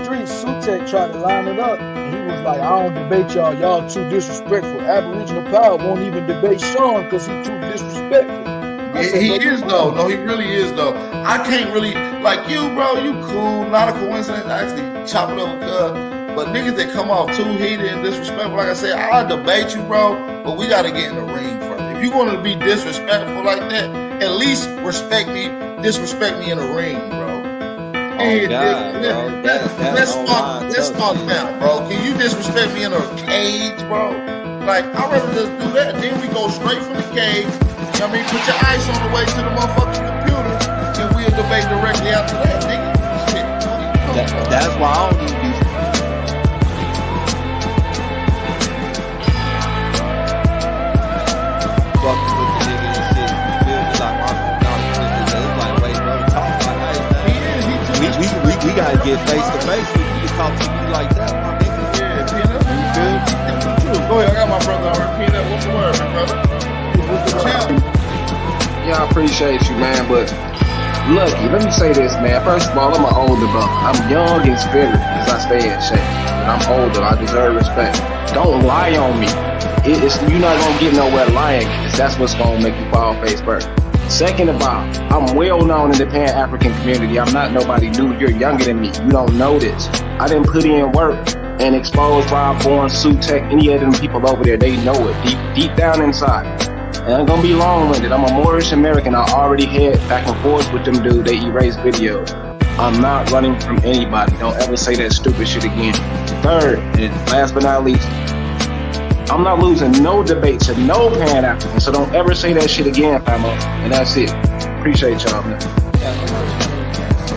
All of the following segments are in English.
streets, Sutek tried to line it up, and he was like, I don't debate y'all. Y'all too disrespectful. Aboriginal Power won't even debate Sean because he's too disrespectful. He is though. No, he really is though. I can't really like you, bro. You cool, not a coincidence. I actually chop it up with but niggas that come off too heated and disrespectful, like I said, I'll debate you, bro. But we gotta get in the ring first. If you want to be disrespectful like that, at least disrespect me in the ring, bro. Let's start now, bro. Can you disrespect me in a cage, bro? Like, I'd rather just do that. Then we go straight from the cage. I mean, put your ice on the way to the motherfucking computer, and we'll debate directly after that, nigga. Shit. That's why I don't do these. Fucking with the nigga and shit. You feel me? Like, it's like, wait, bro, talk like that. We gotta get face to face. We can talk to you like that, my nigga. Yeah, Peanut. You feel me? Go ahead, I got my brother on here. Peanut, what's the word, my brother? Yeah, I appreciate you, man, but lucky, let me say this, man. First of all, I'm an older brother. I'm young in spirit because I stay in shape. But I'm older. I deserve respect. Don't lie on me. You're not going to get nowhere lying because that's what's going to make you fall face first. Second of all, I'm well known in the Pan-African community. I'm not nobody new. You're younger than me. You don't know this. I didn't put in work and expose Rob Bourne, Sutek, any of them people over there. They know it deep down inside. And I'm gonna be long-winded. I'm a Moorish American. I already had back and forth with them dude. They erased videos. I'm not running from anybody. Don't ever say that stupid shit again. Third, and last but not least, I'm not losing no debate to no Pan-African. So don't ever say that shit again, famo. And that's it. Appreciate y'all, man.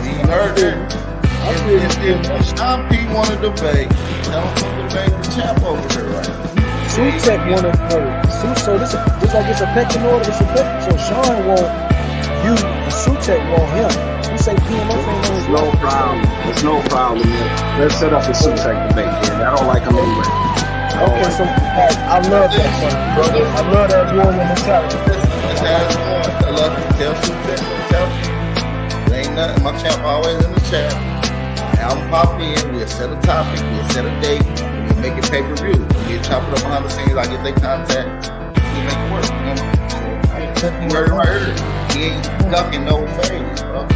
You heard that? If Sean P want to debate, tell him to debate the champ over here, right? Sutek wanted her. So this like it's a pecking order. It's a pecking. So Sean want you, and Sutek want him. We say PMF ain't no. It's no problem. It's no problem, man. Let's set up the Sutek debate, man. I don't like him anyway. Okay, so I love that, brother. I love that warrior mentality. That's how it's going. I love to tell Sutek. Tell me. There ain't nothing. My champ always in the chat. Album pop in. We'll set a topic. We'll set a date. We'll make it pay-per-view. We'll chop it up behind the scenes. I get their contact. We make it work. You know? So, right here. He ain't ducking no phase, bro.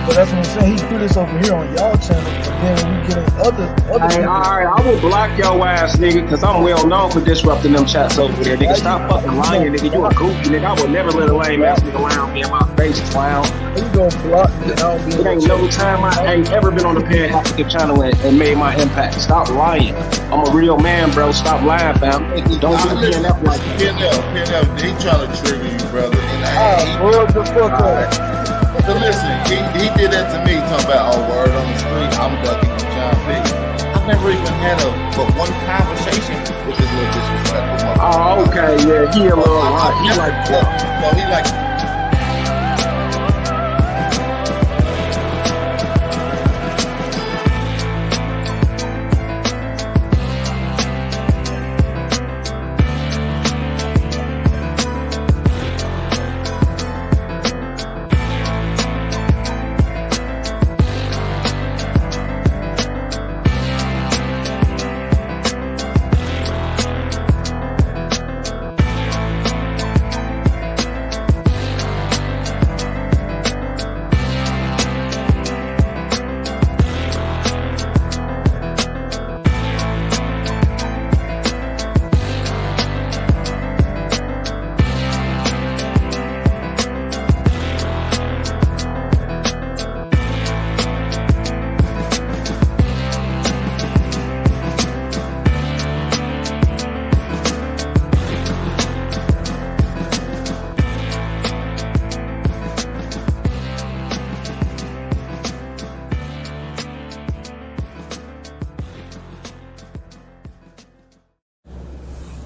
But that's what I'm saying. He do this over here on y'all channel, but then when we get in other hey, alright, I will block your ass, nigga, because I'm well known for disrupting them chats over there. Nigga, stop fucking lying, nigga. You a goofy, nigga. I would never let a lame ass nigga around me in my face, clown. You gonna block me? It ain't no time I ain't ever been on the Pan-African channel and made my impact. Stop lying. I'm a real man, bro. Stop lying, fam. Don't do PNF like that. PNF, he trying to trigger you, brother. And the fuck up. So listen, he did that to me, talking about, word on the street, I'm ducking from John P. I've never even had but one conversation with this little disrespectful motherfucker. Oh, okay, yeah, he a little hot. He like, so he like,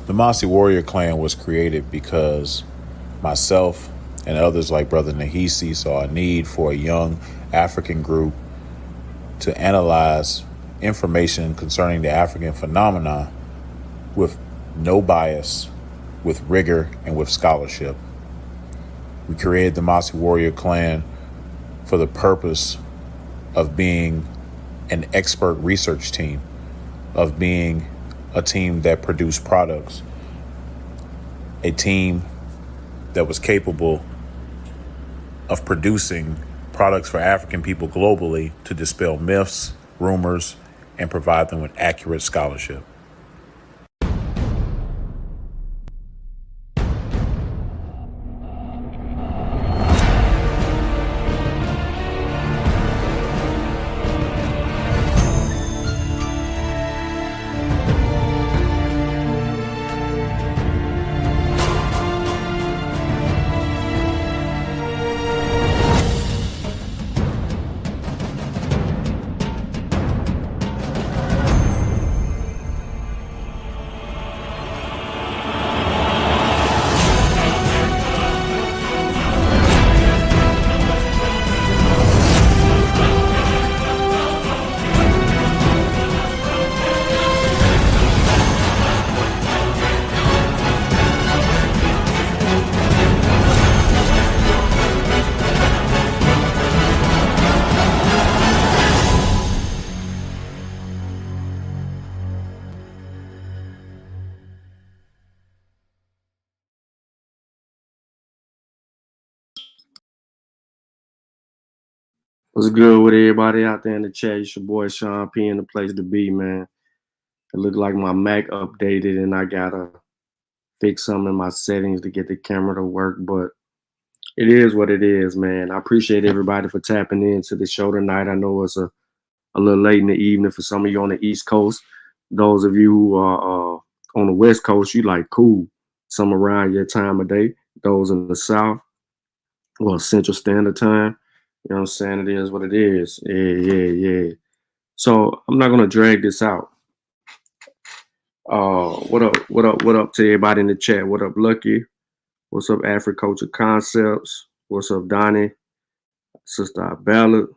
The Mossy Warrior Clan was created because myself and others like Brother Nahisi saw a need for a young African group to analyze information concerning the African phenomena with no bias, with rigor, and with scholarship. We created the Mossy Warrior Clan for the purpose of being an expert research team, of being a team that produced products, a team that was capable of producing products for African people globally to dispel myths, rumors, and provide them with accurate scholarship. What's good with everybody out there in the chat? It's your boy Sean P in the place to be, man. It looked like my Mac updated and I gotta fix some in my settings to get the camera to work, but it is what it is, man. I appreciate everybody for tapping into the show tonight. I know it's a little late in the evening for some of you on the East Coast. Those of you who are on the West Coast, you like cool, some around your time of day. Those in the South, well, Central Standard Time. You know what I'm saying? It is what it is. Yeah. So I'm not gonna drag this out. What up to everybody in the chat? What up, Lucky? What's up, Africulture Concepts? What's up, Donnie? Sister Ballard.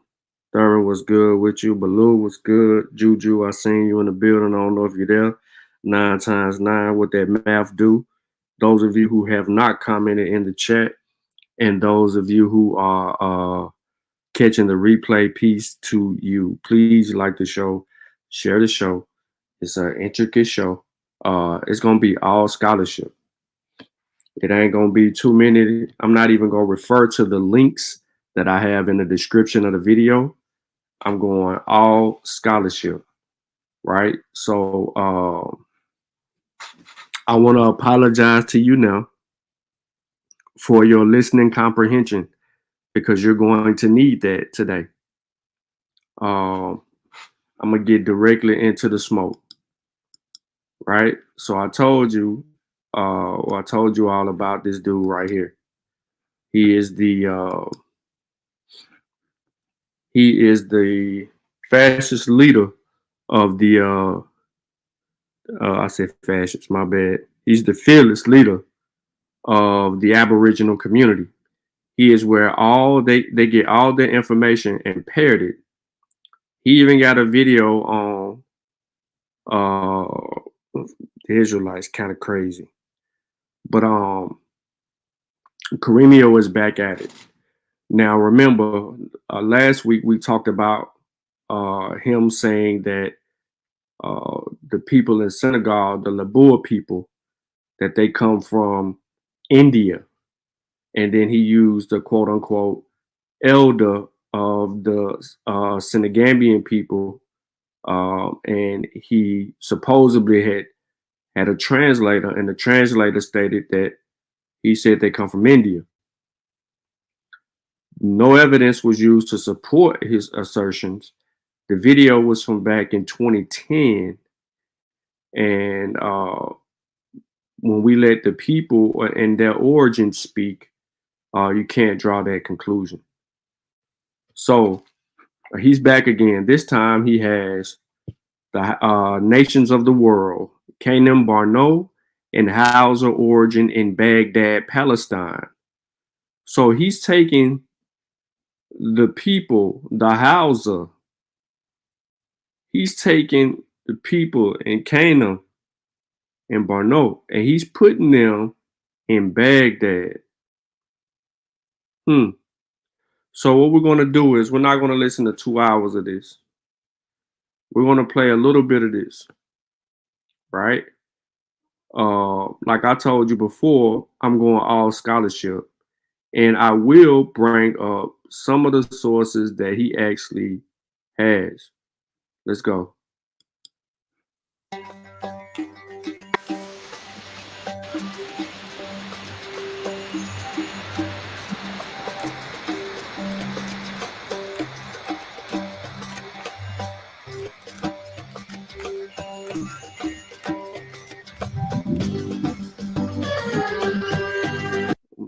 Thurman was good with you. Baloo was good. Juju, I seen you in the building. I don't know if you're there. 9 times 9, what that math do? Those of you who have not commented in the chat, and those of you who are catching the replay piece to you, please like the show, share the show. It's an intricate show. It's gonna be all scholarship. It ain't gonna be too many. I'm not even gonna refer to the links that I have in the description of the video. I'm going all scholarship, right? So I want to apologize to you now for your listening comprehension, because you're going to need that today. I'm gonna get directly into the smoke, right? So I told you all about this dude right here. He is the fascist leader of the I said fascist, my bad. He's the fearless leader of the Aboriginal community. He is where they get all their information and paired it. He even got a video on the Israelites, kind of crazy. But Karemio is back at it. Now remember, last week we talked about him saying that the people in Senegal, the Labour people, that they come from India. And then he used the quote unquote elder of the Senegambian people. And he supposedly had a translator, and the translator stated that he said they come from India. No evidence was used to support his assertions. The video was from back in 2010. And when we let the people and their origin speak, you can't draw that conclusion. So he's back again. This time he has the nations of the world, Canaan, Barno, and Hausa origin in Baghdad, Palestine. So he's taking the people, the Hausa, he's taking the people in Canaan and Barno, and he's putting them in Baghdad. So what we're going to do is we're not going to listen to 2 hours of this. We're gonna play a little bit of this, right? Like I told you before, I'm going all scholarship, and I will bring up some of the sources that he actually has. Let's go.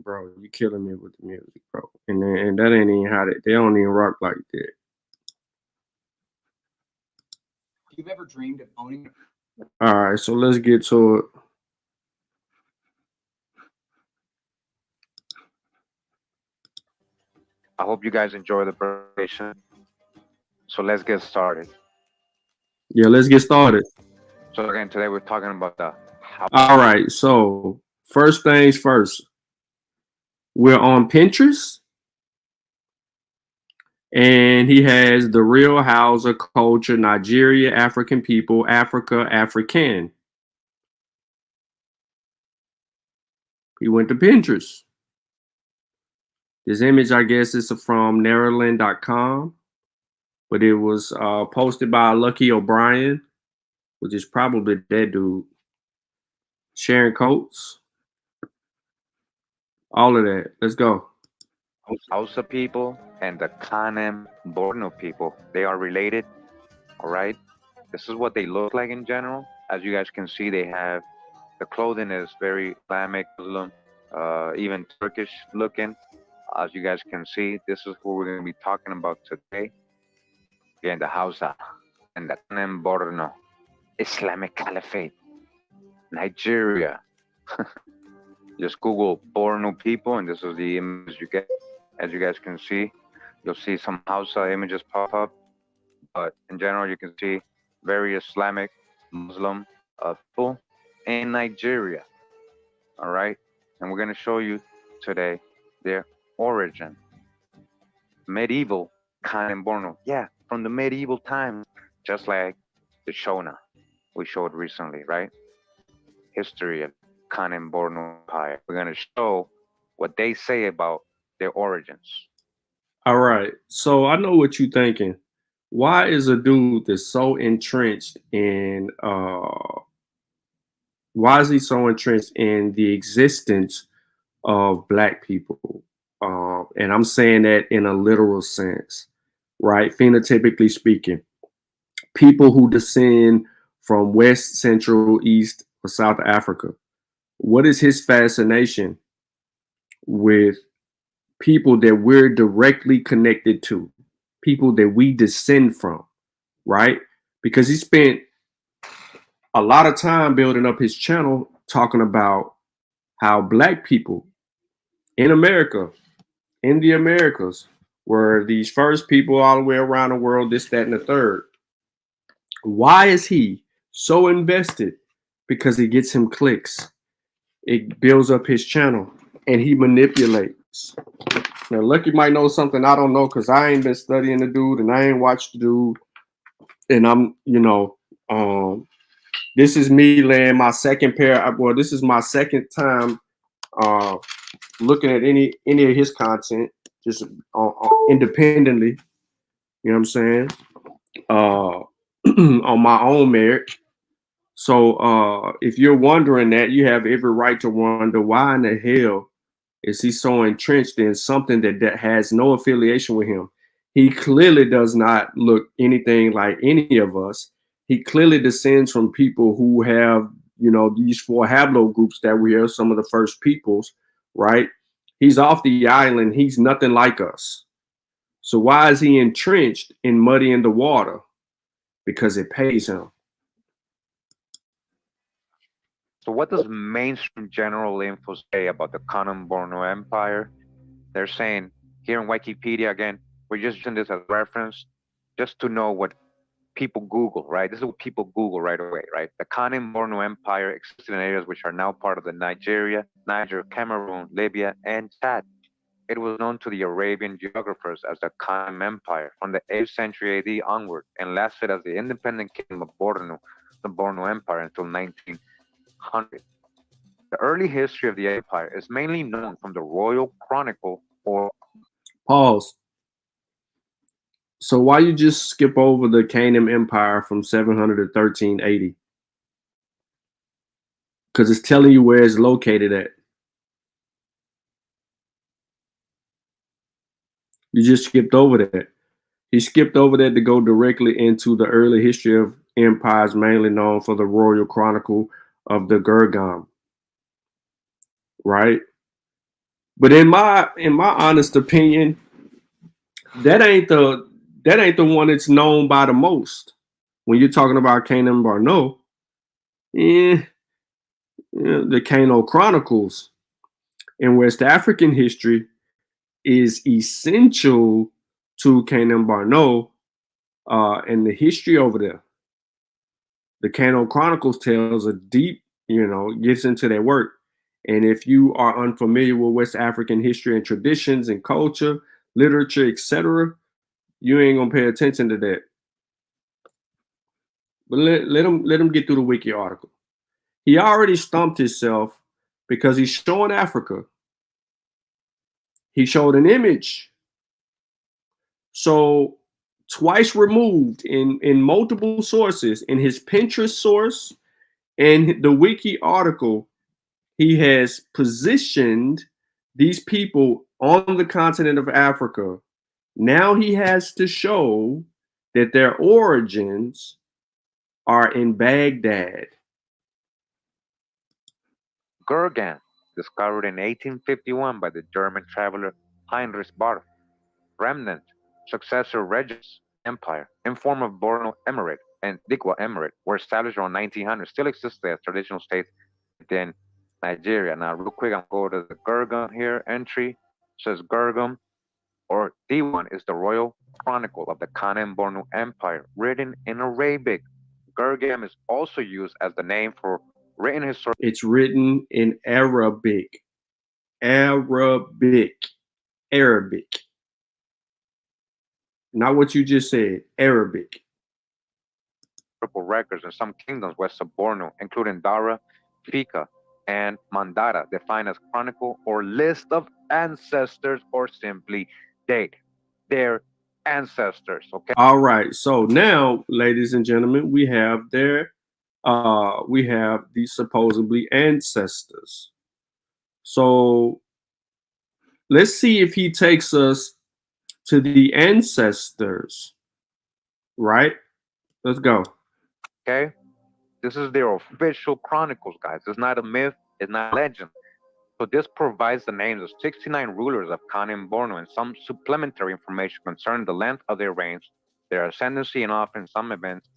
Bro, you killing me with the music, bro. And that ain't even how they don't even rock like that. You've ever dreamed of owning? All right, so let's get to it. I hope you guys enjoy the presentation. So let's get started. Yeah, let's get started. So again, today we're talking about the All right, so first things first. We're on Pinterest. And he has the real Hausa culture, Nigeria, African people, Africa, African. He went to Pinterest. This image, I guess, is from Neverland.com, but it was posted by Lucky O'Brien, which is probably that dude. Sharon Coates. All of that. Let's go. Hausa people and the Kanem Borno people. They are related. All right. This is what they look like in general. As you guys can see, they have the clothing is very Islamic, Muslim, even Turkish looking. As you guys can see, this is what we're going to be talking about today. Again, the Hausa and the Kanem Borno Islamic Caliphate, Nigeria. Just Google Borno people, and this is the image you get. As you guys can see, you'll see some Hausa images pop up, but in general, you can see very Islamic, Muslim people in Nigeria. All right, and we're going to show you today their origin. Medieval Kanem Borno, yeah, from the medieval times, just like the Shona we showed recently, right? History of Kanem Borno Empire. We're going to show what they say about their origins. All right. So I know what you're thinking. Why is a dude that's so entrenched in why is he so entrenched in the existence of black people? And I'm saying that in a literal sense, right? Phenotypically speaking, people who descend from West, Central, East, or South Africa. What is his fascination with people that we're directly connected to, people that we descend from, right? Because he spent a lot of time building up his channel talking about how black people in America, in the Americas, were these first people all the way around the world, this, that, and the third. Why is he so invested? Because it gets him clicks. It builds up his channel and he manipulates. Now, Lucky might know something I don't know because I ain't been studying the dude and I ain't watched the dude. And I'm, this is me laying my second pair. Well, this is my second time looking at any of his content, just independently. You know what I'm saying? On my own merit. So if you're wondering that, you have every right to wonder why in the hell is he so entrenched in something that has no affiliation with him. He clearly does not look anything like any of us. He clearly descends from people who have, these four haplogroups that we are some of the first peoples, right? He's off the island. He's nothing like us. So why is he entrenched in muddying the water? Because it pays him. So what does mainstream general info say about the Kanem Borno Empire? They're saying here in Wikipedia, again, we're just using this as reference just to know what people Google, right? This is what people Google right away, right? The Kanem Borno Empire existed in areas which are now part of the Niger, Cameroon, Libya, and Chad. It was known to the Arabian geographers as the Khanim Empire from the 8th century AD onward and lasted as the independent kingdom of Bornu, the Bornu Empire, until 1900. The early history of the empire is mainly known from the Royal Chronicle or Pause. So why you just skip over the Khanim Empire from 700 to 1380? Because it's telling you where it's located at. You just skipped over that. He skipped over that to go directly into the early history of empires, mainly known for the Royal Chronicle of the Gurgam. Right? But in my honest opinion, that ain't the one that's known by the most. When you're talking about Canaan Barno, the Kano Chronicles in West African history is essential to Canaan Barno and the history over there. The Kano Chronicles tells a deep, gets into their work. And if you are unfamiliar with West African history and traditions and culture, literature, etc., you ain't gonna pay attention to that. But let him get through the wiki article. He already stumped himself because he's showing Africa. He showed an image. So twice removed in multiple sources, in his Pinterest source and the wiki article, he has positioned these people on the continent of Africa. Now he has to show that their origins are in Baghdad. Gurgan, discovered in 1851 by the German traveler Heinrich Barth. Remnant, successor Regis Empire, in form of Borno Emirate and Dikwa Emirate, were established around 1900, still existed as traditional states within Nigeria. Now, real quick, I'm going to go to the Gurgum here. Entry it says Gurgum, or D1 is the Royal Chronicle of the Kanem Bornu Empire, written in Arabic. Gurgam is also used as the name for written historical. It's written in Arabic. Arabic. Not what you just said. Arabic. Records in some kingdoms west of Bornu, including Dara, Fika, and Mandara, defined as chronicle or list of ancestors, or simply date their ancestors. Okay. All right. So now, ladies and gentlemen, we have the supposedly ancestors. So let's see if he takes us to the ancestors. Right? Let's go. Okay. This is their official chronicles, guys. It's not a myth. It's not a legend. So this provides the names of 69 rulers of Kanem Bornu and some supplementary information concerning the length of their reigns, their ascendancy, and often some events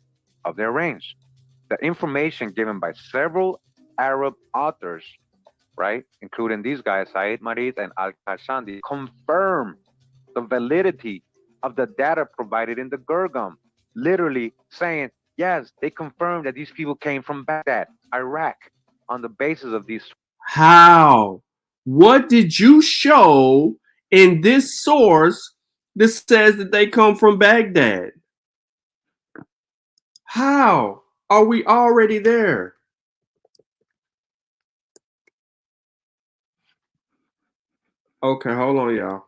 of their reigns. The information given by several Arab authors, right, including these guys, Said Marid and Al-Kashandi, confirm the validity of the data provided in the Gurgum, literally saying, yes, they confirmed that these people came from Baghdad, Iraq, on the basis of these. How? What did you show in this source that says that they come from Baghdad? How? Are we already there? Okay, hold on, y'all.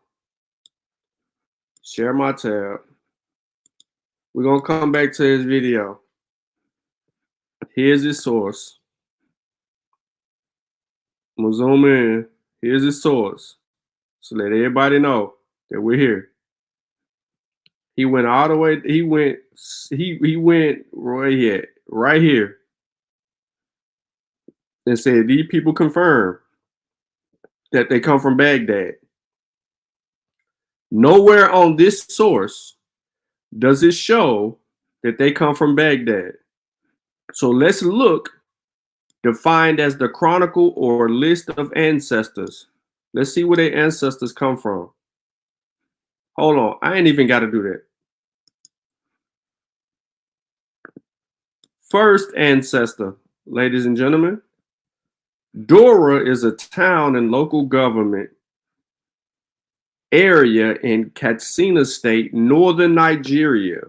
Share my tab. We're going to come back to his video. Here's his source. I'm going to zoom in. Here's his source. So let everybody know that we're here. He went all the way. He went right here and said these people confirm that they come from Baghdad. Nowhere on this source does it show that they come from Baghdad. So let's look, defined as the chronicle or list of ancestors. Let's see where their ancestors come from. Hold on, I ain't even got to do that. First ancestor, ladies and gentlemen, Dora is a town and local government area in Katsina State, northern Nigeria.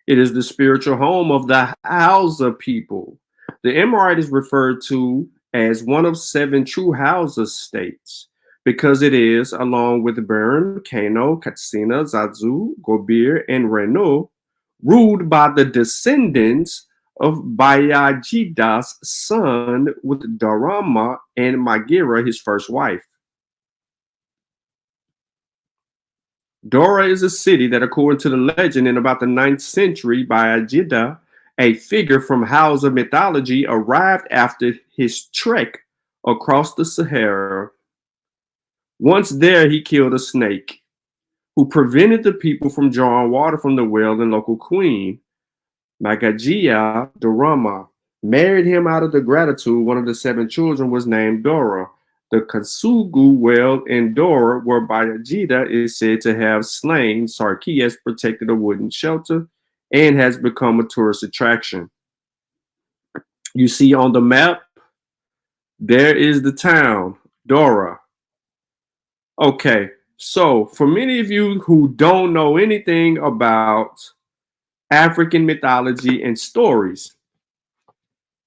It is the spiritual home of the Hausa people. The emirate is referred to as one of 7 true Hausa states because it is, along with Birim, Kano, Katsina, Zazu, Gobir, and Reno, ruled by the descendants of Bayajida's son with Darama and Magira, his first wife. Dora is a city that, according to the legend, in about the 9th century, Bayajida, a figure from Hausa mythology, arrived after his trek across the Sahara. Once there, he killed a snake, who prevented the people from drawing water from the well and local queen, Magajia Dorama, married him out of the gratitude. One of the 7 children was named Dora. The Kasugu well in Dora, where Bayajida is said to have slain Sarki, has protected a wooden shelter and has become a tourist attraction. You see on the map, there is the town, Dora. Okay, so for many of you who don't know anything about African mythology and stories,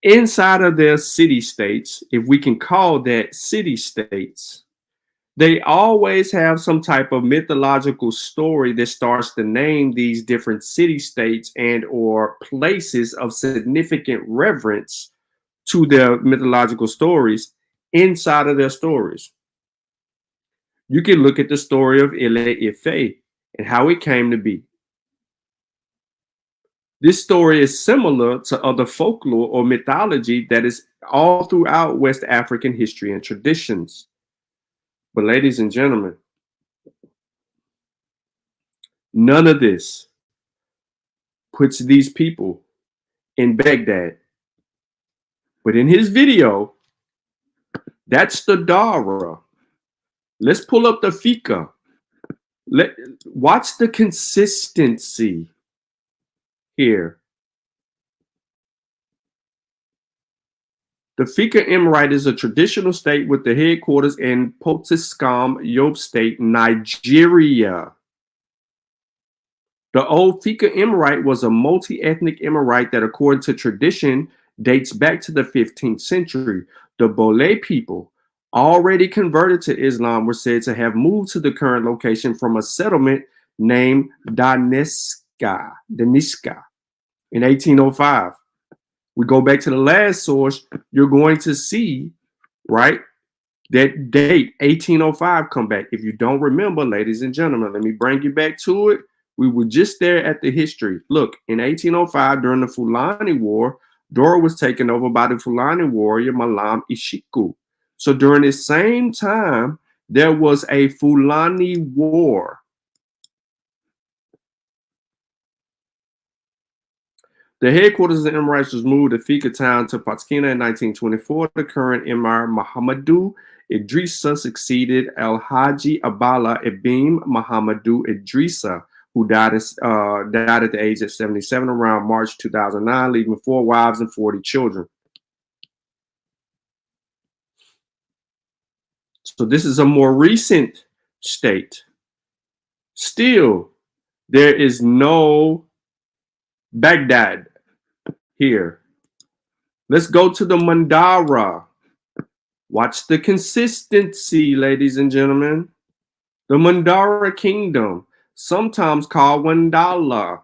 inside of their city-states, if we can call that city-states, they always have some type of mythological story that starts to name these different city-states and or places of significant reverence to their mythological stories inside of their stories. You can look at the story of Ile Ife and how it came to be. This story is similar to other folklore or mythology that is all throughout West African history and traditions. But ladies and gentlemen, none of this puts these people in Baghdad. But in his video, that's the Dara. Let's pull up the Fika. Watch the consistency here. The Fika Emirate is a traditional state with the headquarters in Potiskum, Yobe State, Nigeria. The old Fika Emirate was a multi-ethnic emirate that, according to tradition, dates back to the 15th century. The Bole people, already converted to Islam, were said to have moved to the current location from a settlement named Daniska in 1805. We go back to the last source, you're going to see, right, that date, 1805, come back. If you don't remember, ladies and gentlemen, let me bring you back to it. We were just there at the history. Look, in 1805, during the Fulani War, Dora was taken over by the Fulani warrior Malam Ishiku. So during this same time, there was a Fulani war. The headquarters of the Emirates was moved to Fika town to Patskina in 1924. The current Emir Muhammadu Idrissa succeeded Al-Haji Abala Ibn Muhammadu Idrissa, who died at the age of 77 around March 2009, leaving 4 wives and 40 children. So this is a more recent state. Still, there is no Baghdad here. Let's go to the Mandara. Watch the consistency, ladies and gentlemen. The Mandara Kingdom, sometimes called Wandala,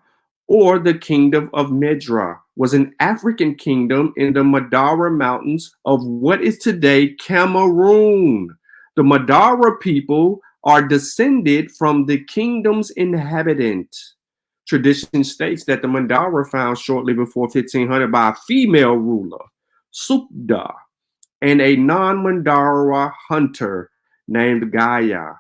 or the Kingdom of Medra, was an African kingdom in the Mandara Mountains of what is today Cameroon. The Mandara people are descended from the kingdom's inhabitant. Tradition states that the Mandara found shortly before 1500 by a female ruler, Supda, and a non-Mandara hunter named Gaia.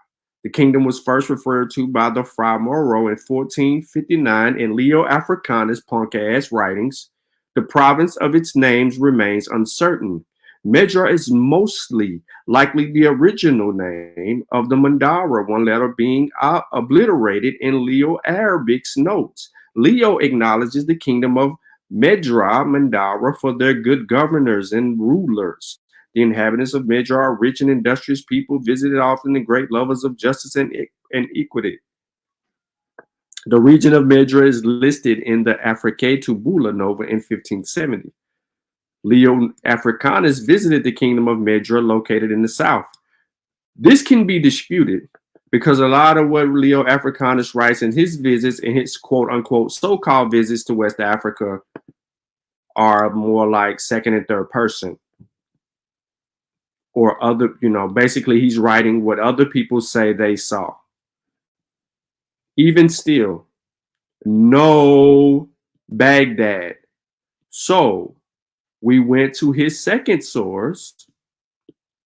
The kingdom was first referred to by the Fra Moro in 1459 in Leo Africanus punk-ass writings. The province of its names remains uncertain. Medra is mostly likely the original name of the Mandara, one letter being obliterated in Leo Arabic's notes. Leo acknowledges the kingdom of Medra Mandara for their good governors and rulers. The inhabitants of Medra are rich and industrious people, visited often and great lovers of justice and and equity. The region of Medra is listed in the Africae Bula Nova in 1570. Leo Africanus visited the kingdom of Medra located in the south. This can be disputed because a lot of what Leo Africanus writes in his visits, in his quote unquote so-called visits to West Africa, are more like second and third person. Or other, basically he's writing what other people say they saw. Even still, no Baghdad. So we went to his second source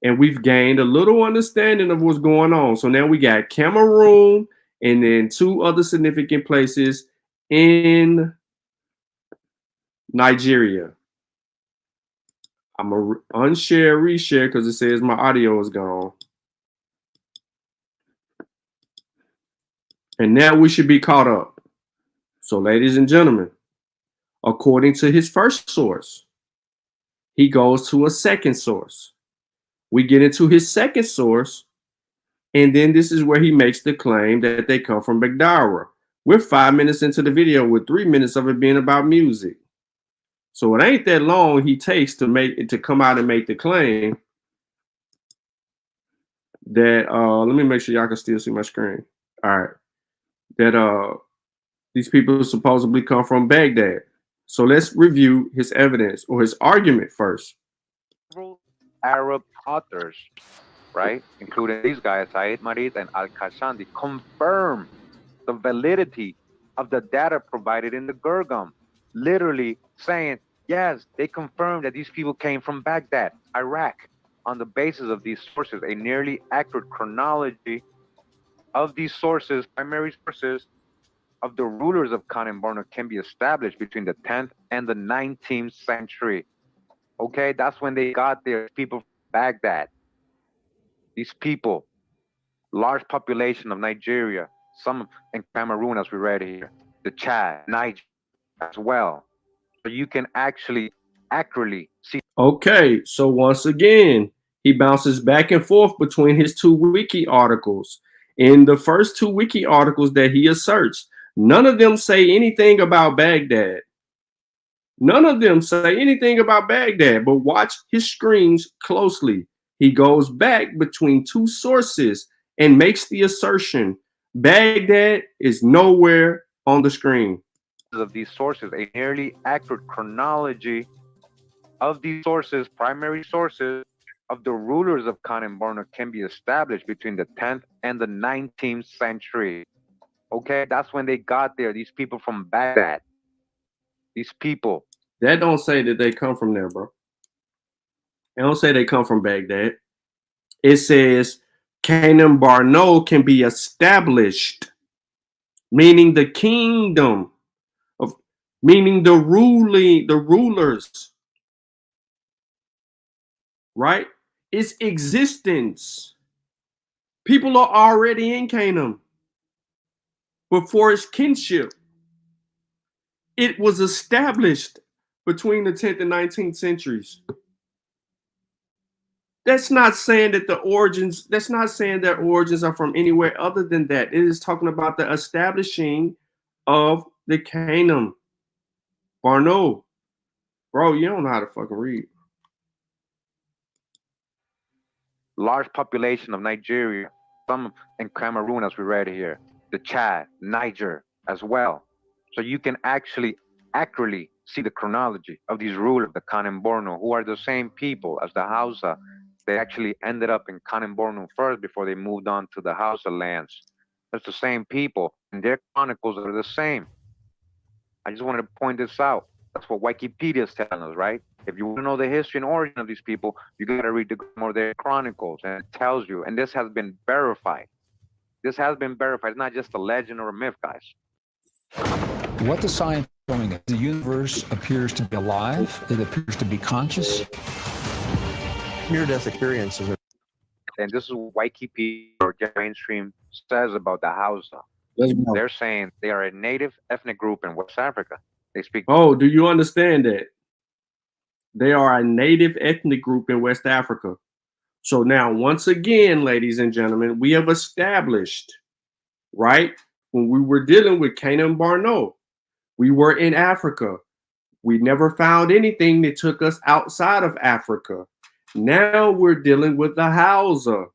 and we've gained a little understanding of what's going on. So now we got Cameroon and then two other significant places in Nigeria. I'm going to unshare, reshare because it says my audio is gone. And now we should be caught up. So, ladies and gentlemen, according to his first source, he goes to a second source. We get into his second source, and then this is where he makes the claim that they come from Baghdad. We're 5 minutes into the video with 3 minutes of it being about music. So it ain't that long he takes to come out and make the claim that let me make sure y'all can still see my screen. All right. That these people supposedly come from Baghdad. So let's review his evidence or his argument first. Arab authors, right, including these guys, Said Marid and Al-Kashandi, confirm the validity of the data provided in the Gurgam, literally saying, yes, they confirmed that these people came from Baghdad, Iraq. On the basis of these sources, a nearly accurate chronology of these sources, primary sources, of the rulers of Khan and Borno can be established between the 10th and the 19th century. Okay, that's when they got there, people from Baghdad. These people, large population of Nigeria, some in Cameroon, as we read here, the Chad, Niger as well. So you can actually accurately see. Okay, so once again, he bounces back and forth between his two wiki articles. In the first two wiki articles that he asserts, none of them say anything about Baghdad. None of them say anything about Baghdad, but watch his screens closely. He goes back between two sources and makes the assertion Baghdad is nowhere on the screen. Of these sources, a nearly accurate chronology of these sources, primary sources, of the rulers of Khan and Borno can be established between the 10th and the 19th century. Okay, that's when they got there, these people from Baghdad. These people. That don't say that they come from there, bro. It don't say they come from Baghdad. It says Canaan Barno can be established, meaning the kingdom of, meaning the rulers, right? Its existence. People are already in Canaan before its kinship. It was established between the 10th and 19th centuries. That's not saying that the origins, that's not saying that origins are from anywhere other than that. It is talking about the establishing of the Canaan. Barno. Bro, you don't know how to fucking read. Large population of Nigeria, some in Cameroon, as we read here, the Chad, Niger as well. So you can actually accurately see the chronology of these rulers, the Khan and Borno, who are the same people as the Hausa. They actually ended up in Khan and Borno first before they moved on to the Hausa lands. It's the same people, and their chronicles are the same. I just wanted to point this out. That's what Wikipedia is telling us, right? If you want to know the history and origin of these people, you got to read more of their chronicles, and it tells you. And this has been verified. This has been verified. It's not just a legend or a myth, guys. What the science is showing us, the universe appears to be alive. It appears to be conscious. Near-death experiences. And this is what Wikipedia or mainstream says about the Hausa. They're saying they are a native ethnic group in West Africa. They speak. Oh, do you understand that? They are a native ethnic group in West Africa. So now, once again, ladies and gentlemen, we have established right? When we were dealing with Canaan Barno, we were in Africa. We never found anything that took us outside of Africa. Now we're dealing with the Hausa.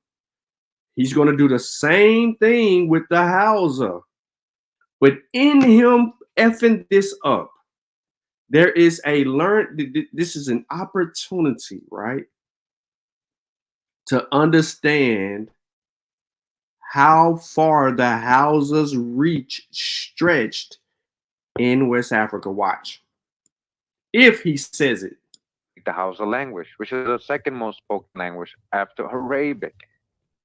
He's going to do the same thing with the Hausa. But in him effing this up, there is a this is an opportunity, right? To understand how far the Hausas stretched in West Africa. Watch. If he says it. The Hausa language, which is the second most spoken language after Arabic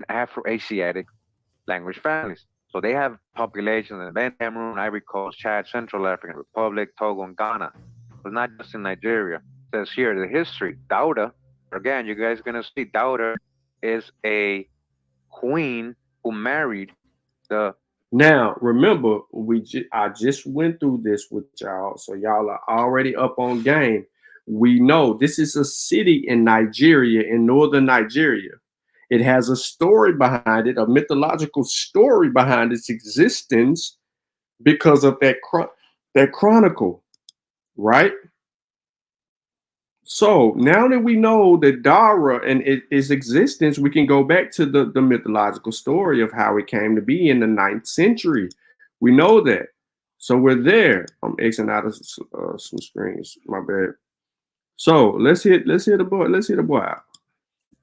and Afro-Asiatic language families. So they have populations in Cameroon, Ivory Coast, Chad, Central African Republic, Togo, and Ghana. But not just in Nigeria. It says here the history. Dauda, again, you guys are going to see Dauda is a queen who married the. Now, remember, I just went through this with y'all, so y'all are already up on game. We know this is a city in Nigeria, in northern Nigeria. It has a story behind it, a mythological story behind its existence because of that chronicle, right? So now that we know the Dara and its existence, we can go back to the mythological story of how it came to be in the 9th century. We know that. So we're there. I'm Xing out of some screens. My bad. So let's hit the boy out.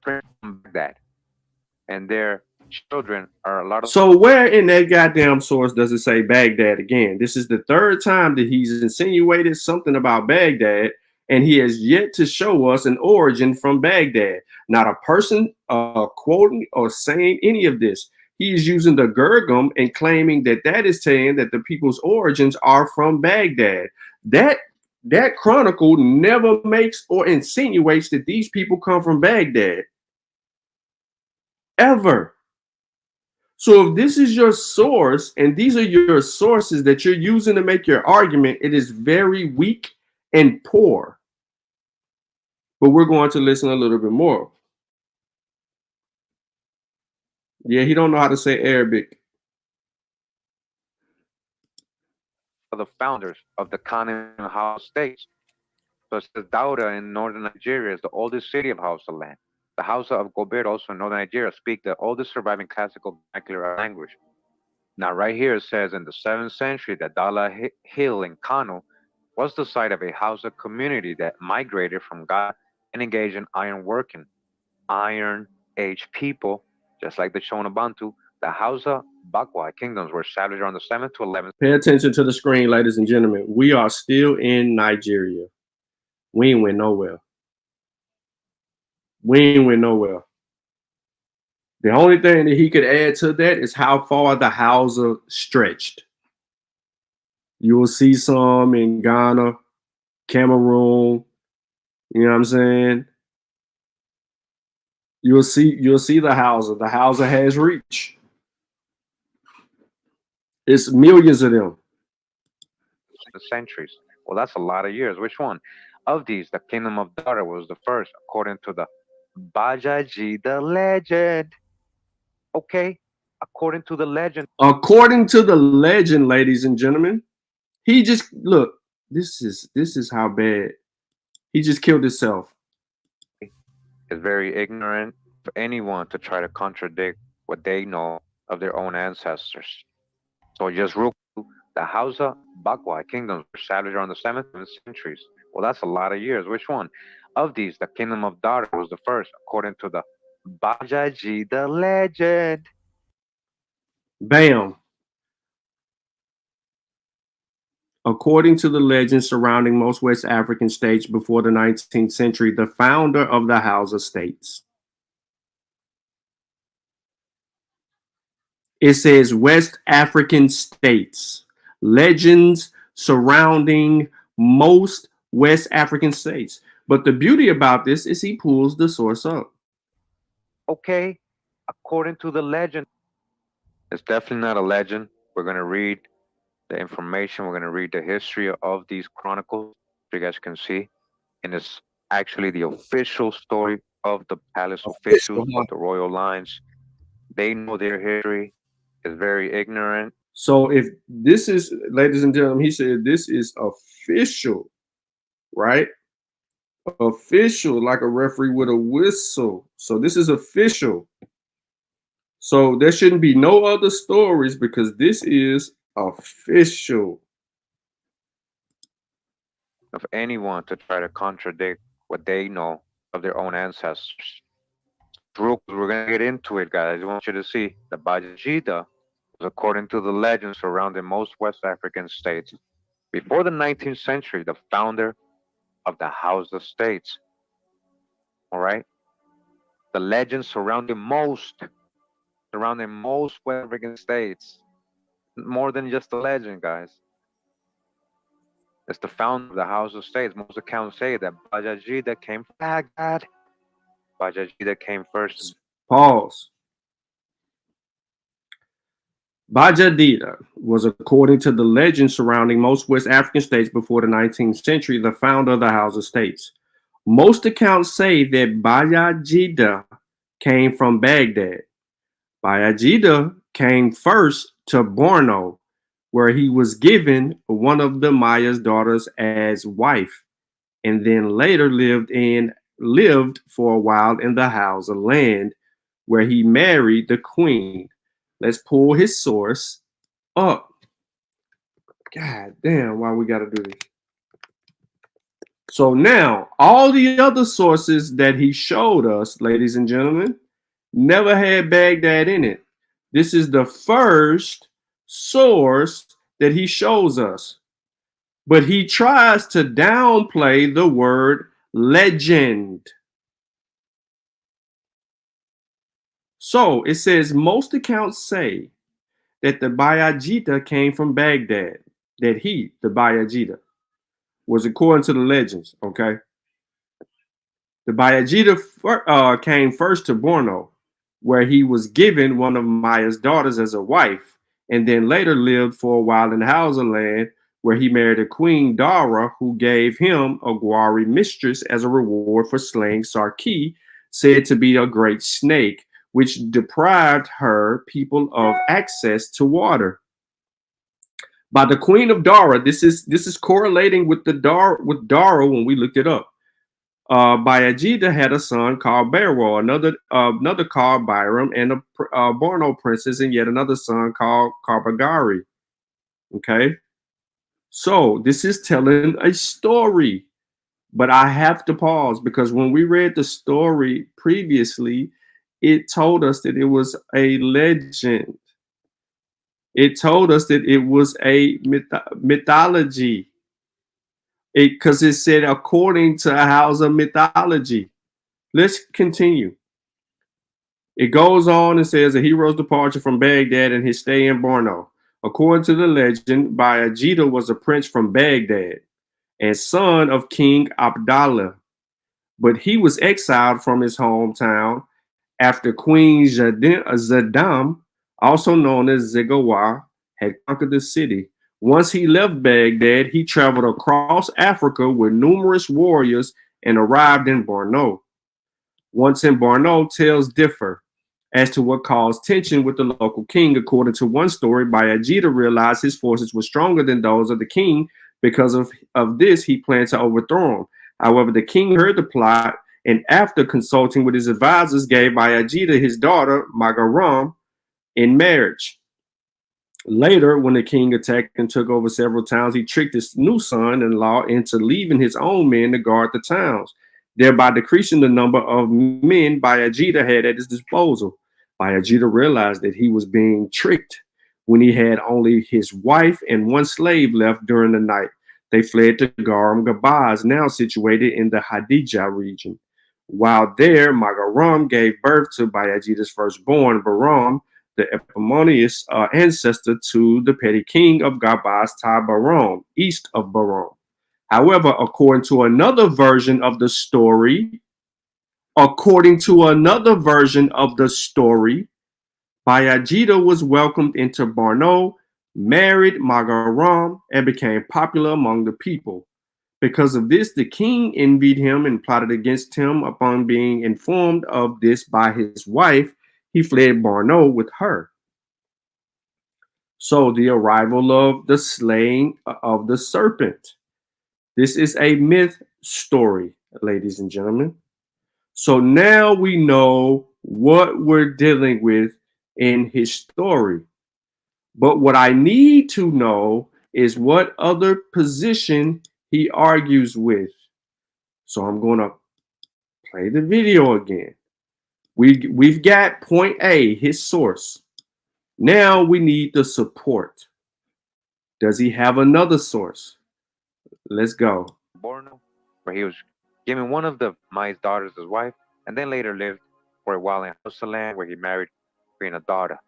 Baghdad. And their children are a lot of. So where in that goddamn source does it say Baghdad again? This is the third time that he's insinuated something about Baghdad, and he has yet to show us an origin from Baghdad. Not a person quoting or saying any of this. He is using the Gurgum and claiming that is saying that the people's origins are from Baghdad. That chronicle never makes or insinuates that these people come from Baghdad. Ever. So if this is your source and these are your sources that you're using to make your argument, it is very weak and poor. But we're going to listen a little bit more. Yeah, he don't know how to say Arabic. The founders of the continental Hausa states. So it says Dauda in northern Nigeria is the oldest city of Hausa land. The Hausa of Gobert, also in northern Nigeria, speak the oldest surviving classical vernacular language. Now, right here it says in the 7th century that Dala Hill in Kano was the site of a Hausa community that migrated from Ghana and engaged in iron working. Iron Age people, just like the Shona Bantu, the Hausa Bakwa kingdoms were established around the 7th to 11th. Pay attention to the screen, ladies and gentlemen. We are still in Nigeria. We ain't went nowhere. The only thing that he could add to that is how far the Hausa stretched. You will see some in Ghana, Cameroon. You know what I'm saying? You'll see the Hausa. The Hausa has reach. It's millions of them. Centuries. Well, that's a lot of years. Which one? Of these, the kingdom of Dara was the first, according to the Ajayi, the legend. Okay, according to the legend. According to the legend, ladies and gentlemen, he just look. This is how bad he just killed himself. It's very ignorant for anyone to try to contradict what they know of their own ancestors. So just real quick, the Hausa Bakwa kingdoms were established around the 7th and 7th centuries. Well, that's a lot of years. Which one? Of these, the kingdom of Dara was the first, according to the Ajayi, the legend. Bam. According to the legend surrounding most West African states before the 19th century, the founder of the Hausa states. It says West African states. Legends surrounding most West African states. But the beauty about this is he pulls the source up. Okay, according to the legend. It's definitely not a legend. We're going to read the information. We're going to read the history of these chronicles, so you guys can see. And it's actually the official story of the palace officials, of the royal lines. They know their history. is very ignorant. So if this is, ladies and gentlemen, he said this is official, right? Official, like a referee with a whistle. So this is official. So there shouldn't be no other stories because this is official. Of anyone to try to contradict what they know of their own ancestors. We're going to get into it, guys. I want you to see the Bajajida was according to the legends surrounding most West African states. Before the 19th century, the founder of the Hausa states. All right? The legends surrounding most West African states. More than just a legend, guys. It's the founder of the Hausa states. Most accounts say that Bajajida came from Baghdad. Bajajida came first. Pause. Bajadida was, according to the legend surrounding most West African states before the 19th century, the founder of the Hausa states. Most accounts say that Bajajida came from Baghdad. Bajajida came first to Borno, where he was given one of the Maya's daughters as wife, and then later lived for a while in the Hausa land, where he married the queen. Let's pull his source up. God damn, why we gotta do this? So now, all the other sources that he showed us, ladies and gentlemen, never had Baghdad in it. This is the first source that he shows us. But he tries to downplay the word legend. So it says most accounts say that the Bayajida came from Baghdad, that he, the Bayajida, was according to the legends, okay? The Bayajida came first to Borno, where he was given one of Maya's daughters as a wife, and then later lived for a while in Hausa land, where he married a queen, Dara, who gave him a Gwari mistress as a reward for slaying Sarki, said to be a great snake, which deprived her people of access to water. By the queen of Dara, this is correlating with Dara when we looked it up. Bayajida had a son called Barrow, another called Byram, and a Borno princess, and yet another son called Karbagari. Okay, so this is telling a story, but I have to pause because when we read the story previously, it told us that it was a legend. It told us that it was a mythology. Because it said according to Hausa mythology. Let's continue. It goes on and says a hero's departure from Baghdad and his stay in Borno. According to the legend, Bayajida was a prince from Baghdad and son of King Abdallah, but he was exiled from his hometown after Queen Zadam, also known as Zigawa, had conquered the city. Once he left Baghdad, he traveled across Africa with numerous warriors and arrived in Borno. Once in Borno, tales differ as to what caused tension with the local king. According to one story, Bayajida realized his forces were stronger than those of the king. Because of this, he planned to overthrow him. However, the king heard the plot and after consulting with his advisors, gave Bayajida his daughter, Magaram, in marriage. Later, when the king attacked and took over several towns, he tricked his new son-in-law into leaving his own men to guard the towns, thereby decreasing the number of men Bayajida had at his disposal. Bayajida realized that he was being tricked when he had only his wife and one slave left during the night. They fled to Garam Gabaz, now situated in the Hadija region. While there, Magaram gave birth to Bayajida's firstborn, Baram, the eponymous ancestor to the petty king of Gabas, Tabaram, east of Baram. However, according to another version of the story, Bayajida was welcomed into Borno, married Magaram, and became popular among the people. Because of this, the king envied him and plotted against him. Upon being informed of this by his wife, he fled Borno with her. So the arrival of the slaying of the serpent. This is a myth story, ladies and gentlemen. So now we know what we're dealing with in his story. But what I need to know is what other position he argues with. So I'm going to play the video again. We've got point A, his source. Now we need the support. Does he have another source? Let's go. Borno, where he was given one of the Mai's daughters as wife, and then later lived for a while in Hausa land, where he married Queen Adara,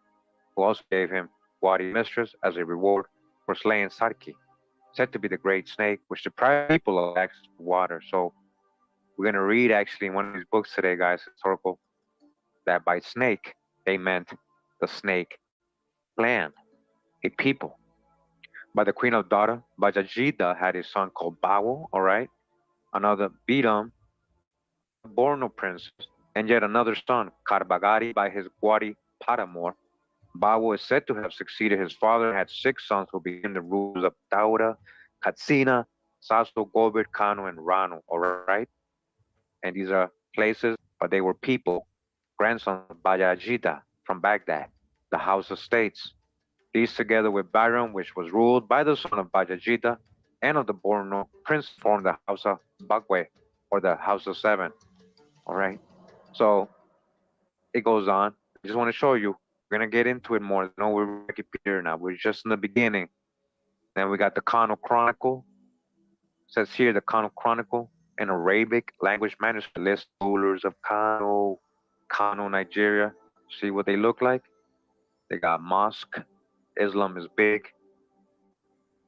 who also gave him Wadi mistress as a reward for slaying Sarki, said to be the great snake, which deprived people of access to water. So we're going to read actually in one of these books today, guys, historical, that by snake, they meant the snake clan, a people. By the Queen of Dara, Bajajida had a son called Bawo, all right? Another Bidam, Borno princess, and yet another son, Karbagari, by his Gwadi paramour. Bawo is said to have succeeded his father and had 6 sons who became the rulers of Daura, Katsina, Sasso, Gobir, Kano, and Rano, all right? And these are places, but they were people, grandsons of Bajajida from Baghdad, the Hausa states. These, together with Bayram, which was ruled by the son of Bajajida and of the Borno prince, formed the Hausa Bagwe, or the Hausa 7. All right. So it goes on. I just want to show you. We're going to get into it more. No, we're Wikipedia now. We're just in the beginning. Then we got the Kano Chronicle. It says here the Kano Chronicle, an Arabic language manuscript, lists rulers of Kano, Nigeria. See what they look like? They got mosque. Islam is big.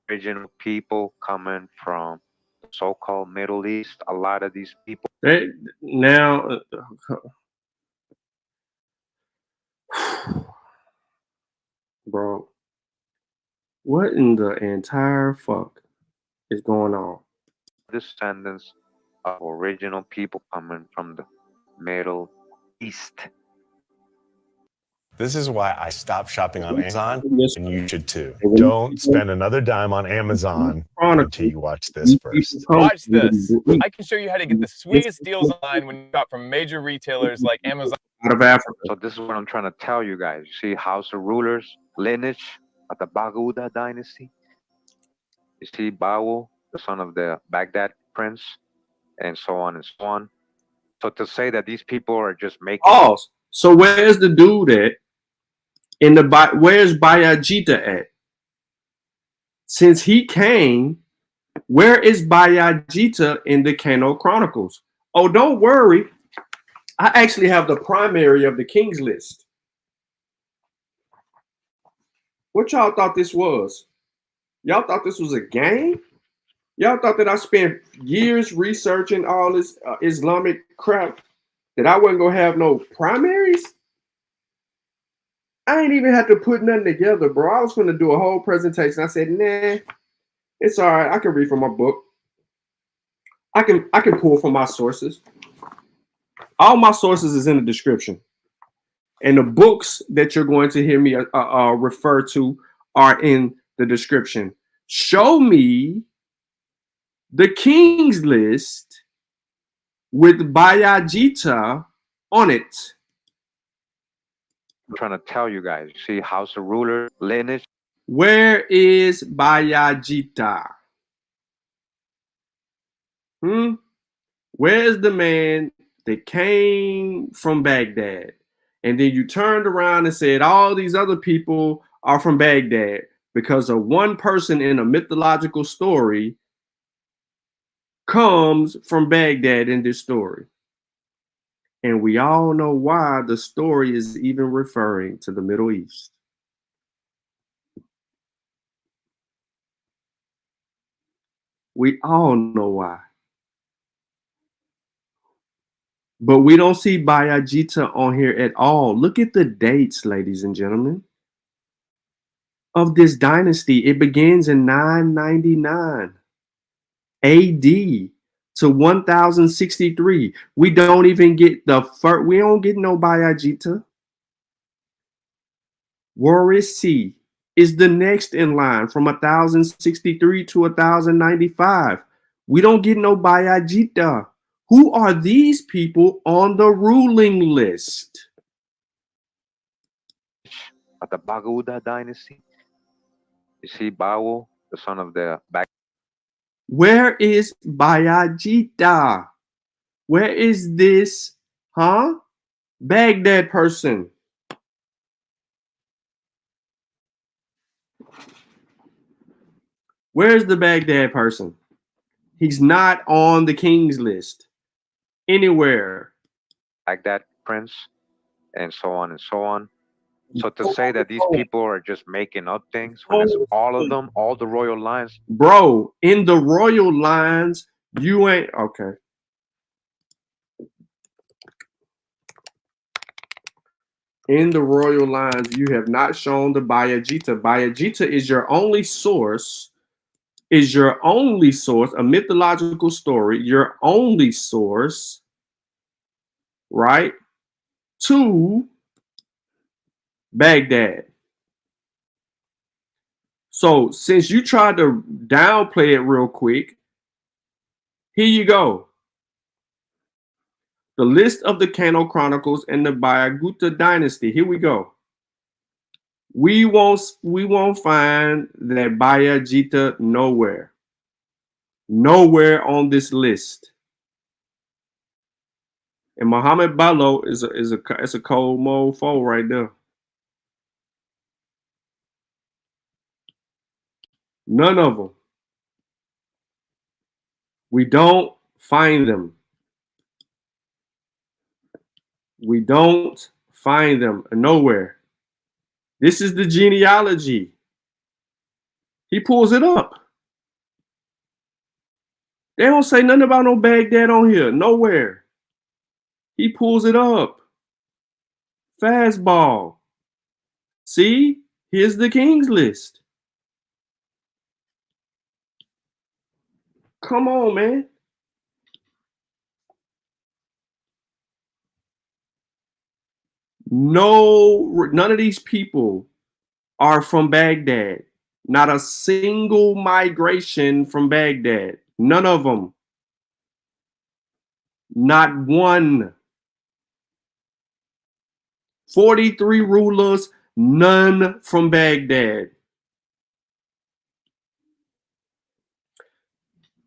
Original people coming from the so-called Middle East. A lot of these people. Now, bro, what in the entire fuck is going on? Descendants of original people coming from the Middle East. This is why I stopped shopping on Amazon, Yes. and you should too. Don't spend another dime on Amazon until you watch this first. Watch this. I can show you how to get the sweetest deals online when you shop from major retailers like Amazon. Out of Africa. So this is what I'm trying to tell you guys. You see Hausa rulers, lineage of the Baghuda dynasty. You see Bawo, the son of the Baghdad prince, and so on and so on. So to say that these people are just making... Oh, so where's the dude at? Where's Bayajida at? Since he came, where is Bayajida in the Kano Chronicles? Oh, don't worry. I actually have the primary of the King's List. What y'all thought this was? Y'all thought this was a game? Y'all thought that I spent years researching all this Islamic crap, that I wasn't going to have no primaries? I ain't even had to put nothing together, bro. I was going to do a whole presentation. I said, nah, it's all right. I can read from my book. I can pull from my sources. All my sources is in the description. And the books that you're going to hear me refer to are in the description. Show me the King's List with Bayajida on it. I'm trying to tell you guys. You see Hausa ruler, lineage. Where is Bayajida? Where's the man that came from Baghdad? And then you turned around and said all these other people are from Baghdad because of one person in a mythological story comes from Baghdad in this story. And we all know why the story is even referring to the Middle East. We all know why. But we don't see Bayajida on here at all. Look at the dates, ladies and gentlemen, of this dynasty. It begins in 999 AD to 1063. We don't even get the first. We don't get no Bayajida. Warisi. is the next in line from 1063 to 1095. We don't get no Bayajita. Who are these people on the ruling list? Of the Bagauda dynasty. You see Bawo, the son of the Where is Bayajita? Where is this, Baghdad person? Where's the Baghdad person? He's not on the king's list anywhere. Baghdad prince, and so on and so on. So to say that these people are just making up things when it's all of them, all the royal lines. Bro, in the royal lines, you ain't okay. In the royal lines, you have not shown the Bayajita. Bayajita is your only source. A mythological story, your only source, right, to Baghdad. So since you tried to downplay it real quick, here you go. The list of the Kano Chronicles and the Bayaguta dynasty. Here we go. We won't find that Bayajita nowhere. Nowhere on this list. And Muhammad Bello is a cold mofo right there. None of them. We don't find them. We don't find them nowhere. This is the genealogy. He pulls it up. They don't say nothing about no Baghdad on here. Nowhere. He pulls it up. Fastball. See? Here's the king's list. Come on, man. No, none of these people are from Baghdad. Not a single migration from Baghdad. None of them. Not one. 43 rulers, none from Baghdad.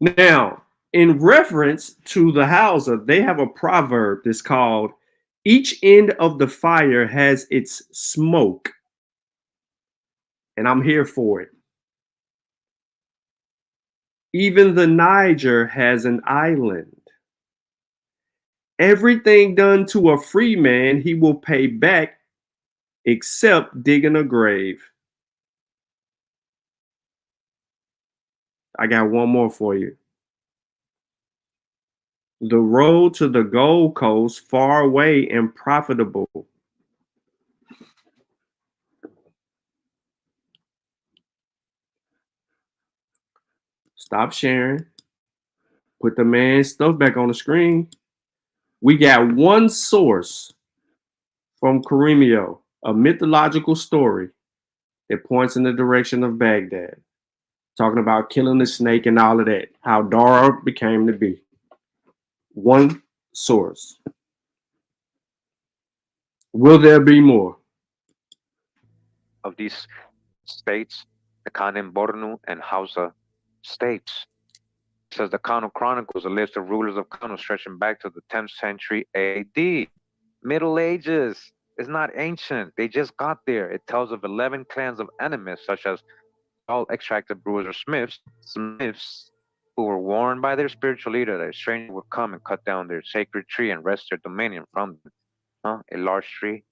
Now, in reference to the Hausa, they have a proverb that's called, each end of the fire has its smoke. And I'm here for it. Even the Niger has an island. Everything done to a free man, he will pay back except digging a grave. I got one more for you. The road to the Gold Coast, far away and profitable. Stop sharing. Put the man's stuff back on the screen. We got one source from Karimio, a mythological story that points in the direction of Baghdad, talking about killing the snake and all of that, how Dara became to be. One source. Will there be more? Of these states, the Kanem Bornu and Hausa states. It says the Kano Chronicles, a list of rulers of Kano stretching back to the 10th century AD. Middle Ages. It's not ancient. They just got there. It tells of 11 clans of enemies, such as all extracted brewers or smiths, who were warned by their spiritual leader that a stranger would come and cut down their sacred tree and wrest their dominion from them. A large tree.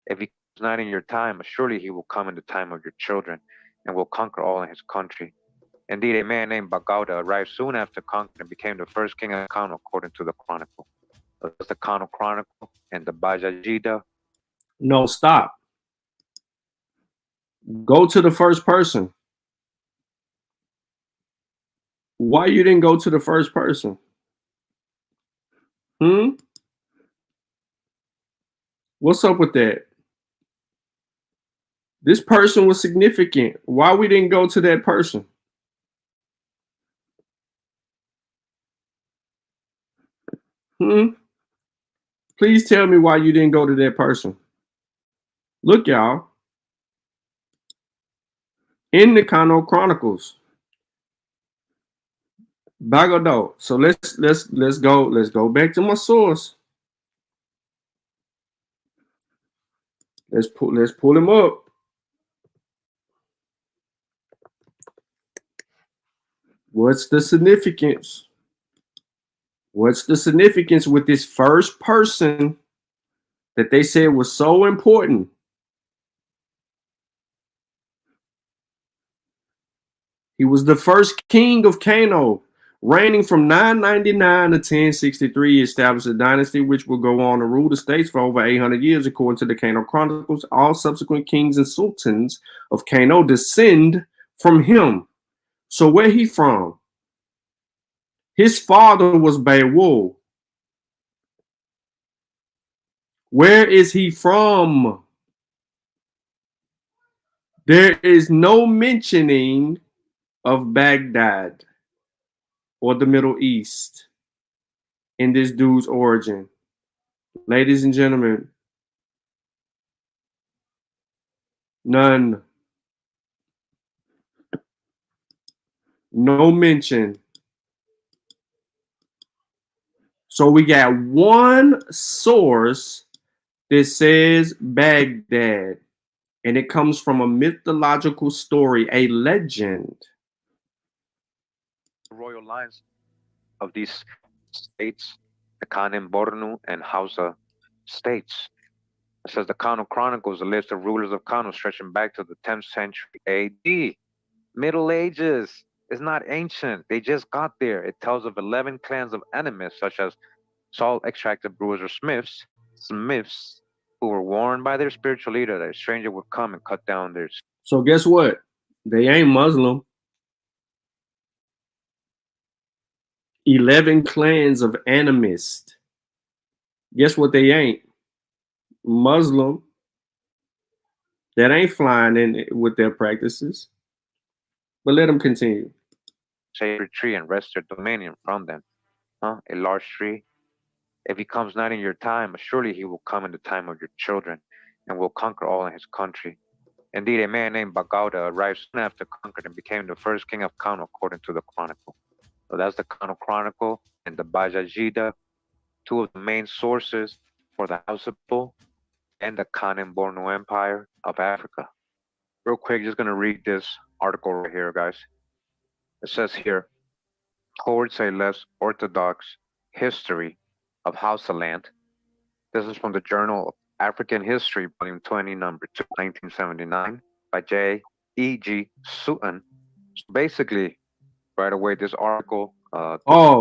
If he comes not in your time, surely he will come in the time of your children and will conquer all in his country. Indeed, a man named Bagauda arrived soon after conquering and became the first king of Kano, according to the Chronicle. That's the Kano Chronicle and the Bajajida. No, stop. Go to the first person. Why you didn't go to the first person? What's up with that? This person was significant. Why we didn't go to that person? Please tell me why you didn't go to that person. Look, y'all. In the Kano Chronicles. Baghdad. So let's go back to my source. Let's pull him up. What's the significance? What's the significance with this first person that they said was so important? He was the first king of Kano, reigning from 999 to 1063. He established a dynasty which would go on to rule the states for over 800 years, according to the Kano Chronicles. All subsequent kings and sultans of Kano descend from him. So where he from? His father was Beowulf. Where is he from? There is no mentioning of Baghdad or the Middle East in this dude's origin. Ladies and gentlemen, none. No mention. So we got one source that says Baghdad, and it comes from a mythological story, a legend. Royal lines of these states, the Kanem, Bornu, and Hausa states. It says the Kano Chronicles, a list of rulers of Kano stretching back to the 10th century AD. Middle Ages. It's not ancient. They just got there. It tells of 11 clans of enemies, such as salt extracted brewers or smiths, who were warned by their spiritual leader that a stranger would come and cut down their. So guess what? They ain't Muslim. 11 clans of animists. Guess what they ain't? Muslim. That ain't flying in with their practices. But let them continue. Sacred tree and wrest their dominion from them. A large tree. If he comes not in your time, surely he will come in the time of your children and will conquer all in his country. Indeed, a man named Bagauda arrived soon after conquered and became the first king of Kano, according to the chronicle. So that's the Kano Chronicle and the Bajajida, two of the main sources for the Hausa people and the Kanem Bornu Empire of Africa. Real quick, just going to read this article right here, guys. It says here, towards a less orthodox history of Hausa land. This is from the Journal of African History, Volume 20, Number 2, 1979, by J. E. G. Sutton. So basically, right away, this article. The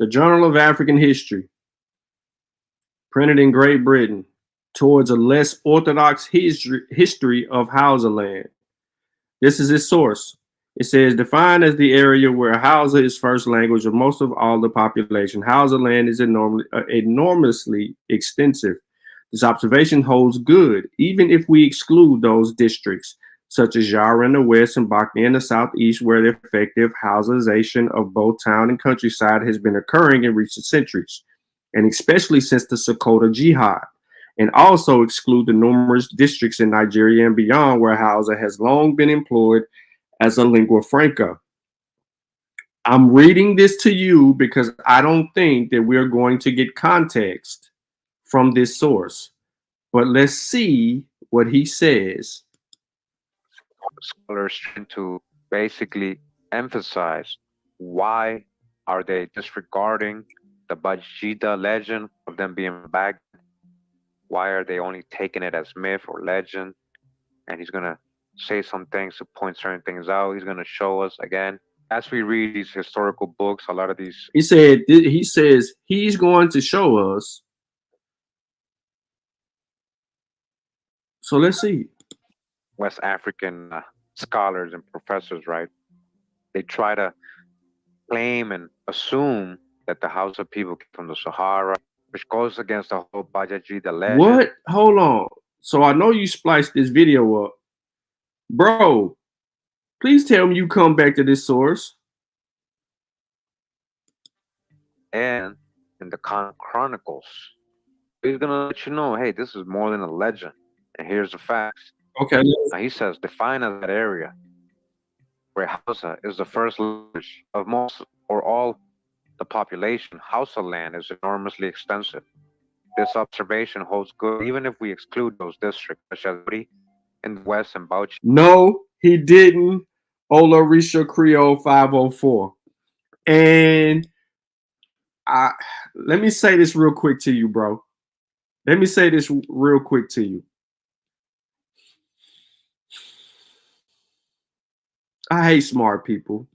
Journal of African History, printed in Great Britain, towards a less orthodox history of Hausa land. This is its source. It says, defined as the area where Hausa is first language of most of all the population, Hausa land is enormously extensive. This observation holds good, even if we exclude those districts, such as Yara in the west and Bakni in the southeast, where the effective Hausization of both town and countryside has been occurring in recent centuries, and especially since the Sokoto Jihad, and also exclude the numerous districts in Nigeria and beyond where Hausa has long been employed as a lingua franca. I'm reading this to you because I don't think that we're going to get context from this source. But let's see what he says. Scholars trying to basically emphasize why are they disregarding the Bajida legend of them being back? Why are they only taking it as myth or legend? And he's going to say some things to point certain things out. He's going to show us again. As we read these historical books, a lot of these. He says he's going to show us. So let's see. West African scholars and professors, right? They try to claim and assume that the Hausa people came from the Sahara, which goes against the whole Bajajida legend. What? Hold on. So I know you spliced this video up. Bro, please tell me you come back to this source. And in the Chronicles, he's gonna let you know, hey, this is more than a legend. And here's the facts. Okay. Now he says, define as that area where Hausa is the first language of most or all the population. Hausa land is enormously extensive. This observation holds good even if we exclude those districts, such as Buri in the west and Bauchi. No, he didn't. Ola Risha Creole 504. And let me say this real quick to you, bro. Let me say this real quick to you. I hate smart people.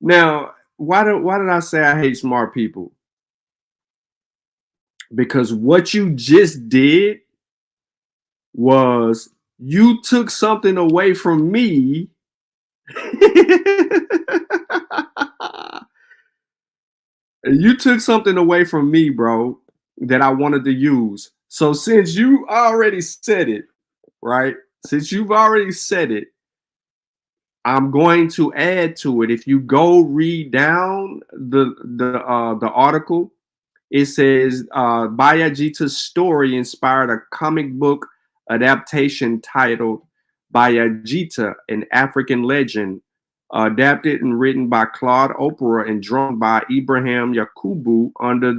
Now, why did I say I hate smart people? Because what you just did was you took something away from me. You took something away from me, bro, that I wanted to use. So since you already said it, right? Since you've already said it, I'm going to add to it. If you go read down the article, it says Bayajita's story inspired a comic book adaptation titled Bayajita, an African Legend, adapted and written by Claude Opera and drawn by Ibrahim Yakubu under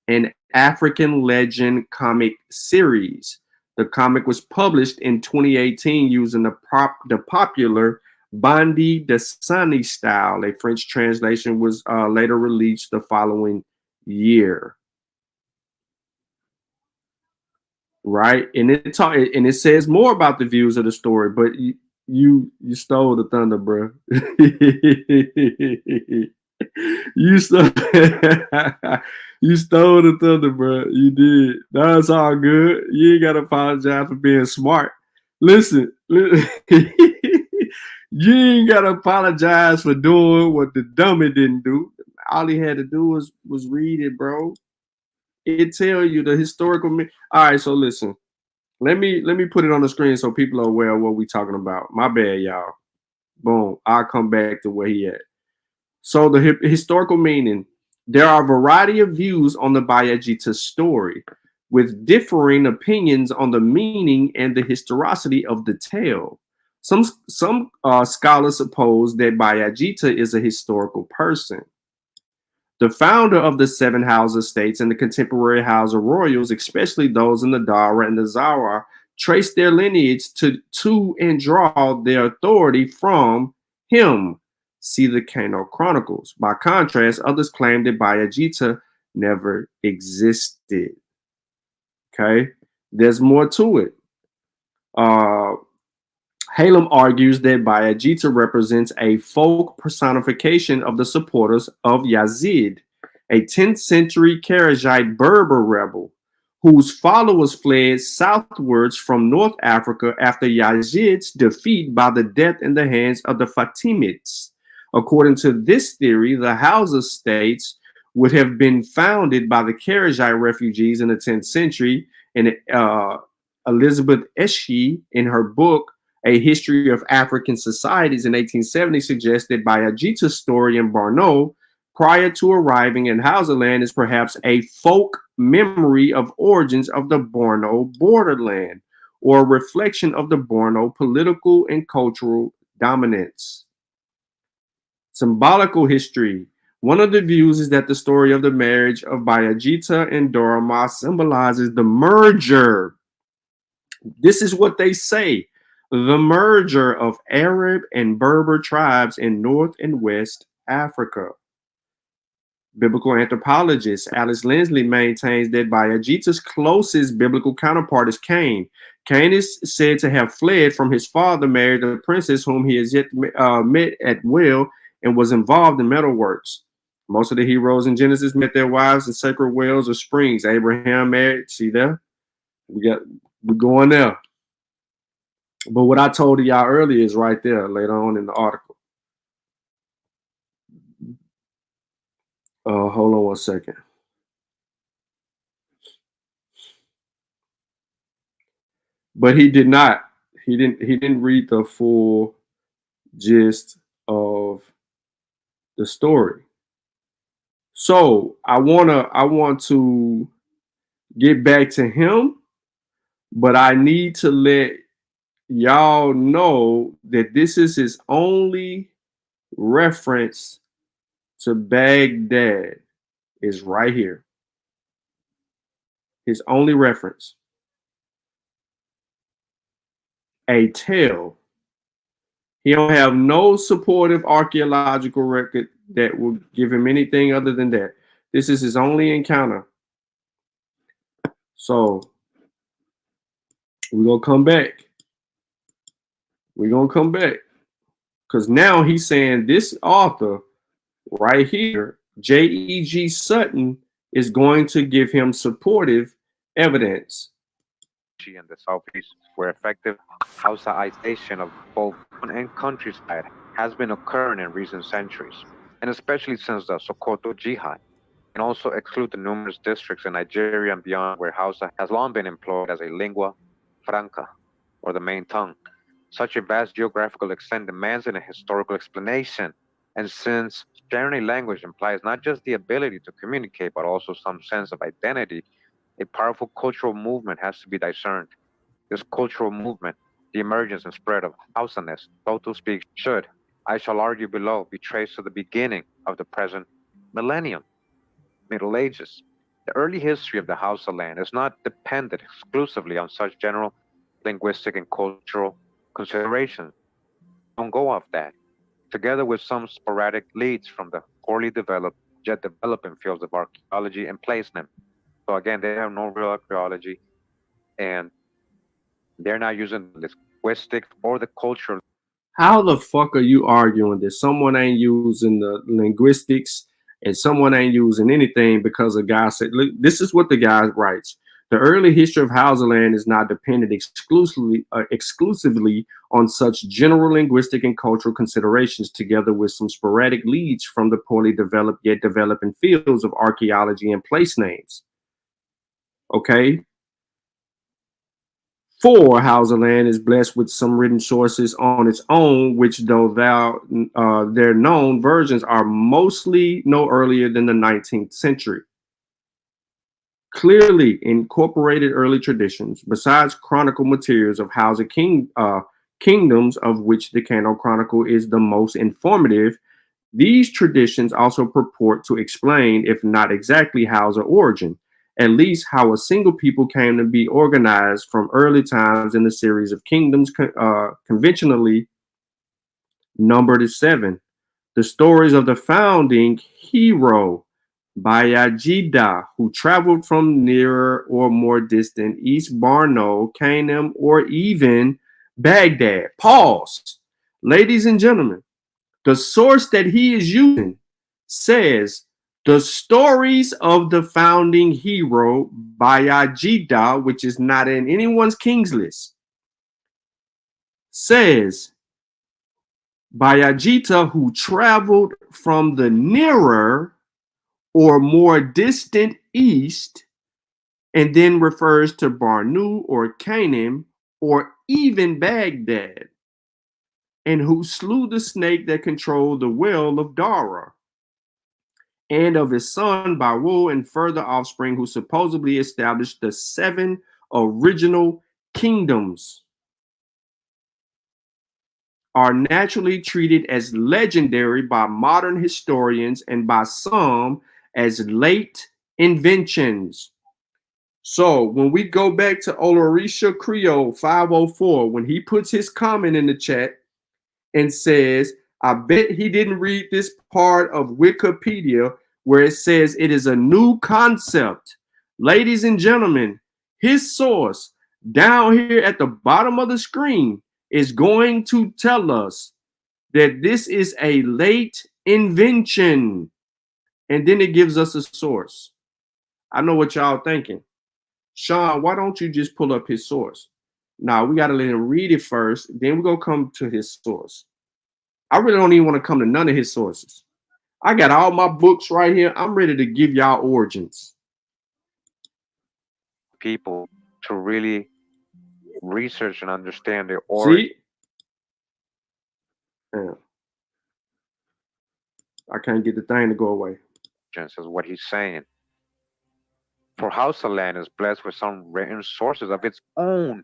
an African Legend comic series. The comic was published in 2018 using the popular Bandi Desani style. A French translation was later released the following year. Right, and it says more about the views of the story, but you stole the thunder, bro. you stole you stole the thunder, bro. You did. That's all good. You ain't gotta apologize for being smart. Listen. You ain't gotta apologize for doing what the dummy didn't do. All he had to do was read it, bro. It tell you the historical. All right, so listen. Let me put it on the screen so people are aware of what we talking about. My bad, y'all. Boom. I'll come back to where he at. So the historical meaning. There are a variety of views on the Bayajita story, with differing opinions on the meaning and the historicity of the tale. Some scholars suppose that Bayajita is a historical person. The founder of the seven Hausa states and the contemporary Hausa royals, especially those in the Dara and the Zawa, trace their lineage to and draw their authority from him. See the Kano Chronicles. By contrast, others claim that Bayajita never existed. Okay, there's more to it. Halem argues that Bayajita represents a folk personification of the supporters of Yazid, a 10th century Kharijite Berber rebel whose followers fled southwards from North Africa after Yazid's defeat by the death in the hands of the Fatimids. According to this theory, the Hausa states would have been founded by the Kharijite refugees in the 10th century, and Elizabeth Espie, in her book, A History of African Societies in 1870, suggests that Bayajita's story in Borno prior to arriving in Hausa land is perhaps a folk memory of origins of the Borno borderland, or a reflection of the Borno political and cultural dominance. Symbolical history. One of the views is that the story of the marriage of Bayajita and Dorama symbolizes the merger. This is what they say. The merger of Arab and Berber tribes in North and West Africa. Biblical anthropologist Alice Lindsley maintains that Bayajita's closest biblical counterpart is Cain. Cain is said to have fled from his father, married a princess whom he has yet met at will, and was involved in metalworks. Most of the heroes in Genesis met their wives in sacred wells or springs. Abraham married, see there? We're going there. But what I told y'all earlier is right there later on in the article. Hold on one second. But he did not. He didn't read the full gist of the story. So I want to get back to him, but I need to let y'all know that this is his only reference to Baghdad is right here. His only reference. A tale. He don't have no supportive archaeological record that will give him anything other than that. This is his only encounter. So we're gonna come back. We're gonna come back. Because now he's saying this author right here, J.E.G. Sutton, is going to give him supportive evidence. And the southeast, where effective Hausaization of both town and countryside has been occurring in recent centuries, and especially since the Sokoto Jihad, and also exclude the numerous districts in Nigeria and beyond where Hausa has long been employed as a lingua franca, or the main tongue. Such a vast geographical extent demands an historical explanation, and since sharing a language implies not just the ability to communicate, but also some sense of identity, a powerful cultural movement has to be discerned. This cultural movement, the emergence and spread of Hausaness, so to speak, should, I shall argue below, be traced to the beginning of the present millennium, Middle Ages. The early history of the Hausa land is not dependent exclusively on such general linguistic and cultural considerations. Don't go off that. Together with some sporadic leads from the poorly developed yet developing fields of archaeology and placement. So again, they have no real archaeology, and they're not using the linguistic or the cultural. How the fuck are you arguing that someone ain't using the linguistics and someone ain't using anything because a guy said, look, this is what the guy writes. The early history of Hausaland is not dependent exclusively on such general linguistic and cultural considerations, together with some sporadic leads from the poorly developed yet developing fields of archaeology and place names. Okay? For Hausaland is blessed with some written sources on its own, which though their known versions are mostly no earlier than the 19th century. Clearly incorporated early traditions, besides chronicle materials of Hausa kingdoms, of which the Kano Chronicle is the most informative, these traditions also purport to explain, if not exactly Hausa origin, at least how a single people came to be organized from early times in the series of kingdoms conventionally numbered as 7. The stories of the founding hero, Bayajida, who traveled from nearer or more distant East Borno, Canaan, or even Baghdad. Pause. Ladies and gentlemen, the source that he is using says the stories of the founding hero, Bayajida, which is not in anyone's king's list, says Bayajida, who traveled from the nearer or more distant east, and then refers to Barnu or Canaan or even Baghdad, and who slew the snake that controlled the well of Dara, and of his son Bawu and further offspring, who supposedly established the 7 original kingdoms, are naturally treated as legendary by modern historians and by some as late inventions. So when we go back to Olorisha Creole 504, when he puts his comment in the chat and says, I bet he didn't read this part of Wikipedia where it says it is a new concept. Ladies and gentlemen, his source down here at the bottom of the screen is going to tell us that this is a late invention. And then it gives us a source. I know what y'all thinking. Sean, why don't you just pull up his source? Now, we got to let him read it first. Then we're going to come to his source. I really don't even want to come to none of his sources. I got all my books right here. I'm ready to give y'all origins. People to really research and understand their origin. See? Yeah. I can't get the thing to go away. Is what he's saying. For Hausa land is blessed with some written sources of its own.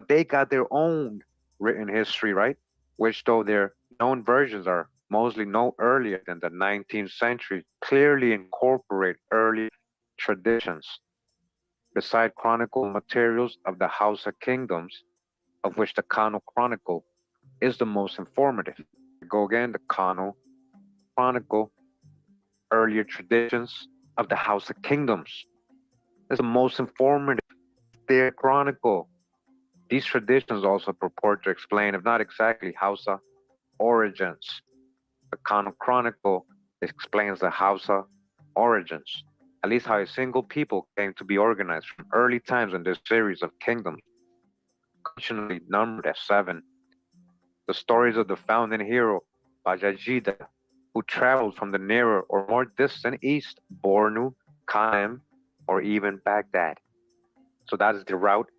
They got their own written history, right? Which, though their known versions are mostly no earlier than the 19th century, clearly incorporate early traditions. Beside chronicle materials of the Hausa kingdoms, of which the Kano Chronicle is the most informative. Go again, the Kano Chronicle, earlier traditions of the Hausa kingdoms is the most informative. Their chronicle. These traditions also purport to explain, if not exactly, Hausa origins. The Kano Chronicle explains the Hausa origins, at least how a single people came to be organized from early times in this series of kingdoms, conventionally numbered as 7. The stories of the founding hero, Ajayi, who traveled from the nearer or more distant east, Bornu, Kanem, or even Baghdad. So that is the route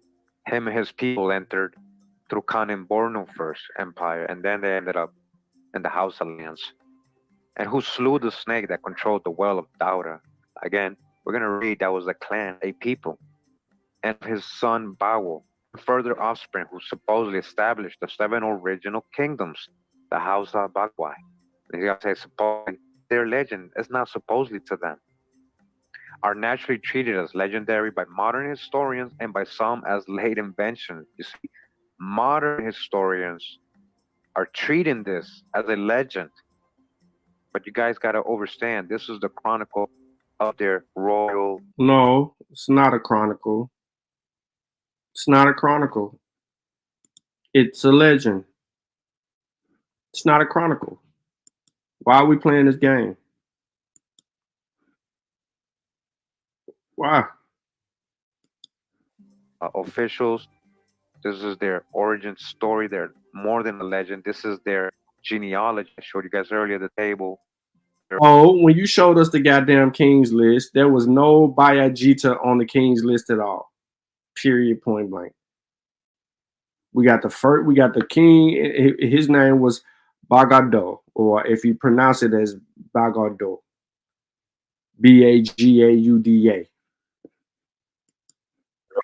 him and his people entered through Kanem Bornu first empire, and then they ended up in the Hausa lands. And who slew the snake that controlled the well of Daura. Again, we're going to read that was a clan, a people. And his son Bawo, further offspring who supposedly established the 7 original kingdoms, the Hausa Bagwai. And you got to say supposedly, their legend is not supposedly to them, are naturally treated as legendary by modern historians and by some as late inventions. You see, modern historians are treating this as a legend. But you guys got to understand, this is the chronicle of their royal... No, it's not a chronicle. It's not a chronicle. It's a legend. It's not a chronicle. Why are we playing this game? Why? Officials, this is their origin story. They're more than a legend. This is their genealogy. I showed you guys earlier the table. Oh, when you showed us the goddamn King's list, there was no Bayajita on the King's list at all. Period, point blank. We got the king. His name was Bagado, or if you pronounce it as Bagado, Bagauda.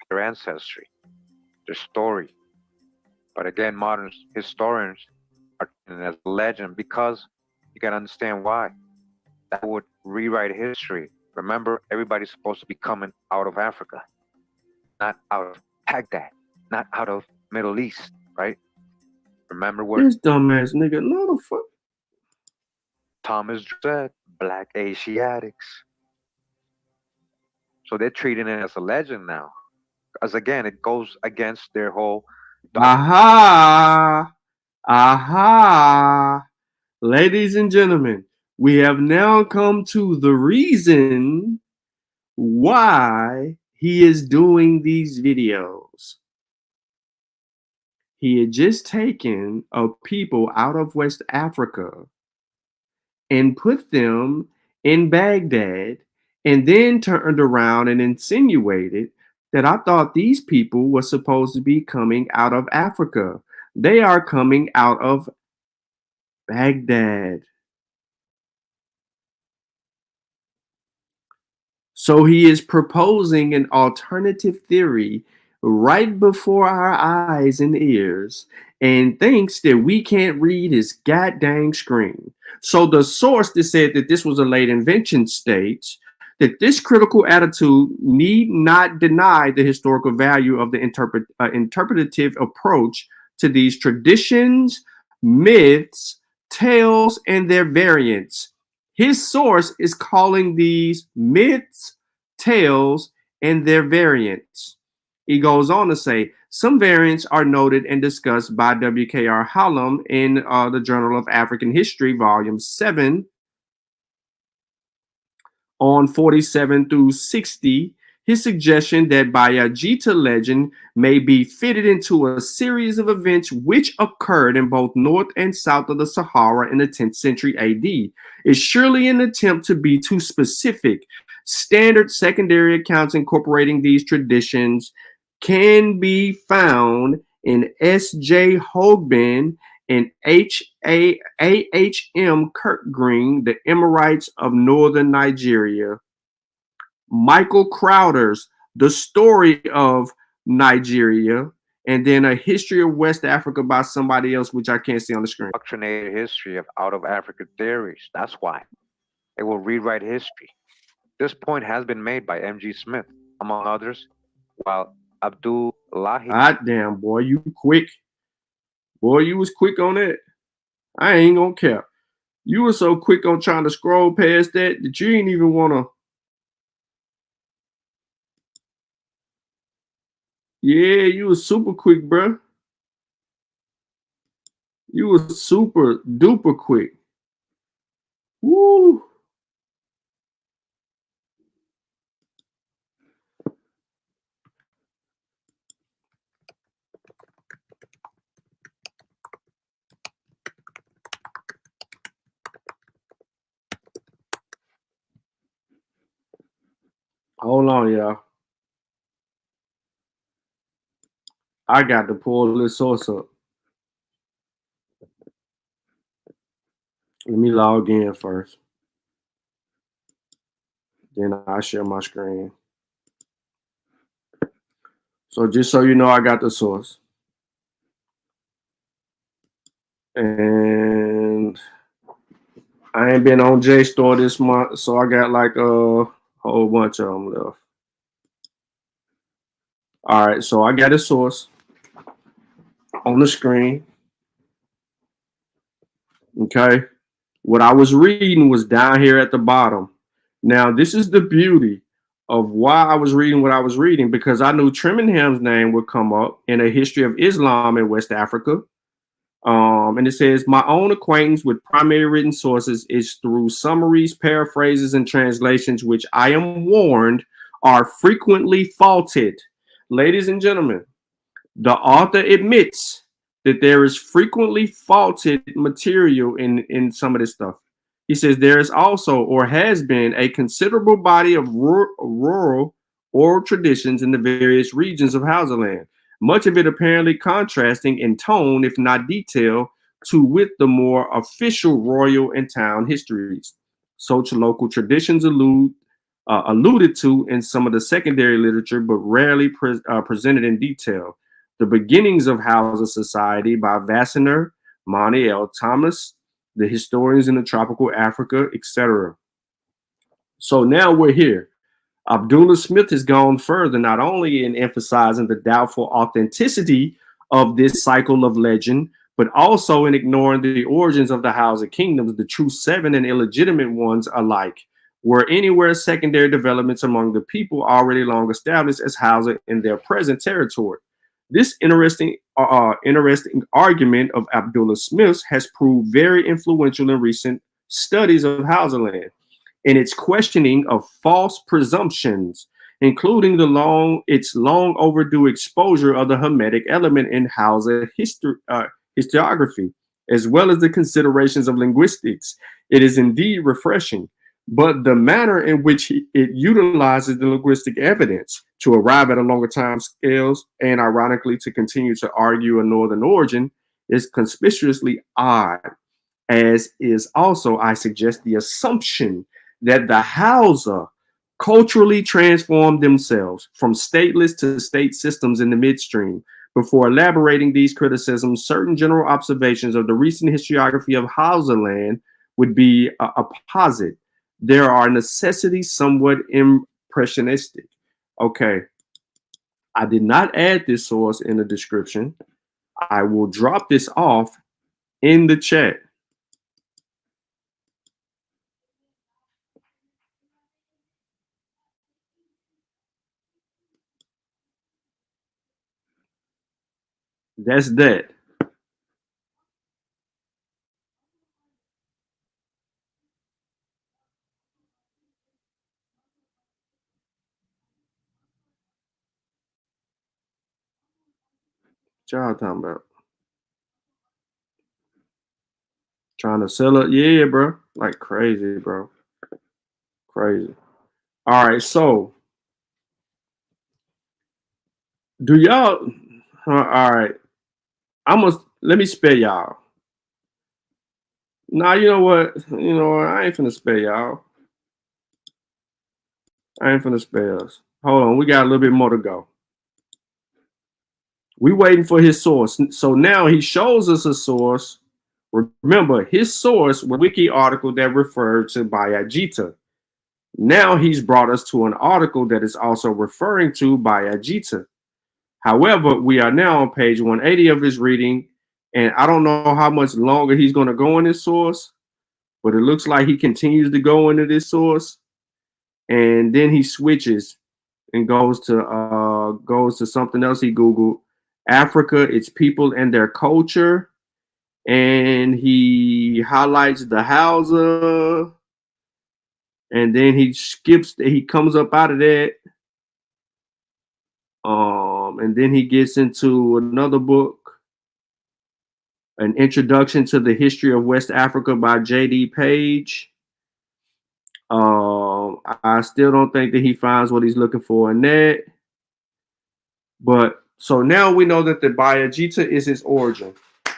Their ancestry, their story. But again, modern historians are treating it as a legend because you got to understand why. That would rewrite history. Remember, everybody's supposed to be coming out of Africa, not out of Baghdad, not out of Middle East, right? Remember what this dumbass nigga, no the fuck. Thomas said, Black Asiatics. So they're treating it as a legend now. Because again, it goes against their whole... Aha! Aha! Ladies and gentlemen, we have now come to the reason why he is doing these videos. He had just taken a people out of West Africa and put them in Baghdad, and then turned around and insinuated that I thought these people were supposed to be coming out of Africa. They are coming out of Baghdad. So he is proposing an alternative theory right before our eyes and ears, and thinks that we can't read his goddamn screen. So the source that said that this was a late invention states that this critical attitude need not deny the historical value of the interpretative approach to these traditions, myths, tales, and their variants. His source is calling these myths, tales, and their variants. He goes on to say, some variants are noted and discussed by W.K.R. Hallam in the Journal of African History, Volume 7, on 47 through 60. His suggestion that Bayajita legend may be fitted into a series of events which occurred in both north and south of the Sahara in the 10th century AD is surely an attempt to be too specific. Standard secondary accounts incorporating these traditions can be found in S.J. Hogbin and A.H.M. Kirkgreen, The Emirites of Northern Nigeria. Michael Crowder's The Story of Nigeria, and then A History of West Africa by somebody else, which I can't see on the screen. Indoctrinated history of out of Africa theories. That's why. It will rewrite history. This point has been made by M.G. Smith, among others, while Abdullahi. God damn, boy, you quick. Boy, you was quick on that. I ain't gonna care. You were so quick on trying to scroll past that you ain't even want to. Yeah, you was super quick, bro. You was super duper quick. Woo. Hold on, y'all. I got to pull this source up. Let me log in first. Then I share my screen. So just so you know, I got the source. And I ain't been on JSTOR this month, so I got like a whole bunch of them left. All right, so I got a source on the screen. Okay. What I was reading was down here at the bottom. Now, this is the beauty of why I was reading what I was reading, because I knew Trimingham's name would come up in A History of Islam in West Africa. And it says, my own acquaintance with primary written sources is through summaries, paraphrases, and translations, which I am warned are frequently faulted. Ladies and gentlemen, the author admits that there is frequently faulted material in some of this stuff. He says there is also, or has been, a considerable body of rural oral traditions in the various regions of Hausa land, much of it apparently contrasting in tone, if not detail, to with the more official royal and town histories. Such local traditions alluded to in some of the secondary literature, but rarely presented in detail. The Beginnings of Hausa Society by Vassiner, Monty L. Thomas, The Historians in the Tropical Africa, etc. So now we're here. Abdullah Smith has gone further, not only in emphasizing the doubtful authenticity of this cycle of legend, but also in ignoring the origins of the Hausa kingdoms, the true seven and illegitimate ones alike, were anywhere secondary developments among the people already long established as Hausa in their present territory. This interesting argument of Abdullah Smith's has proved very influential in recent studies of Hausa land, in its questioning of false presumptions, including its long overdue exposure of the Hamitic element in Hausa historiography, as well as the considerations of linguistics. It is indeed refreshing, but the manner in which it utilizes the linguistic evidence to arrive at a longer time scales and ironically to continue to argue a northern origin is conspicuously odd, as is also, I suggest, the assumption that the Hausa culturally transformed themselves from stateless to state systems in the midstream. Before elaborating these criticisms, certain general observations of the recent historiography of Hausa land would be a posit. There are necessities somewhat impressionistic. Okay, I did not add this source in the description. I will drop this off in the chat. That's that. What y'all talking about? Trying to sell it? Yeah, bro. Like crazy, bro. Crazy. All right, so Do y'all? All right. Let me spare y'all. Nah, you know what? You know what? I ain't finna spare y'all. I ain't finna spare us. Hold on, we got a little bit more to go. We waiting for his source. So now he shows us a source. Remember, his source was a wiki article that referred to Bayajita. Now he's brought us to an article that is also referring to Bayajita. However, we are now on page 180 of his reading, and I don't know how much longer he's going to go in this source, but it looks like he continues to go into this source, and then he switches and goes to something else he Googled, Africa, its people and their culture, and he highlights the Hausa, and then he comes up out of that, and then he gets into another book, An Introduction to the History of West Africa by J.D. Page. I still don't think that he finds what he's looking for in that. But so now we know that the Bayajita is his origin.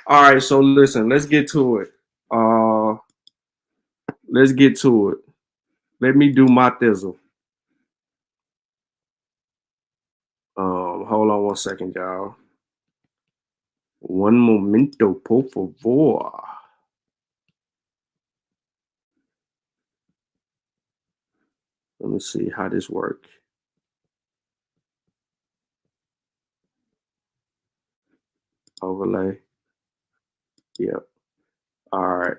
All right, so listen, let's get to it. Let's get to it. Let me do my thizzle. Hold on one second, y'all. Un momento, por favor. Let me see how this works. Overlay. Yep. All right.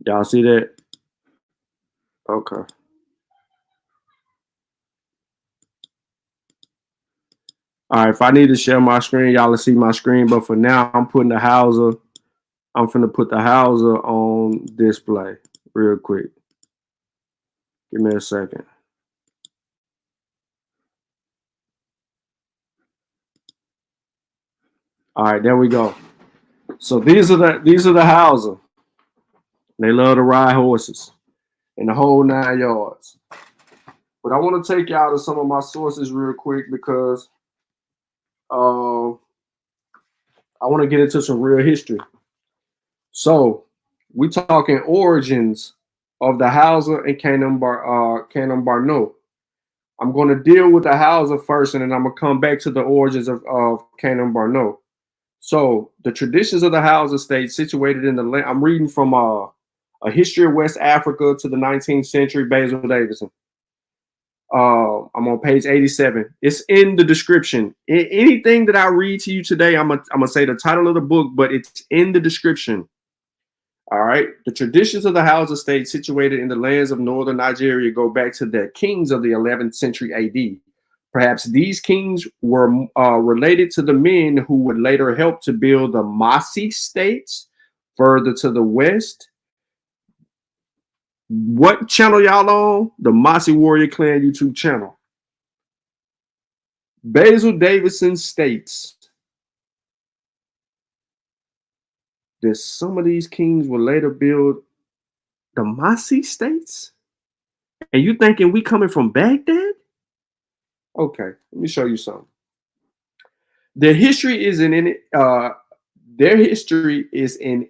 Y'all see that? Okay. All right, if I need to share my screen, y'all will see my screen. But for now, I'm putting the Hausa. I'm finna put the Hausa on display real quick. Give me a second. All right, there we go. So these are the Hausa. They love to ride horses and the whole 9 yards. But I want to take y'all to some of my sources real quick because I want to get into some real history. So we talking origins of the Hausa and Kanem Barno. I'm going to deal with the Hausa first, and then I'm going to come back to the origins of Kanem Barno. So the traditions of the Hausa state situated in the land. I'm reading from A History of West Africa to the 19th Century, Basil Davidson. I'm on page 87. It's in the description. Anything that I read to you today, I'm gonna say the title of the book, but it's in the description. All right. The traditions of the Hausa state situated in the lands of northern Nigeria go back to the kings of the 11th century AD. Perhaps these kings were related to the men who would later help to build the Masi states further to the west. What channel y'all on? The Masi Warrior Clan YouTube channel. Basil Davidson states that some of these kings will later build the Masi states? And you thinking we coming from Baghdad? Okay, let me show you something. Their history is in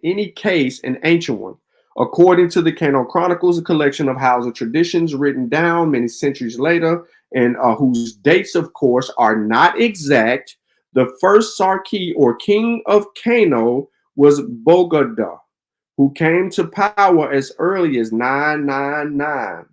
any case an ancient one. According to the Kano Chronicles, a collection of Hausa traditions written down many centuries later, and whose dates, of course, are not exact. The first Sarki or king of Kano was Bogada, who came to power as early as 999.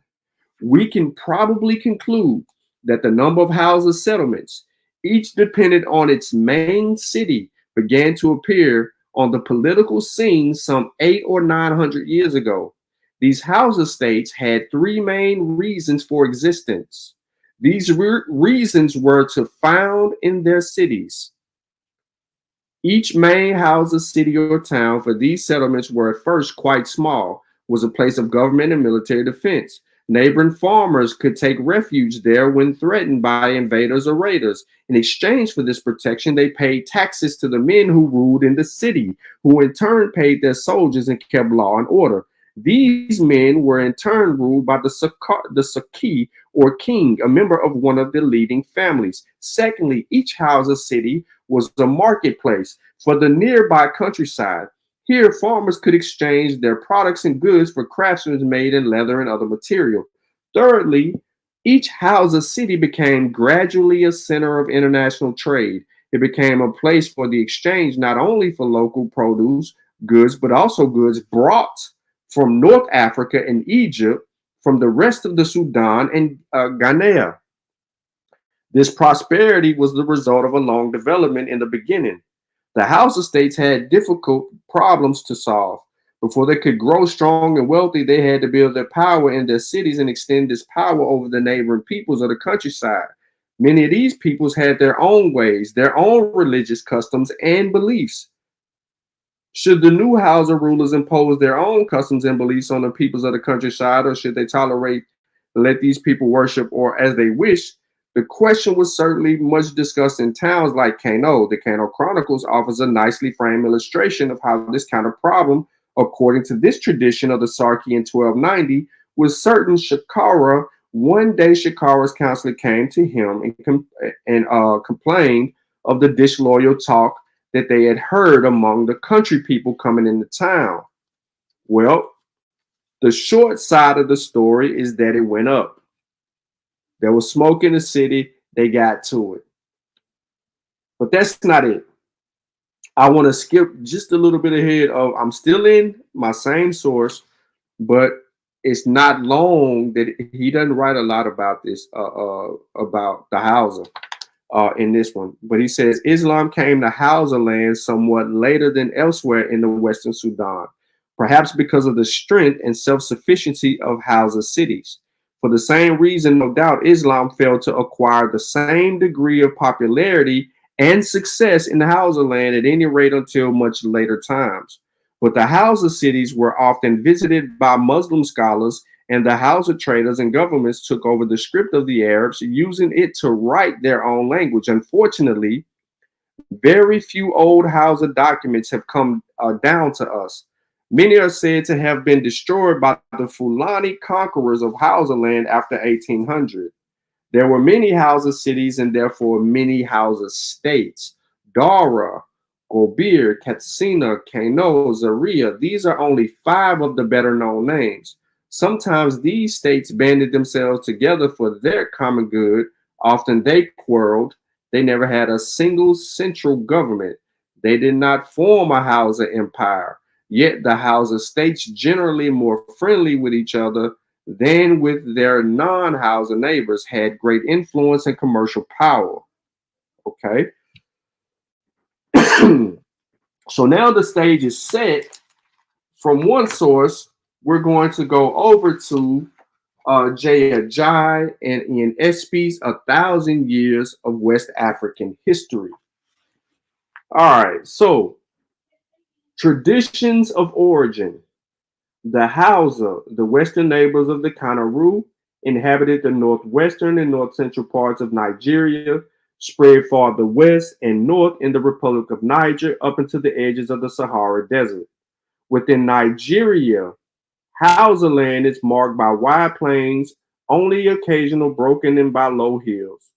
We can probably conclude that the number of Hausa settlements, each dependent on its main city, began to appear on the political scene some 800 or 900 years ago. These Hausa states had 3 main reasons for existence. These reasons were to found in their cities. Each main Hausa city or town for these settlements were at first quite small, was a place of government and military defense. Neighboring farmers could take refuge there when threatened by invaders or raiders. In exchange for this protection, they paid taxes to the men who ruled in the city, who in turn paid their soldiers and kept law and order. These men were in turn ruled by the Saki, or king, a member of one of the leading families. Secondly, each Hausa city was a marketplace for the nearby countryside. Here, farmers could exchange their products and goods for craftsmen made in leather and other material. Thirdly, each Hausa city became gradually a center of international trade. It became a place for the exchange not only for local produce, goods, but also goods brought from North Africa and Egypt, from the rest of the Sudan and Ghana. This prosperity was the result of a long development in the beginning. The Hausa states had difficult problems to solve. Before they could grow strong and wealthy, they had to build their power in their cities and extend this power over the neighboring peoples of the countryside. Many of these peoples had their own ways, their own religious customs and beliefs. Should the new Hausa rulers impose their own customs and beliefs on the peoples of the countryside, or should they let these people worship or as they wish? The question was certainly much discussed in towns like Kano. The Kano Chronicles offers a nicely framed illustration of how this kind of problem, according to this tradition of the Sarki in 1290, was certain Shakara. One day Shakara's counselor came to him and complained of the disloyal talk that they had heard among the country people coming into town. Well, the short side of the story is that it went up. There was smoke in the city. They got to it. But that's not it. I want to skip just a little bit ahead of, I'm still in my same source, but it's not long that he doesn't write a lot about this, about the Hausa in this one. But he says, Islam came to Hausa land somewhat later than elsewhere in the Western Sudan, perhaps because of the strength and self-sufficiency of Hausa cities. For the same reason, no doubt, Islam failed to acquire the same degree of popularity and success in the Hausa land, at any rate until much later times. But the Hausa cities were often visited by Muslim scholars, and the Hausa traders and governments took over the script of the Arabs, using it to write their own language. Unfortunately, very few old Hausa documents have come down to us. Many are said to have been destroyed by the Fulani conquerors of Hausa land after 1800. There were many Hausa cities and therefore many Hausa states. Dara, Gobir, Katsina, Kano, Zaria, these are only 5 of the better known names. Sometimes these states banded themselves together for their common good. Often they quarreled. They never had a single central government. They did not form a Hausa empire. Yet the Hausa states, generally more friendly with each other than with their non-Hausa neighbors, had great influence and commercial power. Okay. So now the stage is set. From one source, we're going to go over to Ajayi and in Espie's 1,000 Years of West African History. All right, so traditions of origin. The Hausa, the western neighbors of the Kanaru, inhabited the northwestern and north central parts of Nigeria, spread farther west and north in the Republic of Niger up into the edges of the Sahara Desert. Within Nigeria, Hausa land is marked by wide plains, only occasional broken in by low hills.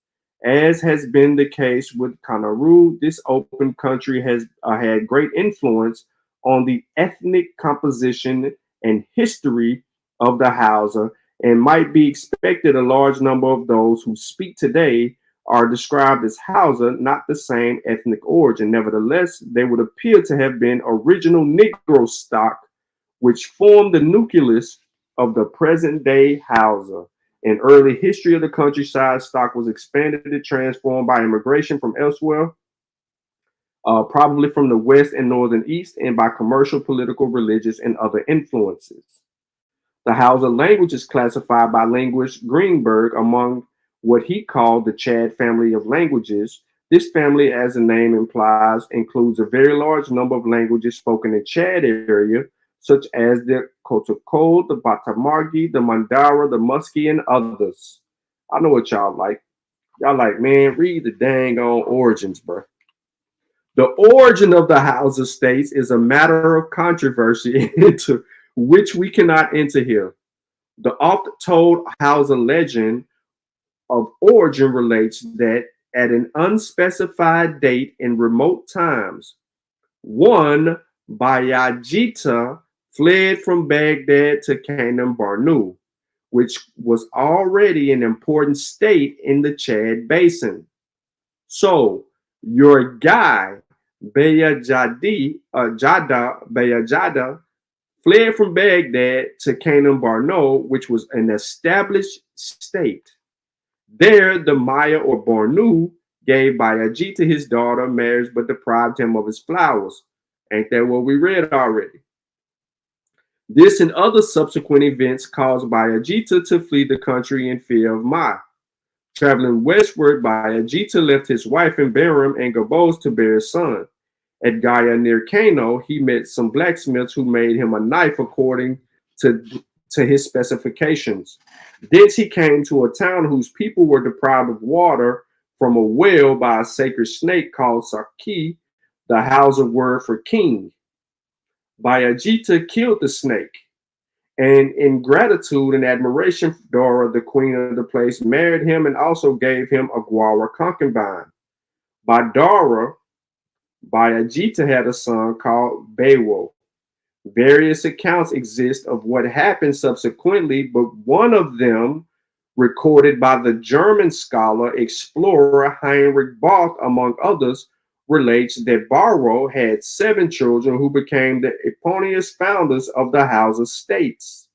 As has been the case with Kanaru, this open country has had great influence on the ethnic composition and history of the Hausa, and might be expected a large number of those who speak today are described as Hausa, not the same ethnic origin. Nevertheless, they would appear to have been original Negro stock, which formed the nucleus of the present-day Hausa. In early history of the countryside, stock was expanded and transformed by immigration from elsewhere, probably from the west and northern east, and by commercial, political, religious, and other influences. The Hausa language is classified by linguist Greenberg among what he called the Chad family of languages. This family, as the name implies, includes a very large number of languages spoken in Chad area, such as the Kotoko, the Batamargi, the Mandara, the Muskie, and others. I know what y'all like. Y'all like, man, read the dang on origins, bro. The origin of the Hausa states is a matter of controversy into which we cannot enter here. The oft-told Hausa legend of origin relates that at an unspecified date in remote times, one Bayajita fled from Baghdad to Canaan Barnu, which was already an important state in the Chad Basin. So your guy, Bayajada, fled from Baghdad to Canaan Barno, which was an established state. There, the Maya or Bornu gave Bayajita his daughter marriage, but deprived him of his flowers. Ain't that what we read already? This and other subsequent events caused Bayajita to flee the country in fear of Ma. Traveling westward, Bayajita left his wife in Beram and Gabos to bear a son. At Gaya near Kano, he met some blacksmiths who made him a knife according to his specifications. Thence he came to a town whose people were deprived of water from a well by a sacred snake called Sarki, the Hausa word for king. Bayajita killed the snake, and in gratitude and admiration, Dora, the queen of the place, married him and also gave him a Gwara concubine. By Dora, Bayajita had a son called Bewo. Various accounts exist of what happened subsequently, but one of them, recorded by the German scholar explorer Heinrich Bach, among others, relates that Barrow had 7 children who became the eponymous founders of the Hausa states.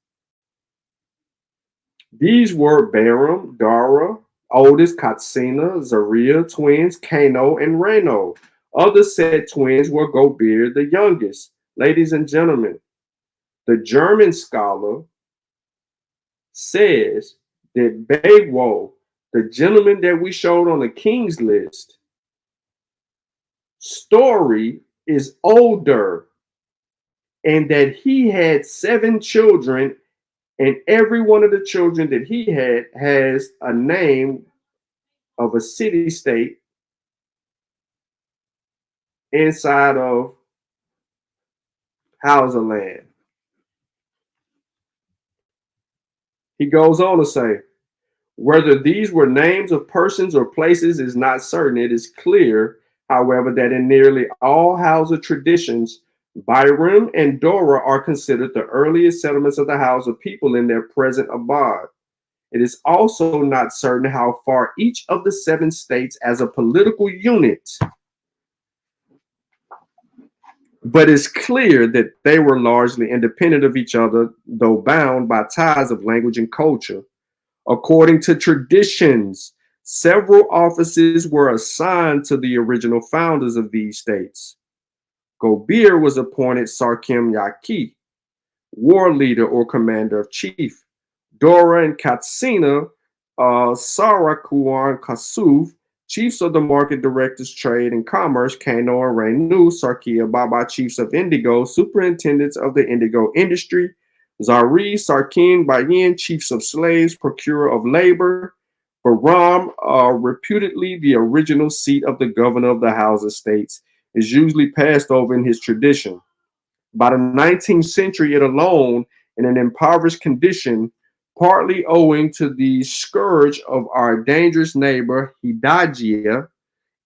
These were Baram, Dara, oldest Katsina, Zaria, twins, Kano, and Reno. Others said twins were Gobir, the youngest. Ladies and gentlemen, the German scholar says that Bewo, the gentleman that we showed on the king's list, story is older, and that he had 7 children, and every one of the children that he had has a name of a city-state inside of Hausa land. He goes on to say, whether these were names of persons or places is not certain. It is clear, however, that in nearly all Hausa traditions, Byram and Dora are considered the earliest settlements of the Hausa people in their present abode. It is also not certain how far each of the 7 states as a political unit, but it's clear that they were largely independent of each other, though bound by ties of language and culture. According to traditions, several offices were assigned to the original founders of these states. Gobir was appointed Sarkim Yaki, war leader or commander of chief. Dora and Katsina, Sarakuan Kasuf, chiefs of the market directors, trade and commerce. Kano and Renu, Sarkia Baba, chiefs of indigo, superintendents of the indigo industry. Zari, Sarkin, Bayin, chiefs of slaves, procurer of labor. Baram, reputedly the original seat of the governor of the Hausa states, is usually passed over in his tradition. By the 19th century, it alone, in an impoverished condition, partly owing to the scourge of our dangerous neighbor Hidajia,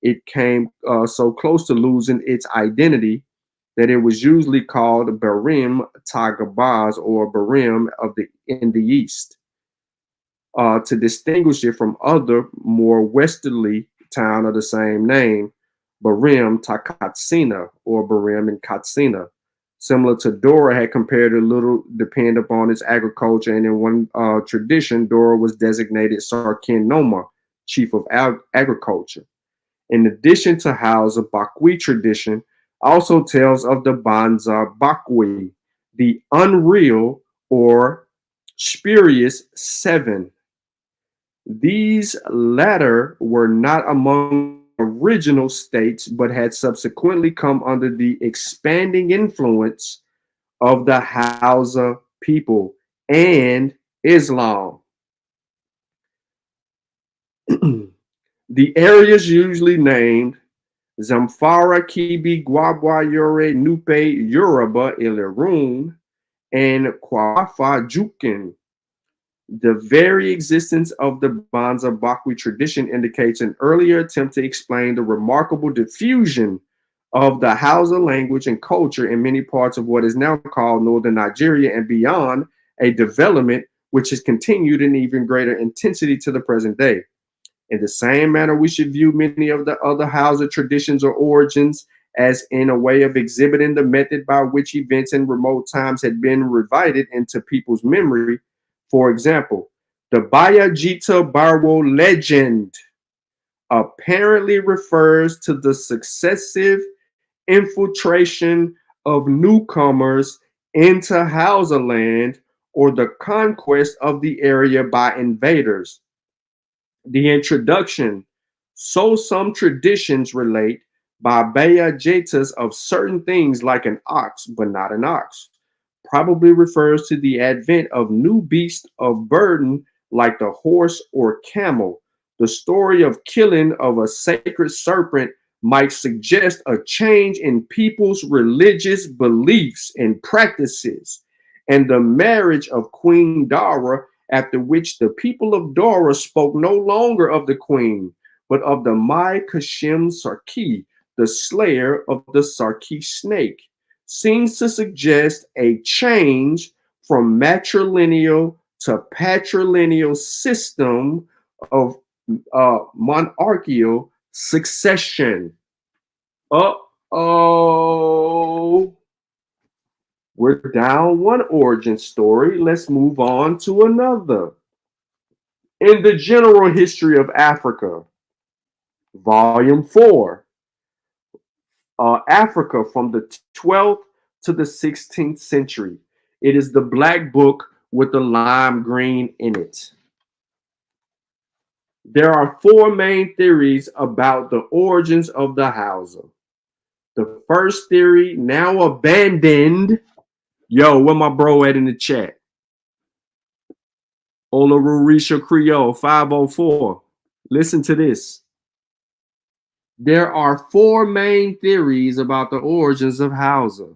it came so close to losing its identity that it was usually called Barim Tagabaz, or Barim in the east, to distinguish it from other more westerly town of the same name, Barim Takatsina, or Barim in Katsina. Similar to Dora, had compared a little depend upon its agriculture, and in one tradition, Dora was designated Sarkin Noma, chief of agriculture. In addition to Hausa, Bakwi tradition also tells of the Banza Bakwi, the unreal or spurious 7. These latter were not among original states, but had subsequently come under the expanding influence of the Hausa people, and Islam. The areas usually named Zamfara, Kibi, Gwabwa, Yore, Nupe, Yoruba, Ilerun, and Kwafa, Jukin. The very existence of the Banza Bakwi tradition indicates an earlier attempt to explain the remarkable diffusion of the Hausa language and culture in many parts of what is now called northern Nigeria and beyond, a development which has continued in even greater intensity to the present day. In the same manner, we should view many of the other Hausa traditions or origins as in a way of exhibiting the method by which events in remote times had been revived into people's memory. For example, the Bayajita Barwo legend apparently refers to the successive infiltration of newcomers into Hausa land or the conquest of the area by invaders. The introduction, so some traditions relate, by Bayajetas of certain things like an ox, but not an ox, probably refers to the advent of new beasts of burden like the horse or camel. The story of killing of a sacred serpent might suggest a change in people's religious beliefs and practices, and the marriage of Queen Dara, after which the people of Dara spoke no longer of the queen, but of the Mai Kashim Sarki, the slayer of the Sarki snake, seems to suggest a change from matrilineal to patrilineal system of monarchical succession. Uh-oh. We're down one origin story. Let's move on to another. In the General History of Africa, Volume 4, Africa from the 12th to the 16th century. It is the black book with the lime green in it. There are four main theories about the origins of the Hausa. The first theory, now abandoned. Yo, where my bro at in the chat? Olarurisha Creole 504. Listen to this. There are four main theories about the origins of Hausa.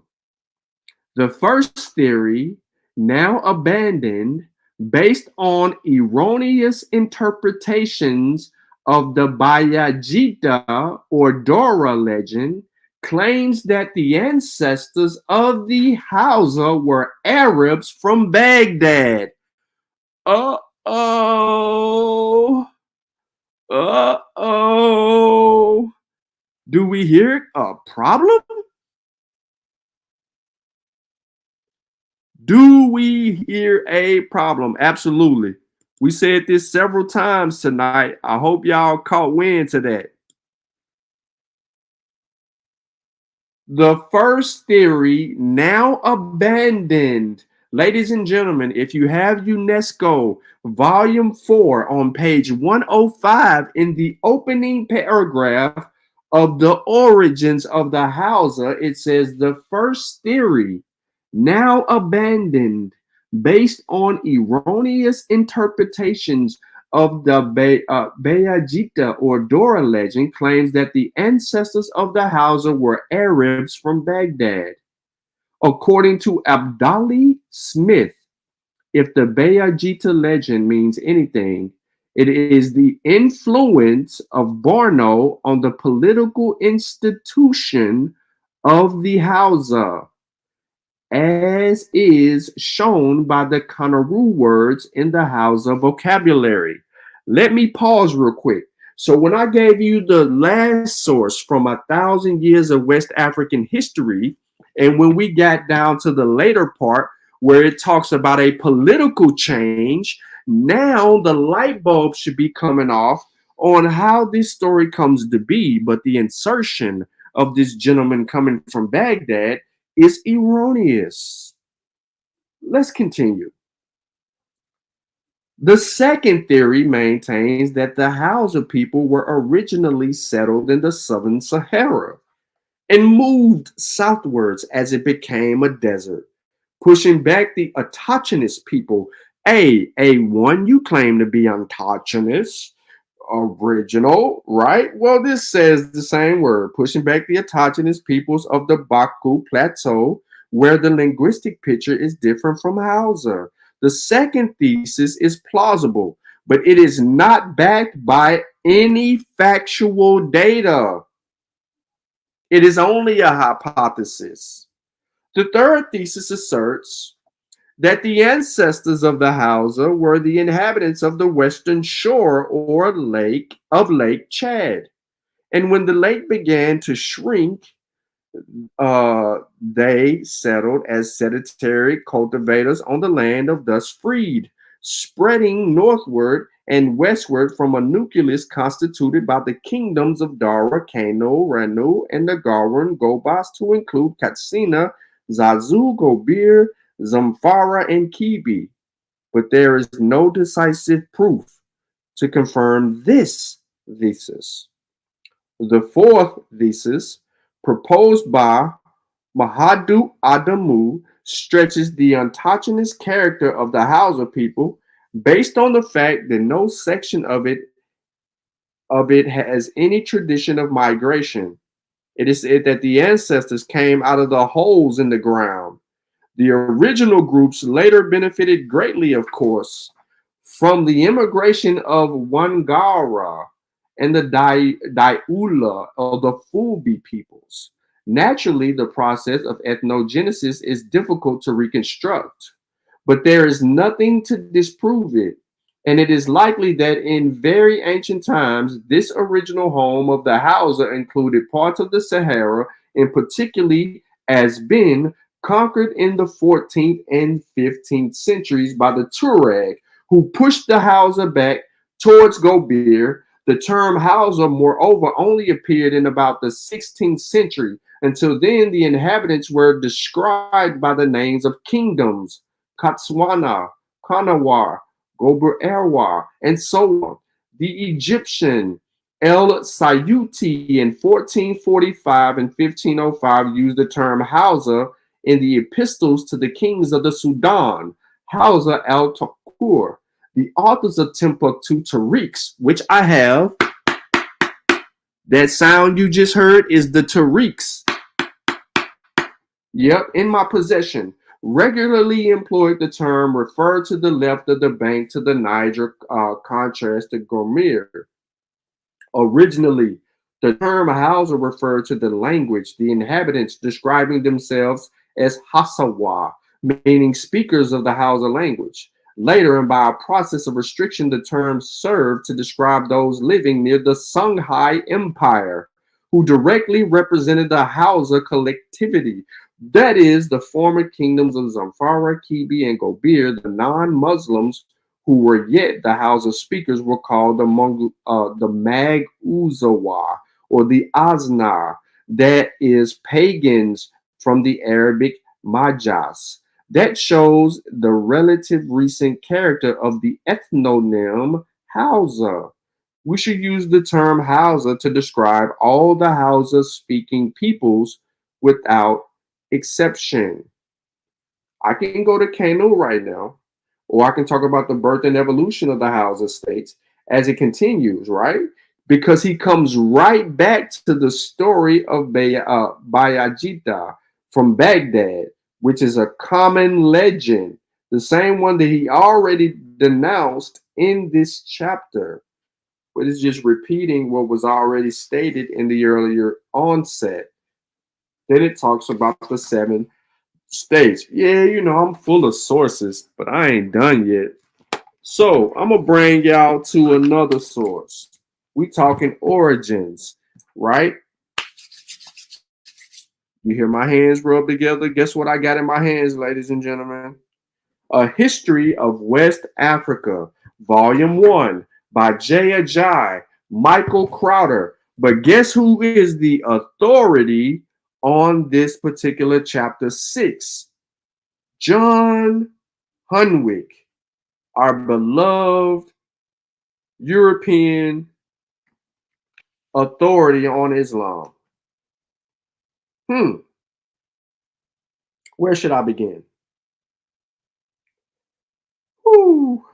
The first theory, now abandoned, based on erroneous interpretations of the Bayajida or Dora legend, claims that the ancestors of the Hausa were Arabs from Baghdad. Uh-oh. Uh-oh. Do we hear a problem? Do we hear a problem? Absolutely. We said this several times tonight. I hope y'all caught wind to that. The first theory, now abandoned. Ladies and gentlemen, if you have UNESCO Volume 4 on page 105 in the opening paragraph of the origins of the Hausa, it says the first theory, now abandoned, based on erroneous interpretations of the Bayajita or Dora legend, claims that the ancestors of the Hausa were Arabs from Baghdad. According to Abdali Smith, if the Bayajita legend means anything, it is the influence of Borno on the political institution of the Hausa, as is shown by the Kanaru words in the Hausa vocabulary. Let me pause real quick. So when I gave you the last source from 1,000 years of West African history, and when we got down to the later part where it talks about a political change, now the light bulb should be coming off on how this story comes to be. But the insertion of this gentleman coming from Baghdad is erroneous. Let's continue. The second theory maintains that the Hausa people were originally settled in the southern Sahara and moved southwards as it became a desert. pushing back the autochthonous people. A1, you claim to be autochthonous, original, right? Well, this says the same word, pushing back the autochthonous peoples of the Baku Plateau, where the linguistic picture is different from Hausa. The second thesis is plausible, but it is not backed by any factual data. It is only a hypothesis. The third thesis asserts that the ancestors of the Hausa were the inhabitants of the western shore or lake of Lake Chad. And when the lake began to shrink, they settled as sedentary cultivators on the land of thus freed, spreading northward and westward from a nucleus constituted by the kingdoms of Dara, Kano, Ranu, and the Gawan Gobas to include Katsina, Zazu, Gobir, Zamfara, and Kibi. But there is no decisive proof to confirm this thesis. The fourth thesis, proposed by Mahadu Adamu, stretches the autochthonous character of the Hausa people based on the fact that no section of it has any tradition of migration. It is said that the ancestors came out of the holes in the ground. The original groups later benefited greatly, of course, from the immigration of Wangara and the Daiula of the Fulbe peoples. Naturally, the process of ethnogenesis is difficult to reconstruct, but there is nothing to disprove it. And it is likely that in very ancient times, this original home of the Hausa included parts of the Sahara, and particularly has been conquered in the 14th and 15th centuries by the Tuareg, who pushed the Hausa back towards Gobir. The term Hausa, moreover, only appeared in about the 16th century. Until then, the inhabitants were described by the names of kingdoms, Katswana, Kanawar, Gobir Erwar, and so on. The Egyptian El Sayuti in 1445 and 1505 used the term Hausa in the epistles to the kings of the Sudan, Hausa al-Takur. The authors of Timbuktu Tariqs, which I have, that sound you just heard is the Tariqs. Yep, in my possession. Regularly employed the term referred to the left of the bank to the Niger, contrast to Gomir. Originally, the term Hausa referred to the language, the inhabitants describing themselves as Hasawa, meaning speakers of the Hausa language. Later, and by a process of restriction, the term served to describe those living near the Songhai Empire, who directly represented the Hausa collectivity. That is, the former kingdoms of Zamfara, Kibi, and Gobir. The non-Muslims who were yet the Hausa speakers were called the Mag-Uzawa, or the Aznar, that is, pagans from the Arabic Majas. That shows the relative recent character of the ethnonym Hausa. We should use the term Hausa to describe all the Hausa-speaking peoples without exception. I can go to Kanu right now, or I can talk about the birth and evolution of the Hausa states as it continues, right? Because he comes right back to the story of Bayajida from Baghdad, which is a common legend, the same one that he already denounced in this chapter, but it's just repeating what was already stated in the earlier onset. Then it talks about the 7 states. Yeah, you know, I'm full of sources, but I ain't done yet. So I'm gonna bring y'all to another source. We talking origins, right? You hear my hands rub together? Guess what I got in my hands, ladies and gentlemen? A History of West Africa, Volume 1 by Ajayi, Michael Crowder. But guess who is the authority on this particular chapter 6? John Hunwick, our beloved European authority on Islam. Where should I begin? Woo.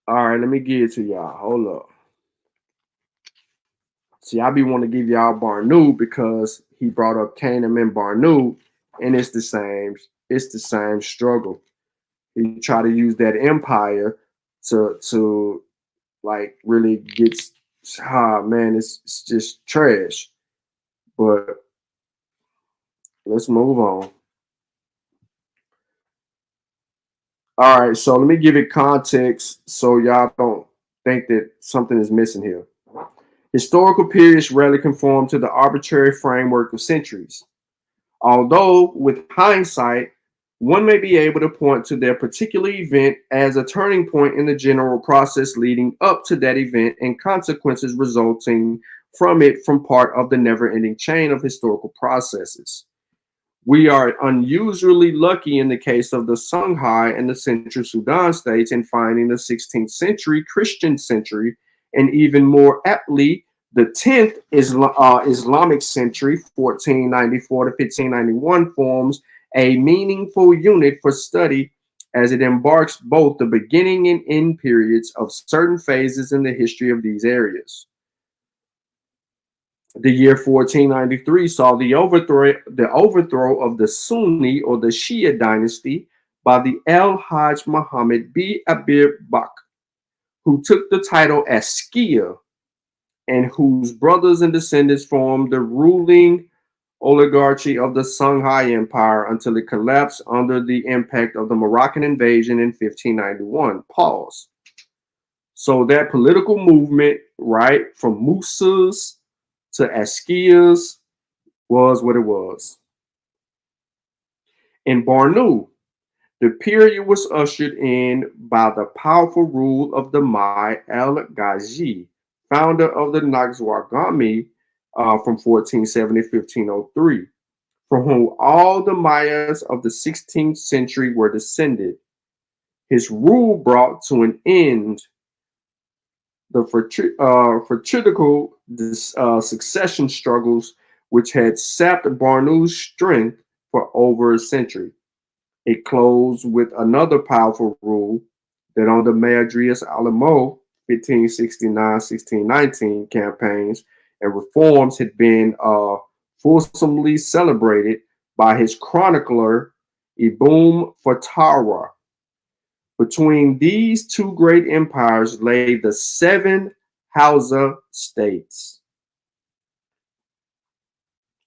All right, let me give it to y'all. Hold up. See, I be want to give y'all Barnu because he brought up Canaan and Barnu, and it's the same. It's the same struggle. He tried to use that empire to like really get. Man, it's just trash. But let's move on. All right, so let me give it context so y'all don't think that something is missing here. Historical periods rarely conform to the arbitrary framework of centuries. Although, with hindsight, one may be able to point to their particular event as a turning point in the general process leading up to that event and consequences resulting from it from part of the never-ending chain of historical processes. We are unusually lucky in the case of the Songhai and the Central Sudan states in finding the 16th century Christian century, and even more aptly, the 10th Islamic century, 1494 to 1591, forms a meaningful unit for study as it embarks both the beginning and end periods of certain phases in the history of these areas. The year 1493 saw the overthrow of the Sunni or the Shia dynasty by the El-Hajj Muhammad B. Abir Bakr, who took the title Espie and whose brothers and descendants formed the ruling oligarchy of the Songhai Empire until it collapsed under the impact of the Moroccan invasion in 1591. Pause. So that political movement, right, from Musa's to Askias was what it was. In Bornu, the period was ushered in by the powerful rule of the Mai el-Ghazi, founder of the Naqshbandi from 1470 to 1503, from whom all the Mayas of the 16th century were descended. His rule brought to an end the fratricidal succession struggles which had sapped Bornu's strength for over a century. It closed with another powerful rule that on the Madrias Alamo 1569-1619 campaigns and reforms had been fulsomely celebrated by his chronicler Ibn Fatara. Between these two great empires lay the 7 Hausa states,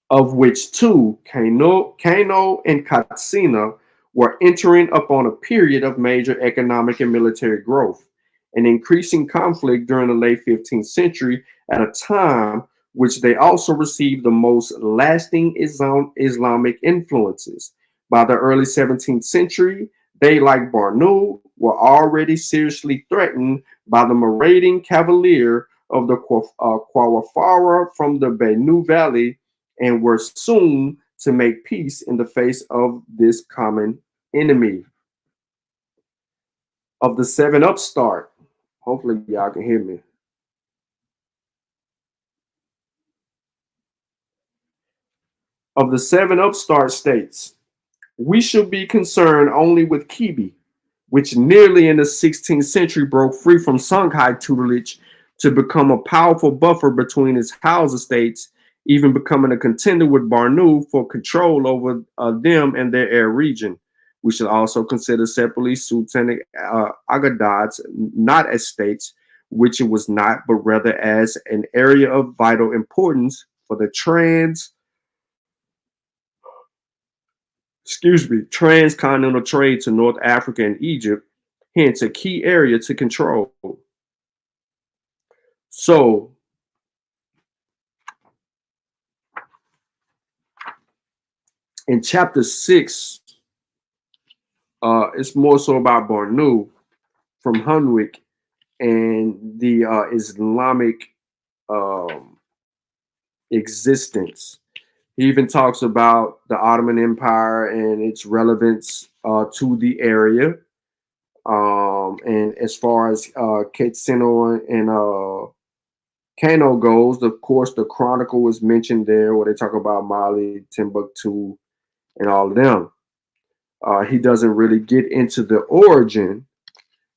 of which 2, Kano and Katsina, were entering upon a period of major economic and military growth and increasing conflict during the late 15th century at a time which they also received the most lasting Islamic influences. By the early 17th century, they, like Bornu, were already seriously threatened by the marauding cavalier of the Kwawafara from the Benue Valley and were soon to make peace in the face of this common enemy. Of the 7 upstart, hopefully y'all can hear me. Of the 7 upstart states, we should be concerned only with Kibi, which nearly in the 16th century broke free from Songhai tutelage to become a powerful buffer between its Hausa states, even becoming a contender with Bornu for control over them and their air region. We should also consider separately Sultanic Agadads, not as states, which it was not, but rather as an area of vital importance for the transcontinental trade to North Africa and Egypt, hence a key area to control. So, in chapter 6, it's more so about Bornu from Hunwick and the Islamic existence. He even talks about the Ottoman Empire and its relevance to the area. And as far as Katsina and Kano goes, of course, the Chronicle is mentioned there where they talk about Mali, Timbuktu, and all of them. He doesn't really get into the origin,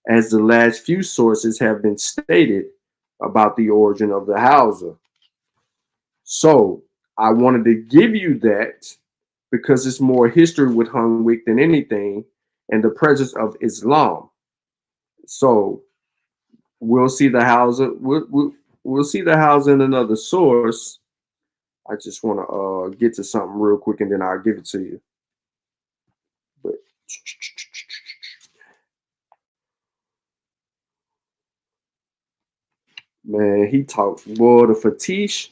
as the last few sources have been stated about the origin of the Hausa. So I wanted to give you that because it's more history with Hunwick than anything, and the presence of Islam. So we'll see the Hausa. We'll see the Hausa in another source. I just want to get to something real quick, and then I'll give it to you. But man, he talks, boy, the Fatish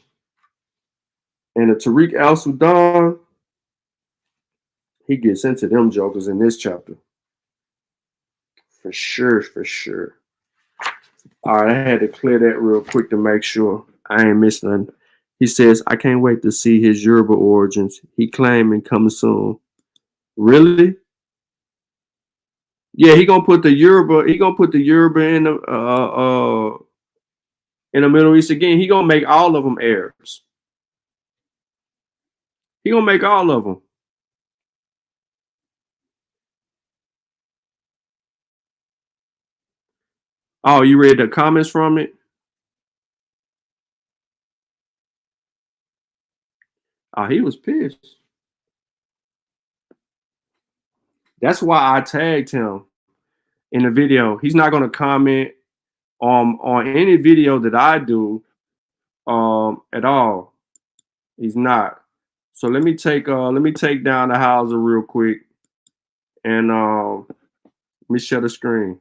and the Tariq al-Sudan. He gets into them jokers in this chapter. For sure, for sure. All right, I had to clear that real quick to make sure I ain't missed nothing. He says, I can't wait to see his Yoruba origins. He claiming coming soon. Really? Yeah, he gonna put the Yoruba in the Middle East again. He gonna make all of them Arabs. He gonna make all of them. Oh, you read the comments from it? Oh, he was pissed. That's why I tagged him in the video. He's not gonna comment on any video that I do at all. He's not. So let me take down the Hausa real quick, and let me share the screen.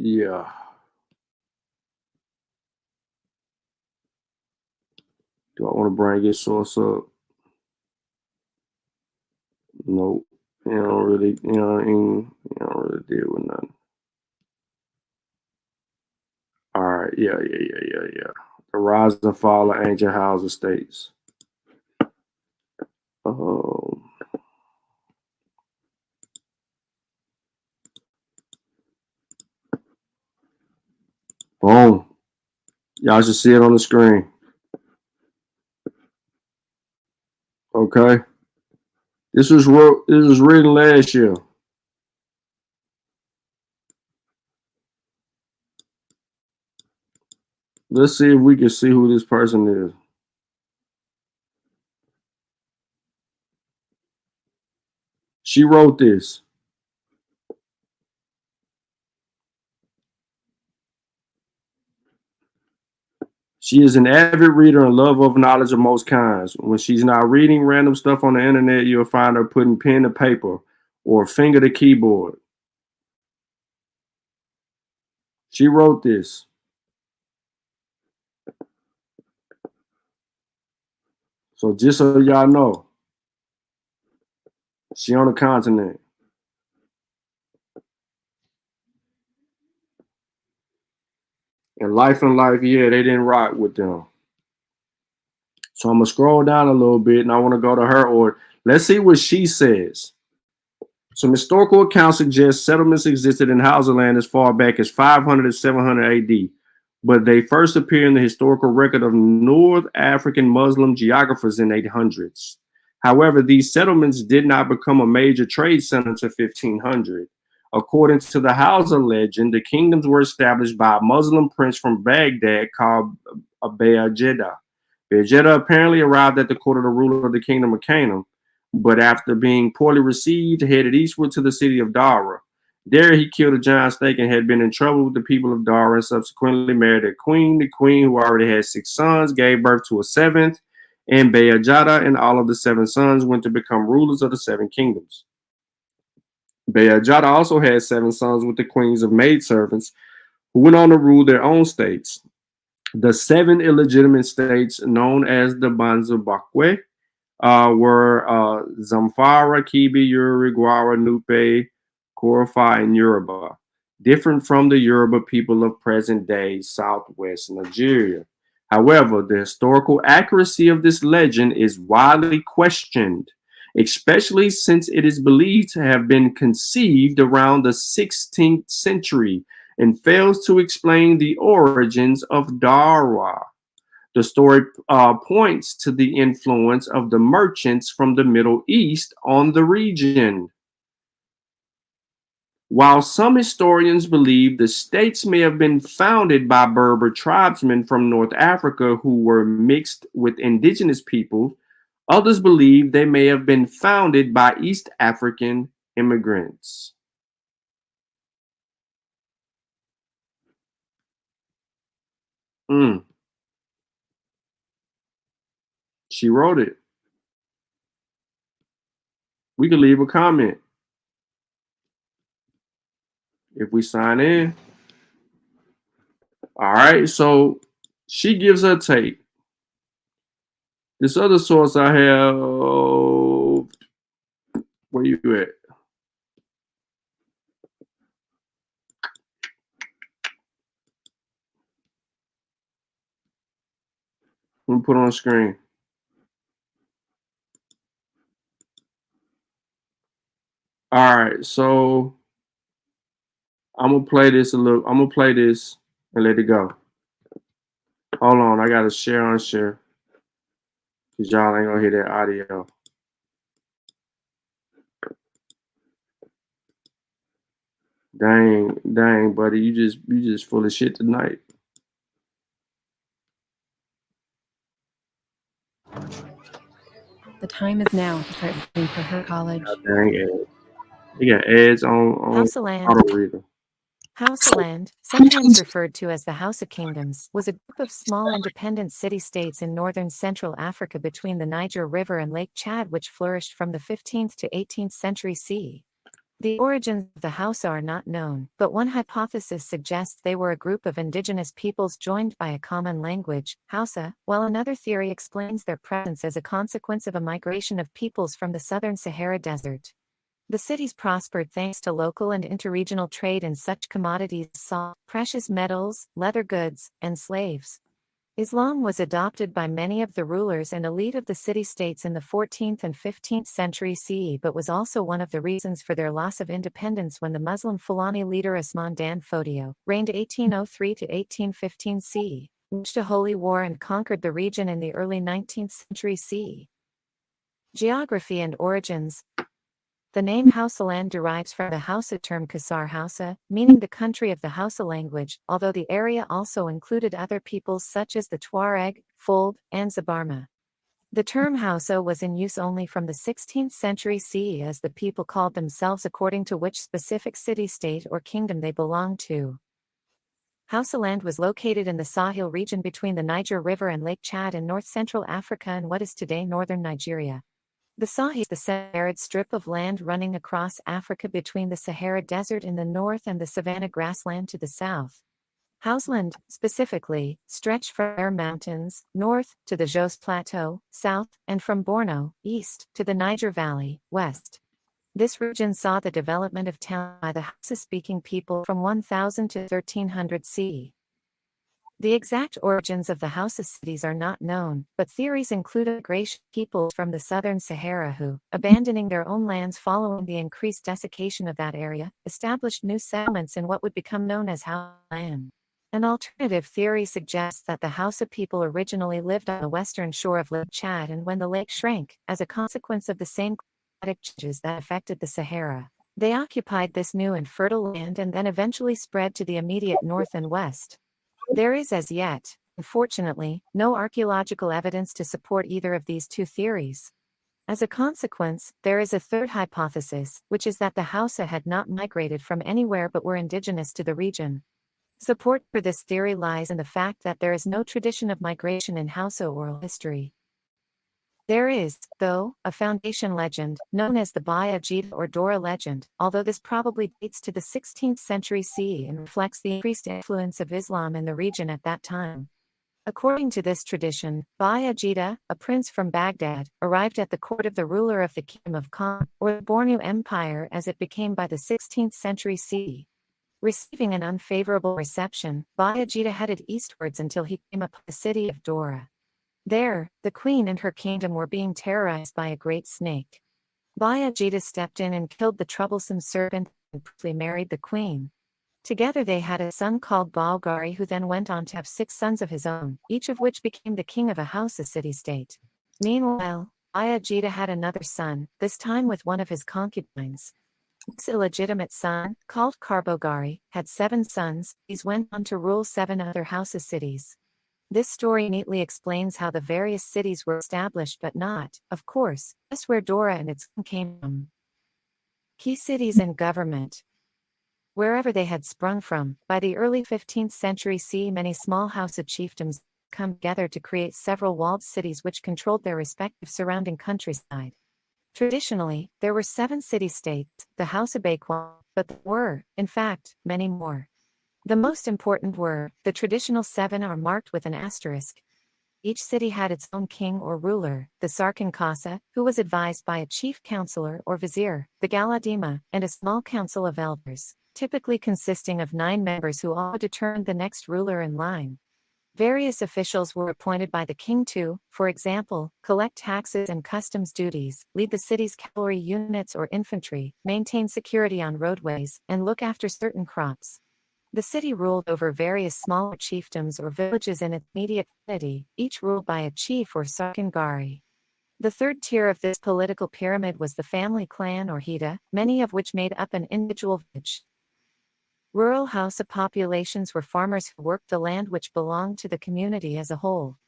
Yeah. Do I want to bring his source up? Nope. You don't really deal with nothing. All right. Yeah. The rise and fall of ancient Hausa states. Boom. Y'all should see it on the screen. Okay. This was written last year. Let's see if we can see who this person is. She wrote this. She is an avid reader and lover of knowledge of most kinds. When she's not reading random stuff on the internet, you'll find her putting pen to paper or finger to keyboard. She wrote this. So just so y'all know, she on the continent. And life, yeah, they didn't rock with them. So I'm going to scroll down a little bit, and I want to go to her order. Let's see what she says. Some historical accounts suggest settlements existed in Hausa land as far back as 500 to 700 AD, but they first appear in the historical record of North African Muslim geographers in 800s. However, these settlements did not become a major trade center until 1500. According to the Hausa legend, the kingdoms were established by a Muslim prince from Baghdad called Ajayi. Ajayi apparently arrived at the court of the ruler of the kingdom of Canaan, but after being poorly received, headed eastward to the city of Dara. There, he killed a giant snake and had been in trouble with the people of Dara and subsequently married a queen. The queen, who already had 6 sons, gave birth to a 7th, and Ajayi and all of the 7 sons went to become rulers of the 7 kingdoms. Ajayi also had 7 sons with the queens of maidservants, who went on to rule their own states. The 7 illegitimate states, known as the Banzubakwe, were Zamfara, Kibi, Uri, Gwara, Nupe, Korofa, and Yoruba, different from the Yoruba people of present-day southwest Nigeria. However, the historical accuracy of this legend is widely questioned, especially since it is believed to have been conceived around the 16th century and fails to explain the origins of Darwa. The story points to the influence of the merchants from the Middle East on the region. While some historians believe the states may have been founded by Berber tribesmen from North Africa who were mixed with indigenous people, others believe they may have been founded by East African immigrants. She wrote it. We can leave a comment if we sign in. All right, so she gives her take. This other source I have, where you at? Let me put it on the screen. All right, so I'm gonna play this and let it go. Hold on, I gotta share on share because y'all ain't gonna hear that audio. Dang, buddy, you just full of shit tonight. The time is now to start studying for her college. Dang it. You got ads on auto reader. Hausaland, sometimes referred to as the Hausa Kingdoms, was a group of small independent city-states in northern Central Africa between the Niger River and Lake Chad which flourished from the 15th to 18th century CE. The origins of the Hausa are not known, but one hypothesis suggests they were a group of indigenous peoples joined by a common language, Hausa, while another theory explains their presence as a consequence of a migration of peoples from the southern Sahara Desert. The cities prospered thanks to local and interregional trade in such commodities as salt, precious metals, leather goods, and slaves. Islam was adopted by many of the rulers and elite of the city-states in the 14th and 15th century CE but was also one of the reasons for their loss of independence when the Muslim Fulani leader Usman Dan Fodio reigned 1803 to 1815 CE, waged a holy war and conquered the region in the early 19th century CE. Geography and origins. The name Hausaland derives from the Hausa term Kasar Hausa, meaning the country of the Hausa language, although the area also included other peoples such as the Tuareg, Fulbe, and Zabarma. The term Hausa was in use only from the 16th century CE as the people called themselves according to which specific city-state or kingdom they belonged to. Hausaland was located in the Sahel region between the Niger River and Lake Chad in north-central Africa and what is today northern Nigeria. The Sahel is the semi-arid strip of land running across Africa between the Sahara Desert in the north and the savanna grassland to the south. Hausaland, specifically, stretched from Air Mountains, north, to the Jos Plateau, south, and from Borno, east, to the Niger Valley, west. This region saw the development of towns by the Hausa-speaking people from 1000 to 1300 CE. The exact origins of the Hausa cities are not known, but theories include migration peoples from the southern Sahara who, abandoning their own lands following the increased desiccation of that area, established new settlements in what would become known as Hausaland. An alternative theory suggests that the Hausa people originally lived on the western shore of Lake Chad and when the lake shrank, as a consequence of the same climatic changes that affected the Sahara, they occupied this new and fertile land and then eventually spread to the immediate north and west. There is as yet, unfortunately, no archaeological evidence to support either of these two theories. As a consequence, there is a third hypothesis, which is that the Hausa had not migrated from anywhere but were indigenous to the region. Support for this theory lies in the fact that there is no tradition of migration in Hausa oral history. There is, though, a foundation legend, known as the Ajayi or Dora legend, although this probably dates to the 16th century CE and reflects the increased influence of Islam in the region at that time. According to this tradition, Ajayi, a prince from Baghdad, arrived at the court of the ruler of the Kingdom of Khan, or the Bornu Empire as it became by the 16th century CE. Receiving an unfavorable reception, Ajayi headed eastwards until he came upon the city of Dora. There, the queen and her kingdom were being terrorized by a great snake. Ajayi stepped in and killed the troublesome serpent and promptly married the queen. Together they had a son called Balgari, who then went on to have 6 sons of his own, each of which became the king of a Hausa city-state. Meanwhile, Ajayi had another son, this time with one of his concubines. This illegitimate son, called Karbogari, had 7 sons. These went on to rule 7 other Hausa cities. This story neatly explains how the various cities were established, but not, of course, just where Dora and its came from. Key cities and government. Wherever they had sprung from, by the early 15th century CE many small Hausa chiefdoms come together to create several walled cities which controlled their respective surrounding countryside. Traditionally, there were 7 city-states, the Hausa Bakwan, but there were, in fact, many more. The most important were, the traditional 7 are marked with an asterisk. Each city had its own king or ruler, the Sarkin Kasa, who was advised by a chief counselor or vizier, the Galadima, and a small council of elders, typically consisting of 9 members who all determined the next ruler in line. Various officials were appointed by the king to, for example, collect taxes and customs duties, lead the city's cavalry units or infantry, maintain security on roadways, and look after certain crops. The city ruled over various smaller chiefdoms or villages in its immediate vicinity, each ruled by a chief or sarkangari. The third tier of this political pyramid was the family clan or hida, many of which made up an individual village. Rural Hausa populations were farmers who worked the land which belonged to the community as a whole.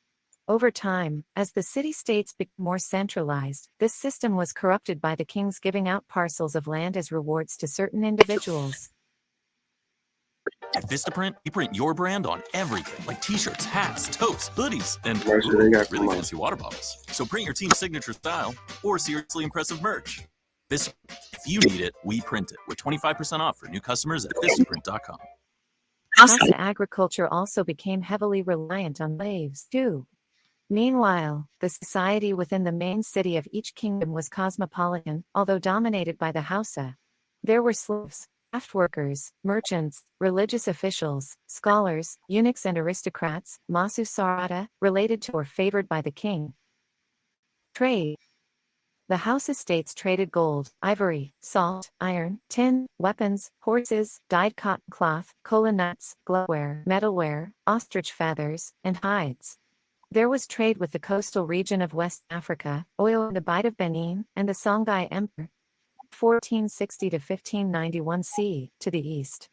Over time, as the city-states became more centralized, this system was corrupted by the kings giving out parcels of land as rewards to certain individuals. At Vistaprint, we print your brand on everything, like t-shirts, hats, totes, hoodies, and really fancy water bottles. So print your team's signature style or seriously impressive merch. Vistaprint, if you need it, we print it, with 25% off for new customers at Vistaprint.com. Hausa agriculture also became heavily reliant on slaves, too. Meanwhile, the society within the main city of each kingdom was cosmopolitan, although dominated by the Hausa. There were slaves, craft workers, merchants, religious officials, scholars, eunuchs and aristocrats, masu sarada, related to or favored by the king. Trade. The Hausa states traded gold, ivory, salt, iron, tin, weapons, horses, dyed cotton cloth, kola nuts, gloveware, metalware, ostrich feathers, and hides. There was trade with the coastal region of West Africa, oil in the Bight of Benin, and the Songhai Empire, 1460 to 1591 CE, to the east.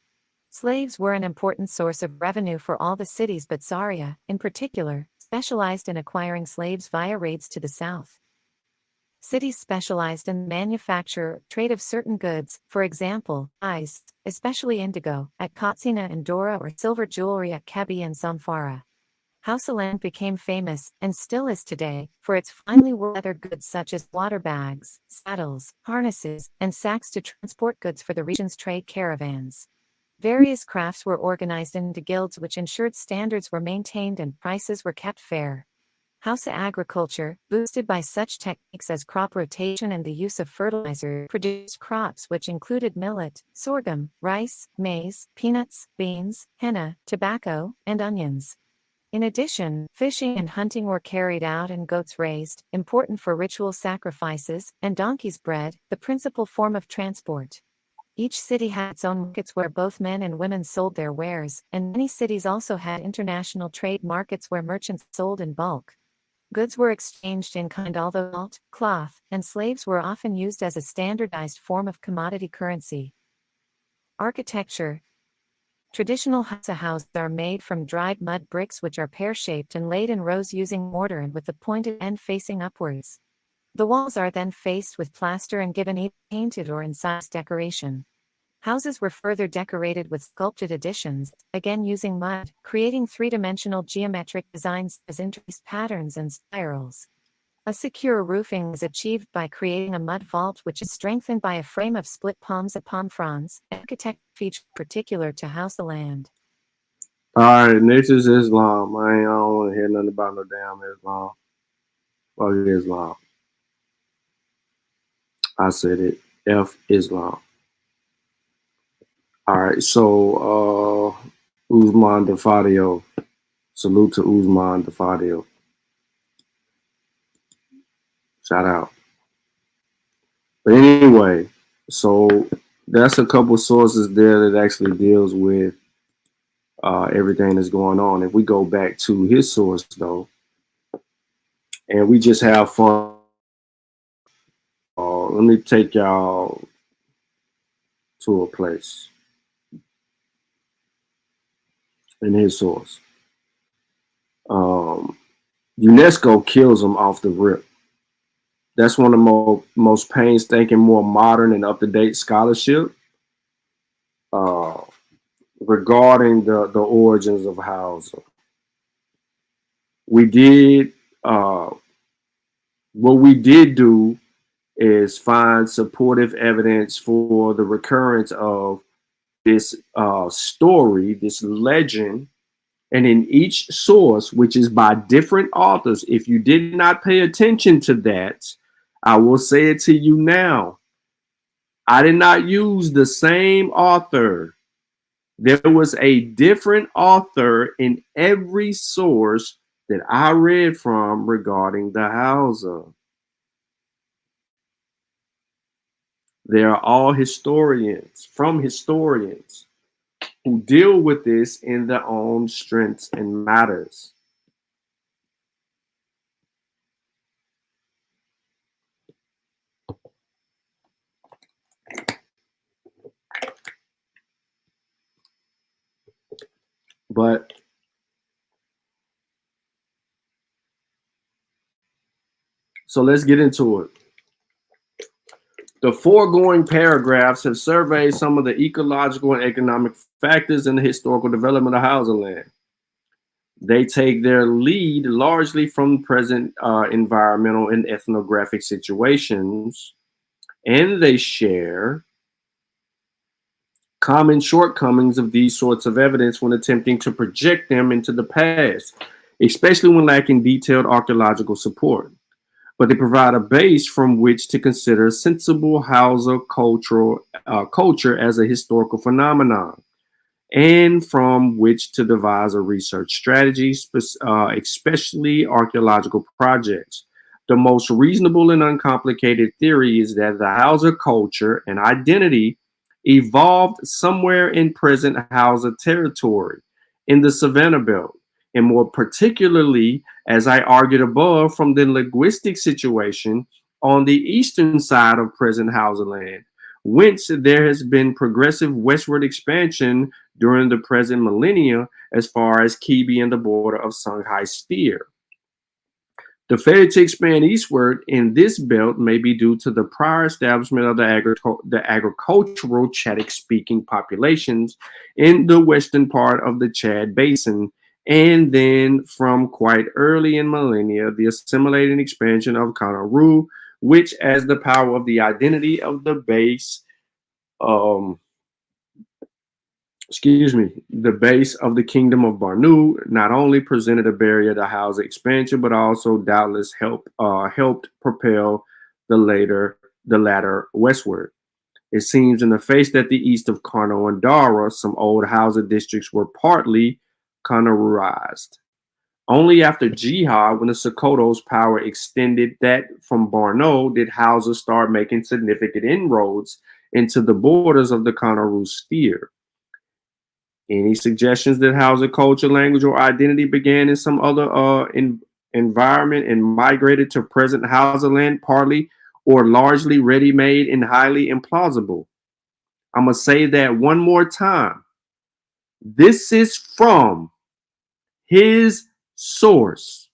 Slaves were an important source of revenue for all the cities, but Zaria, in particular, specialized in acquiring slaves via raids to the south. Cities specialized in the manufacture or trade of certain goods, for example, dyes, especially indigo, at Katsina and Dora, or silver jewelry at Kebbi and Zamfara. Hausa land became famous, and still is today, for its finely woven leather goods such as water bags, saddles, harnesses, and sacks to transport goods for the region's trade caravans. Various crafts were organized into guilds which ensured standards were maintained and prices were kept fair. Hausa agriculture, boosted by such techniques as crop rotation and the use of fertilizer, produced crops which included millet, sorghum, rice, maize, peanuts, beans, henna, tobacco, and onions. In addition, fishing and hunting were carried out and goats raised, important for ritual sacrifices, and donkeys bred, the principal form of transport. Each city had its own markets where both men and women sold their wares, and many cities also had international trade markets where merchants sold in bulk. Goods were exchanged in kind, although salt, cloth, and slaves were often used as a standardized form of commodity currency. Architecture. Traditional Hausa houses are made from dried mud bricks which are pear-shaped and laid in rows using mortar and with the pointed end facing upwards. The walls are then faced with plaster and given either painted or incised decoration. Houses were further decorated with sculpted additions, again using mud, creating three-dimensional geometric designs as interlaced patterns and spirals. A secure roofing is achieved by creating a mud vault which is strengthened by a frame of split palms and palm fronds, an architectural feature particular to Hausa land. All right, next is Islam. I don't want to hear nothing about no damn Islam. Fuck Islam. I said it. F Islam. All right, so Usman Defadio. Salute to Usman Defadio. Shout out. But anyway, so that's a couple sources there that actually deals with everything that's going on. If we go back to his source, though, and we just have fun, let me take y'all to a place in his source. UNESCO kills them off the rip. That's one of the most painstaking, more modern and up-to-date scholarship regarding the origins of Hausa. We did, what we did do is find supportive evidence for the recurrence of this story, this legend. And in each source, which is by different authors, if you did not pay attention to that, I will say it to you now. I did not use the same author. There was a different author in every source that I read from regarding the Hausa. They are all historians, from historians, who deal with this in their own strengths and matters. But so let's get into it. The foregoing paragraphs have surveyed some of the ecological and economic factors in the historical development of Hausa land. They take their lead largely from present environmental and ethnographic situations, and they share common shortcomings of these sorts of evidence when attempting to project them into the past, especially when lacking detailed archaeological support. But they provide a base from which to consider sensible Hausa culture as a historical phenomenon, and from which to devise a research strategy, especially archaeological projects. The most reasonable and uncomplicated theory is that the Hausa culture and identity evolved somewhere in present Hausa territory, in the Savannah Belt, and more particularly, as I argued above, from the linguistic situation on the eastern side of present Hausa land, whence there has been progressive westward expansion during the present millennia as far as Kibi and the border of Songhai sphere. The failure to expand eastward in this belt may be due to the prior establishment of the agricultural Chadic-speaking populations in the western part of the Chad Basin, and then from quite early in millennia, the assimilating expansion of Kanaru, which as the power of the identity of the base, the base of the kingdom of Barnu not only presented a barrier to Hausa expansion, but also doubtless helped propel the latter westward. It seems in the face that the east of Karno and Dara, some old Hausa districts were partly Kanaruized. Only after Jihad, when the Sokoto's power extended that from Borno, did Hausa start making significant inroads into the borders of the Kanaru sphere. Any suggestions that Hausa culture, language, or identity began in some other environment and migrated to present Hausa land, partly or largely ready-made and highly implausible? I'm going to say that one more time. This is from his source.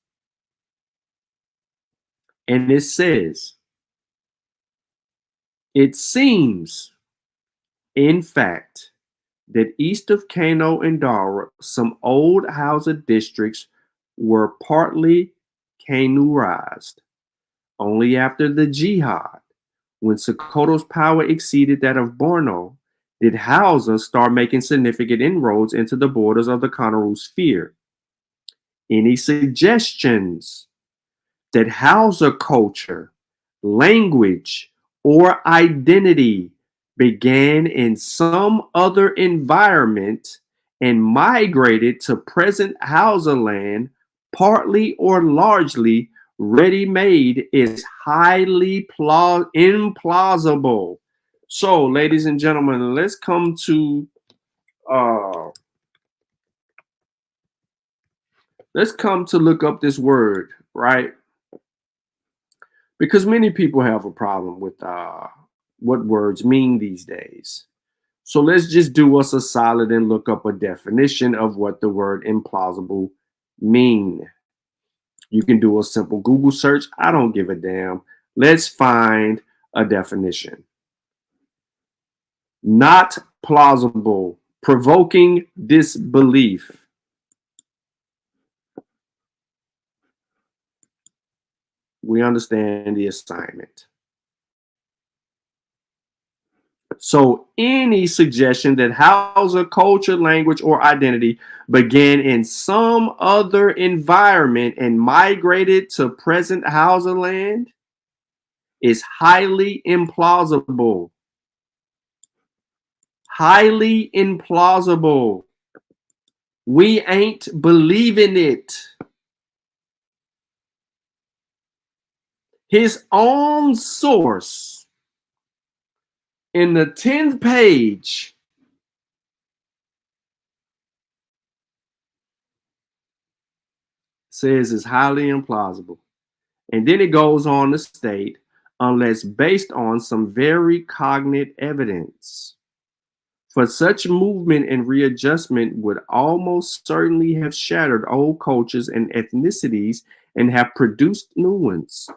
And it says, it seems, in fact, that east of Kano and Dara, some old Hausa districts were partly Kanurized. Only after the Jihad, when Sokoto's power exceeded that of Borno, did Hausa start making significant inroads into the borders of the Kanaru sphere? Any suggestions that Hausa culture, language, or identity began in some other environment and migrated to present Hausa land, partly or largely ready-made, is highly implausible. So, ladies and gentlemen, let's come to look up this word, right? Because many people have a problem with what words mean these days. So let's just do us a solid and look up a definition of what the word implausible mean. You can do a simple Google search. I don't give a damn. Let's find a definition. Not plausible, provoking disbelief. We understand the assignment. So any suggestion that Hausa culture, language, or identity began in some other environment and migrated to present Hausa land is highly implausible. Highly implausible. We ain't believing it. His own source in the 10th page says it's highly implausible. And then it goes on to state, unless based on some very cognate evidence. For such movement and readjustment would almost certainly have shattered old cultures and ethnicities and have produced new ones.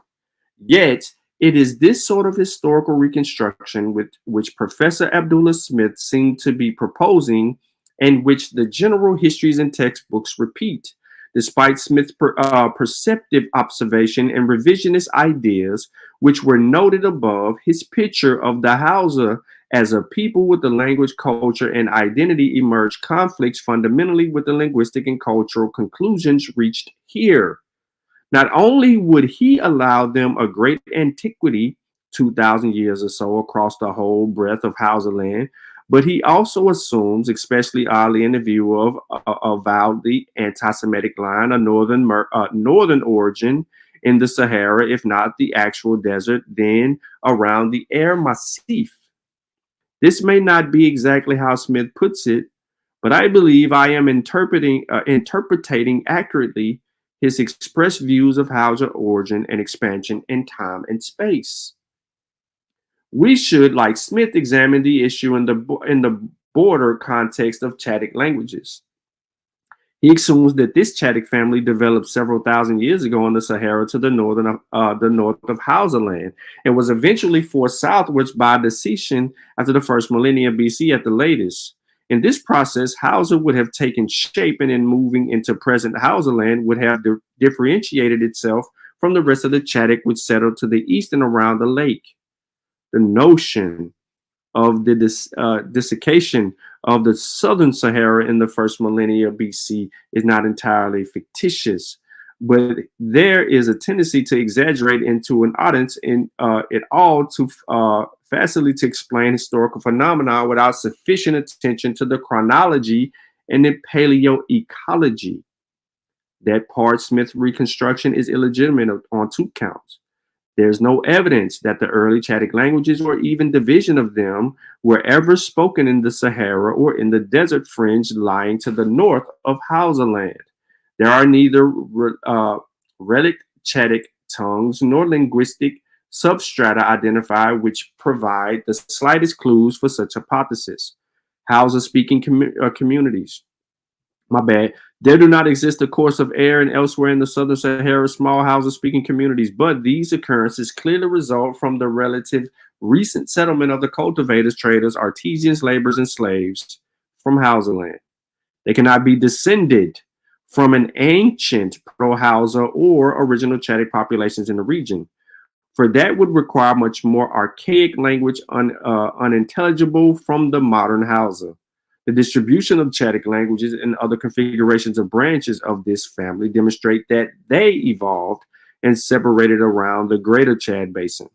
Yet, it is this sort of historical reconstruction which Professor Abdullah Smith seemed to be proposing, and which the general histories and textbooks repeat. Despite Smith's perceptive observation and revisionist ideas, which were noted above, his picture of the Hausa as a people with the language, culture, and identity emerged conflicts fundamentally with the linguistic and cultural conclusions reached here. Not only would he allow them a great antiquity, 2,000 years or so across the whole breadth of Hausa land, but he also assumes, especially oddly in the view of avowedly anti-Semitic line, a northern origin in the Sahara, if not the actual desert, then around the Air Massif. This may not be exactly how Smith puts it, but I believe I am interpreting accurately his expressed views of Hausa origin and expansion in time and space. We should, like Smith, examine the issue in the border context of Chadic languages. He assumes that this Chadic family developed several thousand years ago in the Sahara to the north of Hausa land, and was eventually forced southwards by decision after the first millennia BC at the latest. In this process, Hausa would have taken shape, and in moving into present Hausa land would have differentiated itself from the rest of the Chadic, which settled to the east and around the lake. The notion of the desiccation of the southern Sahara in the first millennia BC is not entirely fictitious, but there is a tendency to exaggerate into an audience in it all to facility to explain historical phenomena without sufficient attention to the chronology and the paleoecology. That part Smith's reconstruction is illegitimate on two counts. There's no evidence that the early Chadic languages, or even division of them, were ever spoken in the Sahara or in the desert fringe lying to the north of Hausa land. There are neither relic Chadic tongues nor linguistic substrata identified which provide the slightest clues for such hypothesis. Hausa-speaking communities. My bad. There do not exist a course of air and elsewhere in the southern Sahara small Hausa-speaking communities, but these occurrences clearly result from the relative recent settlement of the cultivators, traders, artisans, laborers, and slaves from Hausa land. They cannot be descended from an ancient pro-Hausa or original Chadic populations in the region. for that would require much more archaic language unintelligible from the modern Hausa. The distribution of Chadic languages and other configurations of branches of this family demonstrate that they evolved and separated around the greater Chad Basin.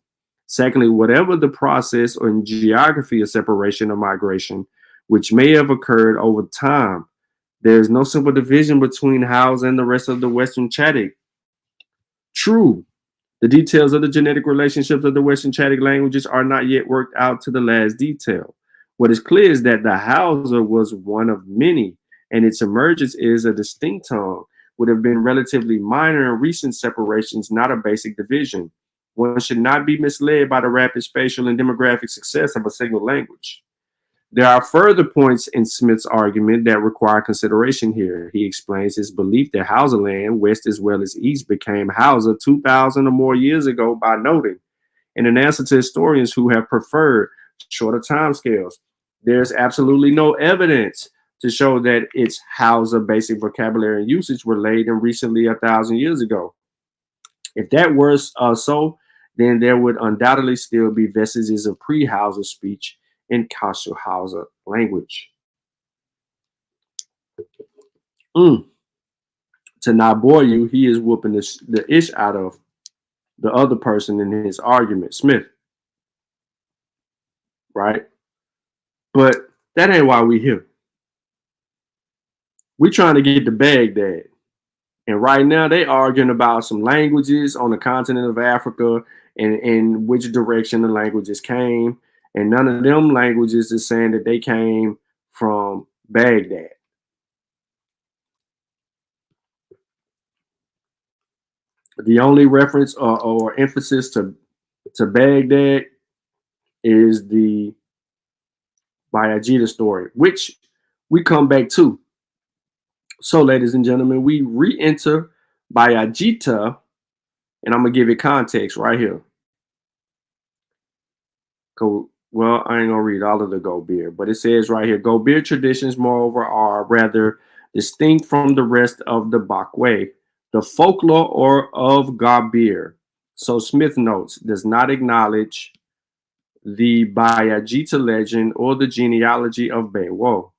Secondly, whatever the process or geography of separation or migration, which may have occurred over time, there is no simple division between Hausa and the rest of the Western Chadic. True, the details of the genetic relationships of the Western Chadic languages are not yet worked out to the last detail. What is clear is that the Hausa was one of many, and its emergence is a distinct tongue, would have been relatively minor in recent separations, not a basic division. One should not be misled by the rapid spatial and demographic success of a single language. There are further points in Smith's argument that require consideration here. He explains his belief that Hausa land, west as well as east, became Hausa 2,000 or more years ago by noting, in an answer to historians who have preferred shorter timescales, there's absolutely no evidence to show that its Hausa basic vocabulary and usage were laid in recently 1,000 years ago. If that were so, then there would undoubtedly still be vestiges of pre-Hausa speech in Kashu Hausa language. To not bore you, he is whooping the ish out of the other person in his argument, Smith. Right? But that ain't why we here. We trying to get to Baghdad. And right now they arguing about some languages on the continent of Africa and which direction the languages came. And none of them languages is saying that they came from Baghdad. The only reference or emphasis to Baghdad is the Bayajida story, which we come back to. So, ladies and gentlemen, we re-enter Bayajida, and I'm going to give it context right here. Well, I ain't gonna read all of the Gobir, but it says right here, Gobir traditions, moreover, are rather distinct from the rest of the Bakwe. The folklore of Gobir, so Smith notes, does not acknowledge the Bayajida legend or the genealogy of Bewo.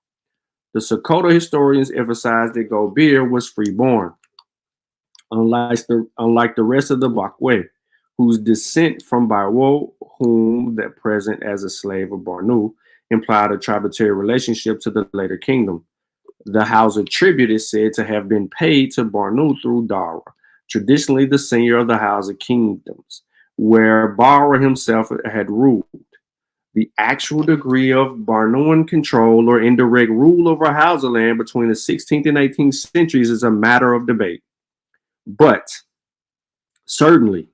The Sokoto historians emphasize that Gobir was freeborn, unlike the rest of the Bakwe, whose descent from Bewo, whom that present as a slave of Bornu, implied a tributary relationship to the later kingdom. The Hausa tribute is said to have been paid to Bornu through Dara, traditionally the senior of the Hausa kingdoms, where Bara himself had ruled. The actual degree of Barnuan control or indirect rule over Hausa land between the 16th and 18th centuries is a matter of debate. But certainly,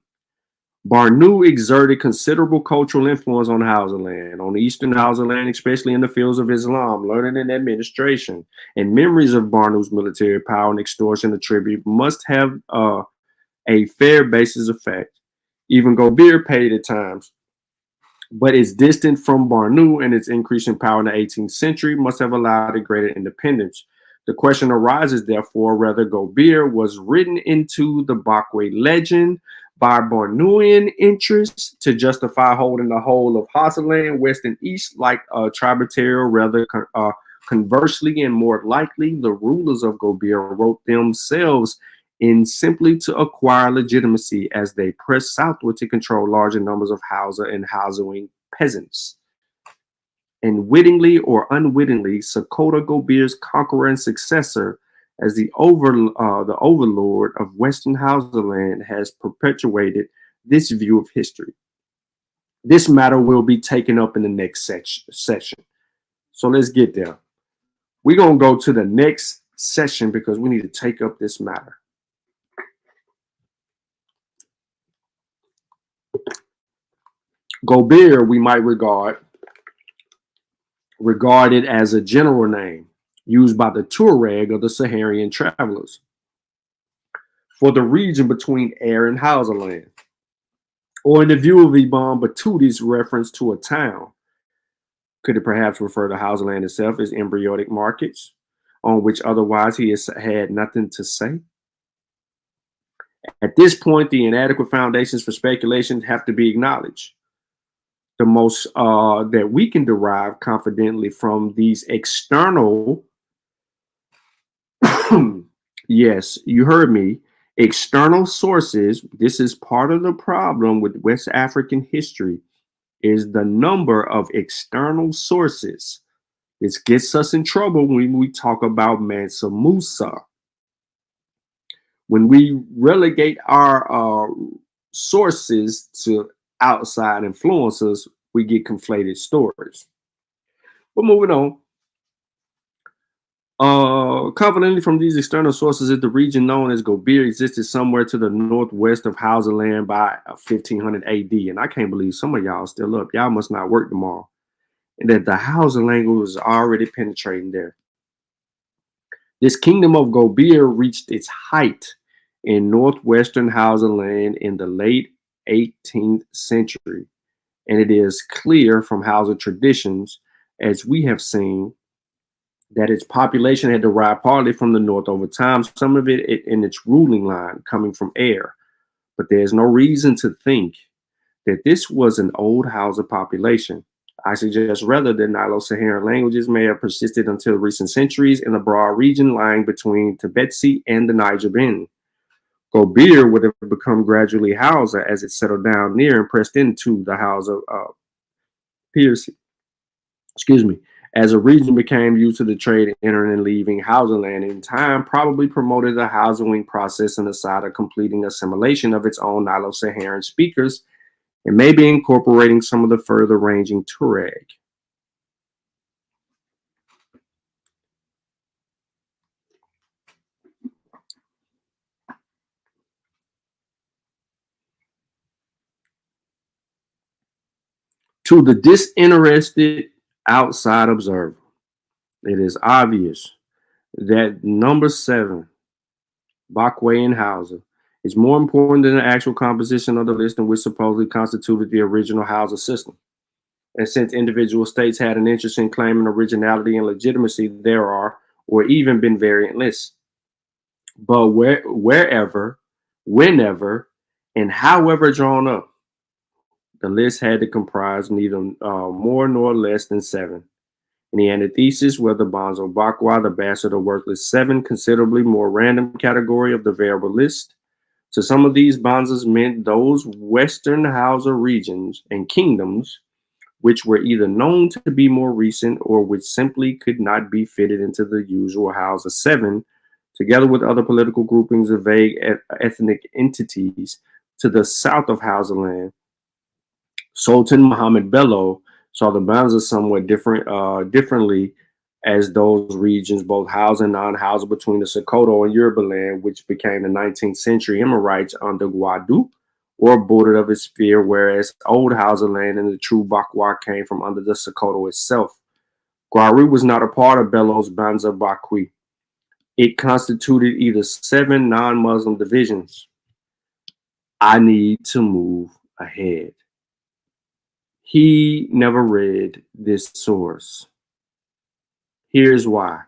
Bornu exerted considerable cultural influence on Hausa land, on eastern Hausa land, especially in the fields of Islam, learning and administration, and memories of Bornu's military power and extortion of tribute must have a fair basis of fact. Even Gobir paid at times, but its distance from Bornu and its increase in power in the 18th century must have allowed it greater independence. The question arises, therefore, whether Gobir was written into the Bakwe legend by Bornuan interests to justify holding the whole of Hausa land, west and east, like a tributary, or rather conversely and more likely, the rulers of Gobir wrote themselves in simply to acquire legitimacy as they pressed southward to control larger numbers of Hausa and Hausawing peasants. And wittingly or unwittingly, Sokoto Gobir's conqueror and successor as the overlord of Western Hausa land has perpetuated this view of history. This matter will be taken up in the next session. So let's get there. We're going to go to the next session because we need to take up this matter. Gobir, we might regard it as a general name used by the Tuareg of the Saharian travelers for the region between Air and Hausa land, or in the view of Ibn Batuti's reference to a town. Could it perhaps refer to Hausa land itself as embryonic markets on which otherwise he has had nothing to say? At this point, the inadequate foundations for speculation have to be acknowledged. The most that we can derive confidently from these external, yes, you heard me, external sources. This is part of the problem with West African history, is the number of external sources. This gets us in trouble when we talk about Mansa Musa. When we relegate our sources to outside influences, we get conflated stories. But moving on. Confidently from these external sources is the region known as Gobir existed somewhere to the northwest of Hausa land by 1500 AD. And I can't believe some of y'all still up. Y'all must not work tomorrow. And that the Hausa language was already penetrating there. This kingdom of Gobir reached its height in northwestern Hausa land in the late 18th century. And it is clear from Hausa traditions, as we have seen, that its population had derived partly from the north over time, some of it in its ruling line coming from air. But there's no reason to think that this was an old Hausa population. I suggest rather that Nilo-Saharan languages may have persisted until recent centuries in the broad region lying between Tibetsi and the Niger Bend. Gobir would have become gradually Hausa as it settled down near and pressed into the Hausa Piercy. As a region became used to the trade entering and leaving Hausa land in time, probably promoted the Hausawing process on the side of completing assimilation of its own Nilo-Saharan speakers and maybe incorporating some of the further ranging Tuareg. To the disinterested outside observer, it is obvious that number 7, Bakwe and Hausa, is more important than the actual composition of the list in which supposedly constituted the original Hausa system. And since individual states had an interest in claiming originality and legitimacy, there are, or even been variant lists. But wherever, whenever, and however drawn up, the list had to comprise neither more nor less than 7. In the antithesis were the Bonzo Bakwa, the bastard or worthless 7, considerably more random category of the variable list. So some of these bonzas meant those Western Hausa regions and kingdoms which were either known to be more recent or which simply could not be fitted into the usual Hausa 7, together with other political groupings of vague ethnic entities to the south of Hausa land. Sultan Muhammad Bello saw the bonzas somewhat differently as those regions, both Hausa and non-Hausa, between the Sokoto and Yoruba land, which became the 19th century Emirates under Gwadu, or bordered of its sphere, whereas old Hausa land and the true Bakwa came from under the Sokoto itself. Gwaru was not a part of Bello's Banza Bakwi. It constituted either 7 non-Muslim divisions. I need to move ahead. He never read this source. Here's why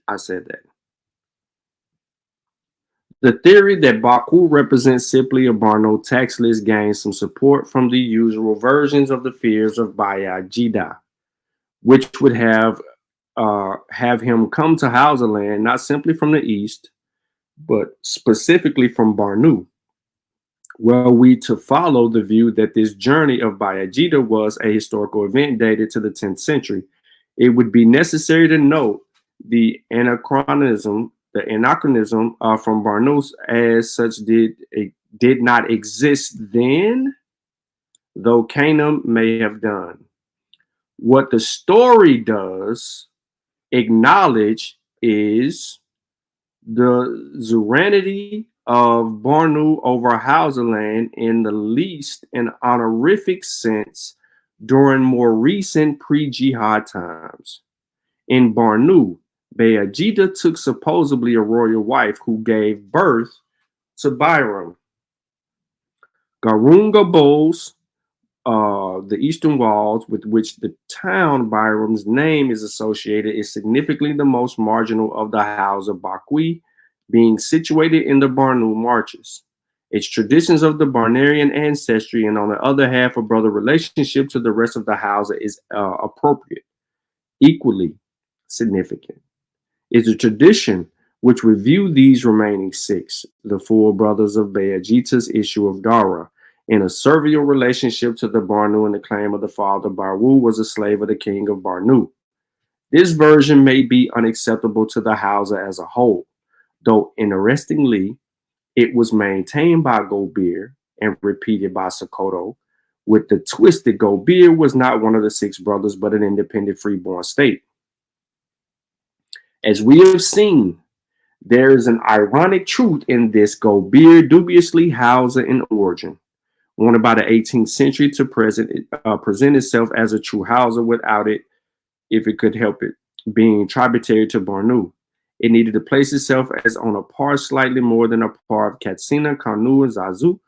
I said that. The theory that Baku represents simply a Barno tax list gains some support from the usual versions of the fears of Bayajida, which would have him come to Hausa land not simply from the east, but specifically from Barnu. Were we to follow the view that this journey of Bayajida was a historical event dated to the 10th century, it would be necessary to note the anachronism from Barnus as such did not exist then, though Canaan may have done. What the story does acknowledge is the sovereignty of Bornu over Hausa land in the least an honorific sense during more recent pre-jihad times. In Bornu, Bayajida took supposedly a royal wife who gave birth to Byram. Garunga Bowls, the eastern walls with which the town Byram's name is associated, is significantly the most marginal of the Hausa Bakwi, being situated in the Barnu marches. Its traditions of the Barnarian ancestry and on the other half a brother relationship to the rest of the Hausa is appropriate, equally significant. Is a tradition which review these remaining six, the four brothers of Bayajita's issue of Dara, in a servile relationship to the Barnu and the claim of the father Barwu was a slave of the king of Barnu. This version may be unacceptable to the Hausa as a whole, though interestingly, it was maintained by Gobir and repeated by Sokoto, with the twist that Gobir was not one of the six brothers, but an independent freeborn state. As we have seen, there is an ironic truth in this. Gobir dubiously Hausa in origin, wanted by the 18th century to present itself as a true Hausa without it, if it could help it, being tributary to Barnu. It needed to place itself as on a par slightly more than a par of Katsina, Kanu, and Zazu,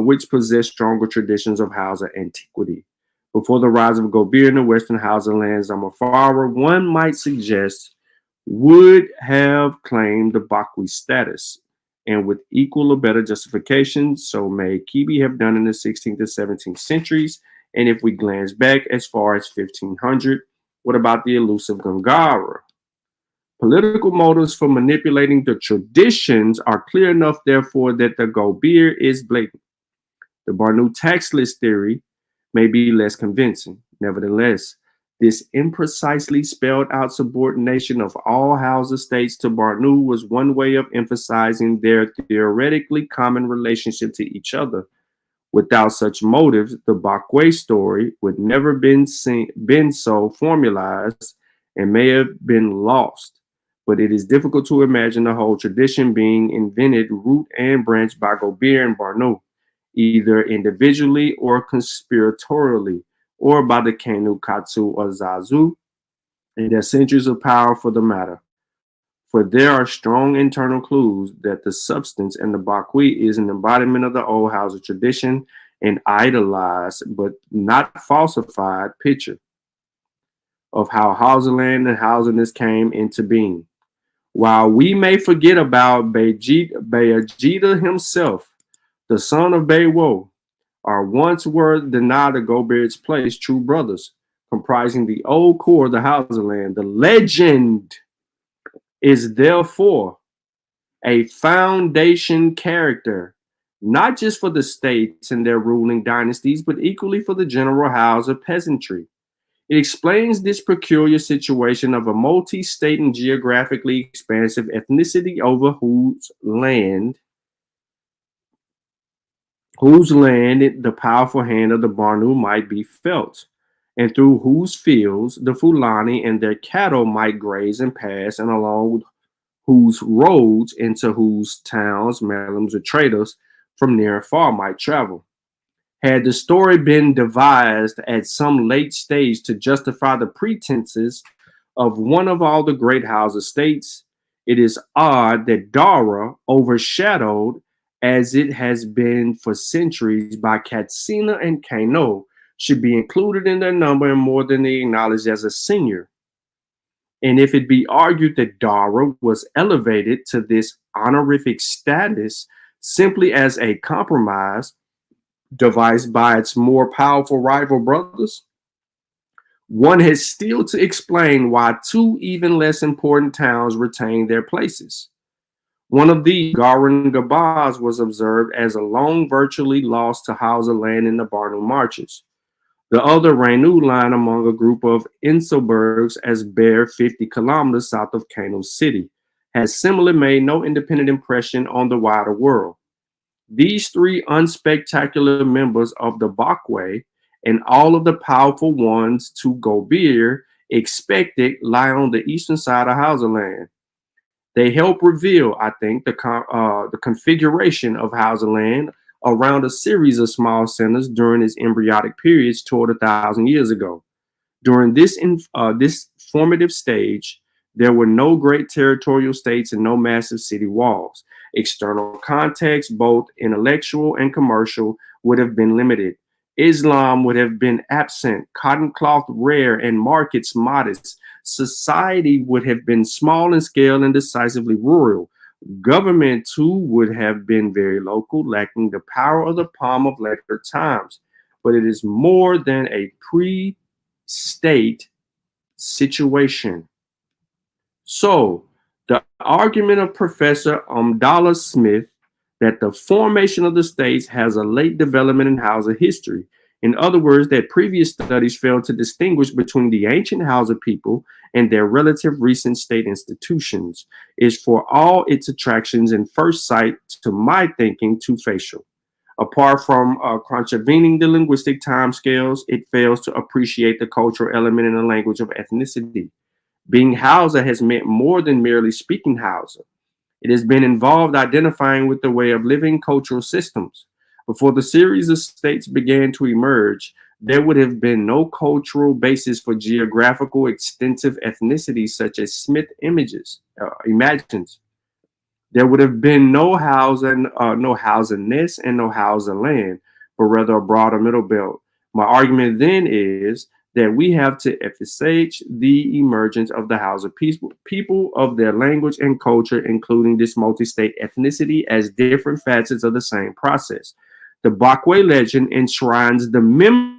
which possessed stronger traditions of Hausa antiquity. Before the rise of Gobir in the Western Hausa lands, Zamafara, one might suggest, would have claimed the Bakwi status, and with equal or better justification, so may Kibi have done in the 16th and 17th centuries. And if we glance back as far as 1500, what about the elusive Gangara? Political motives for manipulating the traditions are clear enough, therefore, that the Gobir is blatant. The Barnu tax list theory may be less convincing. Nevertheless, this imprecisely spelled out subordination of all Hausa states to Barnu was one way of emphasizing their theoretically common relationship to each other. Without such motives, the Bakwe story would never been so formalized and may have been lost. But it is difficult to imagine the whole tradition being invented root and branch by Gobir and Barnu, either individually or conspiratorially, or by the Kanu, Katsu, or Zazu, and their centers of power for the matter. For there are strong internal clues that the substance and the Bakwi is an embodiment of the old Hausa tradition, an idolized but not falsified picture of how Hausa land and Hausaness came into being. While we may forget about Bayajida himself, the son of Baywo, are once were denied to Gobir's place true brothers, comprising the old core of the Hausa land. The legend is therefore a foundation character, not just for the states and their ruling dynasties, but equally for the general Hausa peasantry. It explains this peculiar situation of a multi-state and geographically expansive ethnicity over whose land the powerful hand of the Barnu might be felt, and through whose fields the Fulani and their cattle might graze and pass, and along whose roads into whose towns Malams or traders from near and far might travel. Had the story been devised at some late stage to justify the pretenses of one of all the great Hausa states, it is odd that Dara, overshadowed as it has been for centuries by Katsina and Kano, should be included in their number and more than acknowledged as a senior. And if it be argued that Dara was elevated to this honorific status simply as a compromise devised by its more powerful rival brothers, one has still to explain why two even less important towns retained their places. One of these, Garin Gabaz, was observed as alone virtually lost to Hausa land in the Barnu marches. The other, Rainu, lying among a group of Inselbergs as bare 50 kilometers south of Kano City, has similarly made no independent impression on the wider world. These three unspectacular members of the Bakwe and all of the powerful ones to Gobir expected lie on the eastern side of Hausa land. They help reveal, I think, the configuration of Hausa land around a series of small centers during its embryonic periods toward 1,000 years ago. During this formative stage, there were no great territorial states and no massive city walls. External context, both intellectual and commercial, would have been limited. Islam would have been absent, cotton cloth rare, and markets modest. Society would have been small in scale and decisively rural. Government, too, would have been very local, lacking the power of the palm of later times. But it is more than a pre-state situation. So, the argument of Professor Amdallah Smith that the formation of the states has a late development in Hausa history. In other words, that previous studies failed to distinguish between the ancient Hausa people and their relative recent state institutions, is for all its attractions and first sight, to my thinking, too facial. Apart from contravening the linguistic timescales, it fails to appreciate the cultural element in the language of ethnicity. Being Hausa has meant more than merely speaking Hausa. It has been involved identifying with the way of living cultural systems. Before the series of states began to emerge, there would have been no cultural basis for geographical extensive ethnicities such as Smith imagines. There would have been no Hausa-ness and no Hausa land, but rather a broader middle belt. My argument then is that we have to emphasize the emergence of the Hausa people of their language and culture, including this multi-state ethnicity, as different facets of the same process. The Bakwe legend enshrines the memory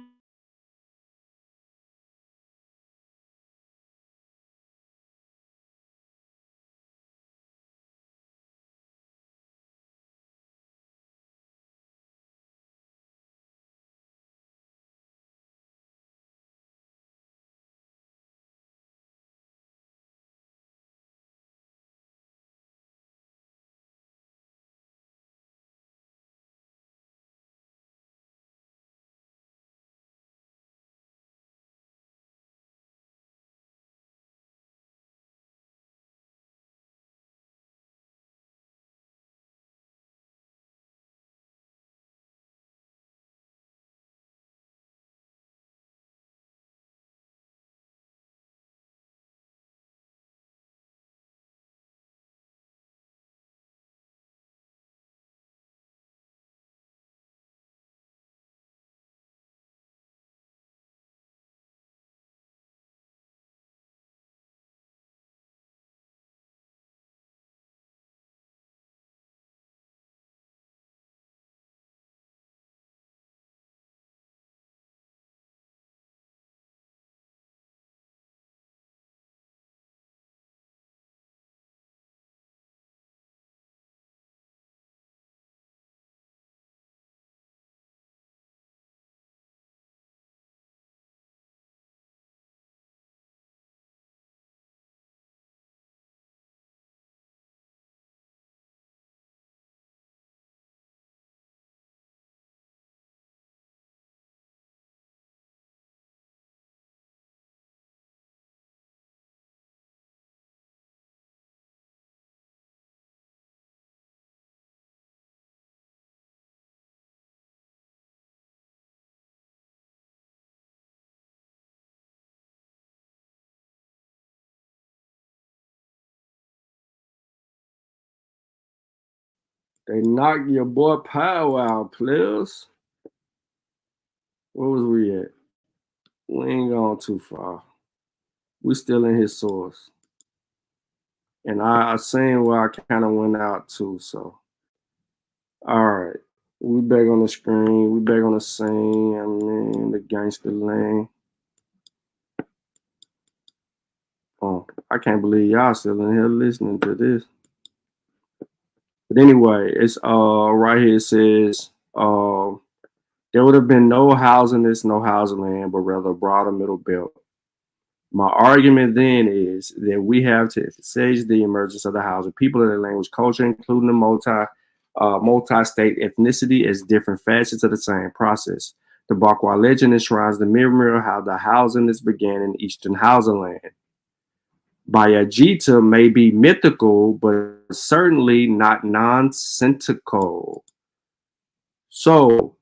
They knocked your boy Pow out, players. Where was we at? We ain't gone too far. We still in his source. And I seen where I kind of went out too, so. All right. We back on the screen. We back on the scene. I mean, the gangster lane. Oh, I can't believe y'all still in here listening to this. But anyway, it's right here. It says there would have been no housing-ness, no housing land, but rather a broader middle belt. My argument then is that we have to emphasize the emergence of the Hausa people of their language culture, including the multi-state ethnicity, as different facets of the same process. The Bakwa legend enshrines the memory of how the housing-ness began in eastern Hausa land. Bayajita may be mythical, but certainly not nonsensical. So,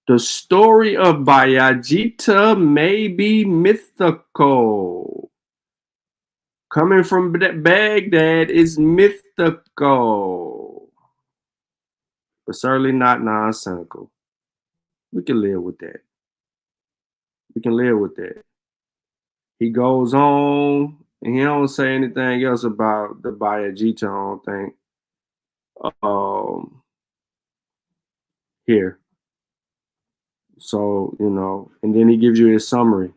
the story of Bayajita may be mythical. Coming from Baghdad is mythical, but certainly not nonsensical. We can live with that. We can live with that. He goes on, and he don't say anything else about the Bayajita, I don't think. Here. So, you know, and then he gives you his summary.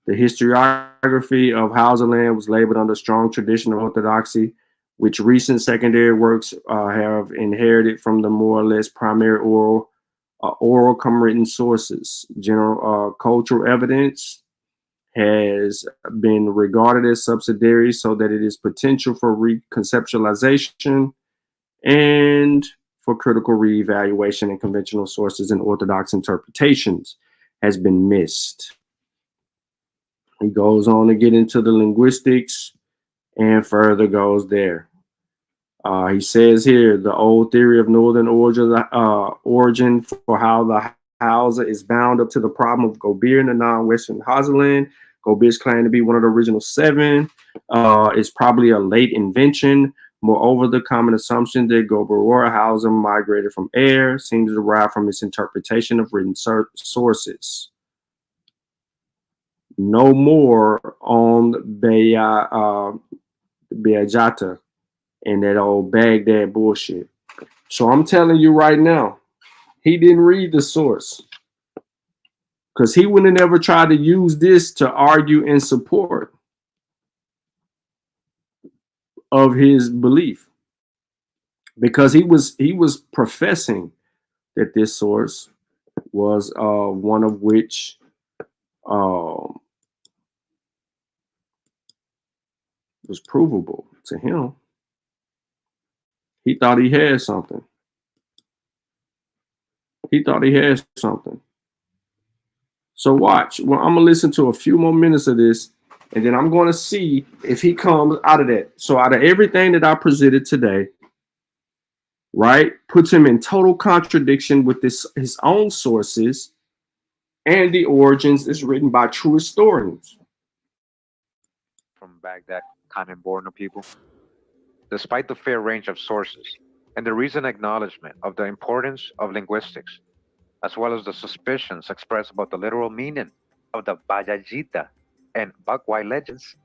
The historiography of Hausa land was labeled under strong tradition of orthodoxy, which recent secondary works have inherited from the more or less primary oral come written sources. General cultural evidence has been regarded as subsidiary so that it is potential for reconceptualization and for critical reevaluation, and conventional sources and orthodox interpretations has been missed. He goes on to get into the linguistics and further goes there. He says here, the old theory of northern origin for how the Hausa is bound up to the problem of Gobir in the non-Western Hausaland. Gobir's claimed to be one of the original 7. Is probably a late invention. Moreover, the common assumption that Gobir Hausa migrated from air seems to derive from its interpretation of written sources. No more on Bayajata and that old Baghdad bullshit. So I'm telling you right now, he didn't read the source, because he would have never tried to use this to argue in support of his belief, because he was professing that this source was one of which was provable to him. He thought he had something. He thought he had something. So watch. Well, I'm going to listen to a few more minutes of this, and then I'm going to see if he comes out of that. So out of everything that I presented today, right, puts him in total contradiction with his own sources and the origins is written by true historians. From Baghdad, Kanem Borno people. Despite the fair range of sources and the recent acknowledgement of the importance of linguistics, as well as the suspicions expressed about the literal meaning of the Bajajita and Bakwai legends,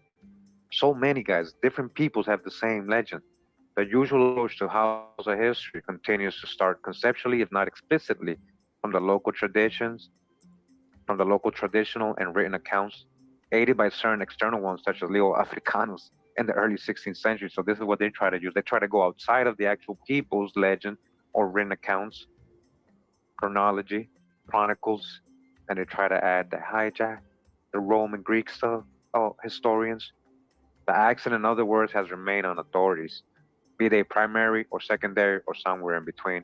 so many guys, different peoples have the same legend. The usual approach to Hausa history continues to start conceptually, if not explicitly, from the local traditions, from the local traditional and written accounts, aided by certain external ones such as Leo Africanus in the early 16th century. So this is what they try to use. They try to go outside of the actual people's legend or written accounts, chronology, chronicles, and they try to add the hijack, the Roman Greek stuff, historians. The accent, in other words, has remained on authorities, be they primary or secondary or somewhere in between.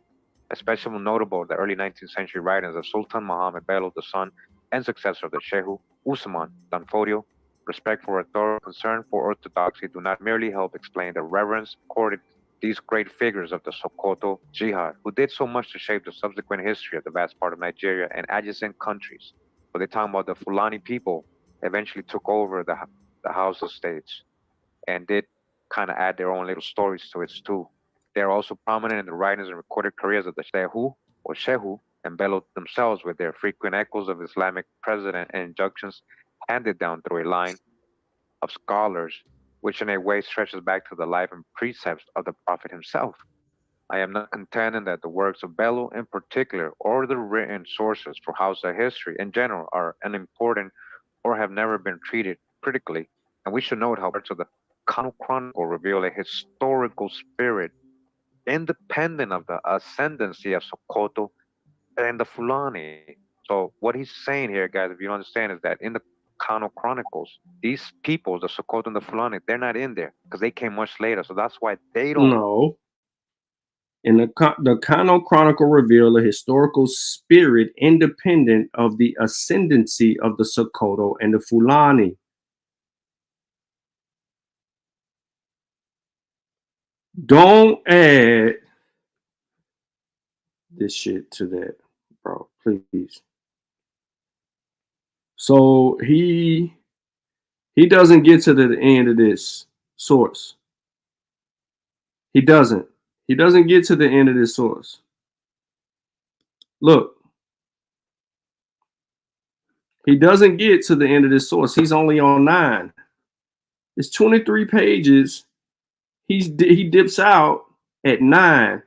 Especially notable the early 19th century writings of Sultan Muhammad Bello, the son and successor of the Shehu, Usman Danfodio. Respect for authority, concern for orthodoxy do not merely help explain the reverence accorded these great figures of the Sokoto Jihad, who did so much to shape the subsequent history of the vast part of Nigeria and adjacent countries. But they're talking about the Fulani people eventually took over the Hausa states and did kind of add their own little stories to it too. They're also prominent in the writings and recorded careers of the Shehu or Shehu and Bello themselves, with their frequent echoes of Islamic precedent and injunctions handed down through a line of scholars, which in a way stretches back to the life and precepts of the Prophet himself. I am not contending that the works of Bello in particular or the written sources for Hausa history in general are unimportant or have never been treated critically. And we should note how parts of the Kano Chronicle reveal a historical spirit independent of the ascendancy of Sokoto and the Fulani. So what he's saying here, guys, if you understand, is that in the Kano Chronicles, these people, the Sokoto and the Fulani, they're not in there because they came much later. So that's why they don't. No. And the Kano Chronicle reveal a historical spirit independent of the ascendancy of the Sokoto and the Fulani. Don't add this shit to that, bro, please. So he doesn't get to the end of this source. He doesn't get to the end of this source. Look. He doesn't get to the end of this source. He's only on 9. It's 23 pages. He dips out At 9,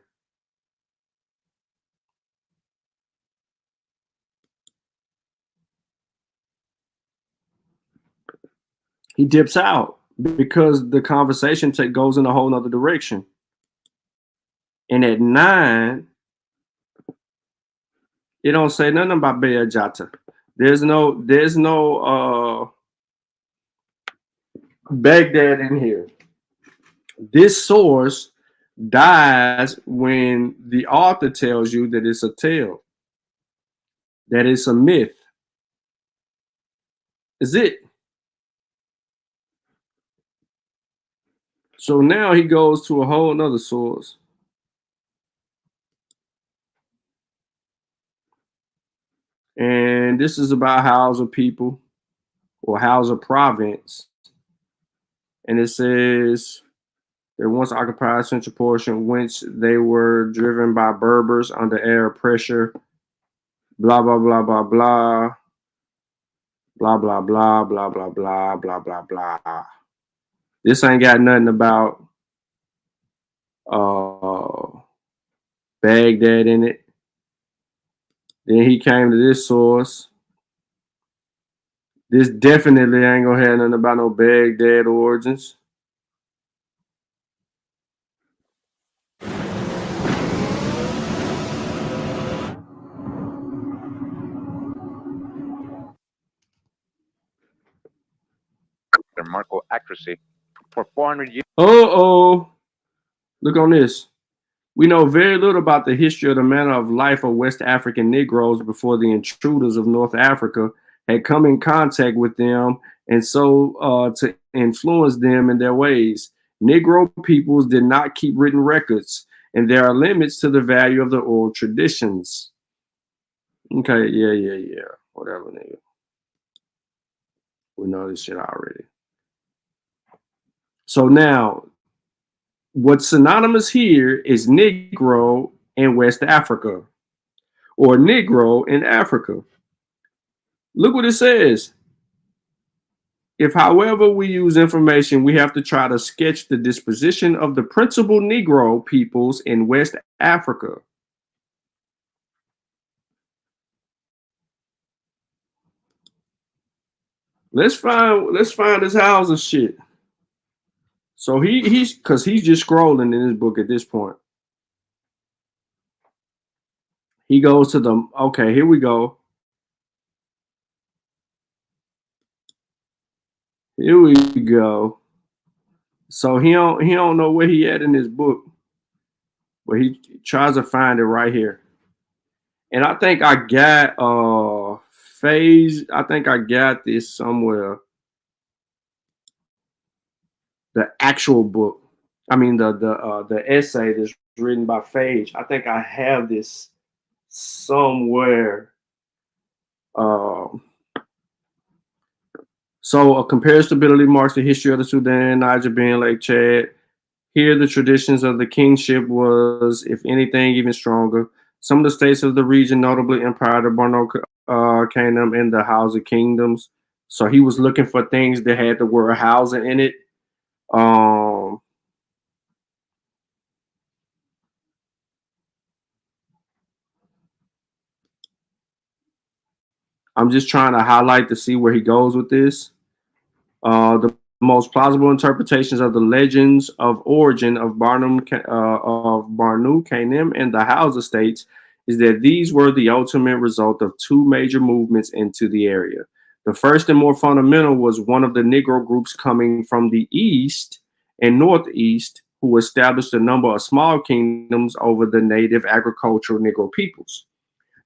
he dips out because the conversation goes in a whole nother direction. And at 9, it don't say nothing about Be'ajata. There's no Baghdad in here. This source dies when the author tells you that it's a tale, that it's a myth. Is it? So now he goes to a whole nother source. And this is about Hausa people or Hausa province. And it says they once occupied a central portion whence they were driven by Berbers under air pressure. Blah, blah, blah, blah, blah. Blah, blah, blah, blah, blah, blah, blah, blah, blah. This ain't got nothing about Baghdad in it. Then he came to this source. This definitely ain't gonna have nothing about no Baghdad origins. Remarkable accuracy for 400 years. Look on this. We know very little about the history or the manner of life of West African Negroes before the intruders of North Africa had come in contact with them and so to influence them in their ways. Negro peoples did not keep written records, and there are limits to the value of the oral traditions. Okay, yeah. Whatever, nigga. We know this shit already. So now, what's synonymous here is Negro in West Africa or Negro in Africa. Look what it says. If, however, we use information, we have to try to sketch the disposition of the principal Negro peoples in West Africa. Let's find this Hausa shit. So he's just scrolling in his book at this point. He goes to the, okay, here we go. Here we go. So he don't know where he at in his book, but he tries to find it right here. And I think I got phase. I think I got this somewhere. The actual book. I mean the essay that's written by Phage. I think I have this somewhere. So a comparative stability marks the history of the Sudan, Niger, Benin, Lake Chad. Here the traditions of the kingship was, if anything, even stronger. Some of the states of the region, notably Empire, the Borno Kingdom, and the Hausa kingdoms. So he was looking for things that had the word Hausa in it. I'm just trying to highlight to see where he goes with this. The most plausible interpretations of the legends of origin of Barnum, Barnu, Kanem, and the Hausa states is that these were the ultimate result of two major movements into the area. The first and more fundamental was one of the Negro groups coming from the east and northeast who established a number of small kingdoms over the native agricultural Negro peoples.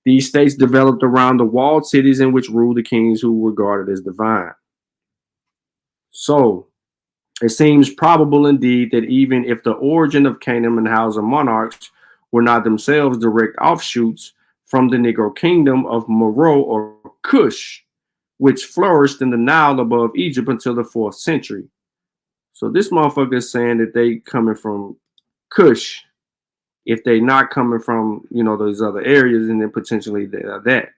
These states developed around the walled cities in which ruled the kings who were regarded as divine. So it seems probable indeed that even if the origin of Canaan and Hausa monarchs were not themselves direct offshoots from the Negro kingdom of Moro or Kush, which flourished in the Nile above Egypt until the 4th century. So this motherfucker is saying that they coming from Kush, if they not coming from, those other areas, and then potentially they are that.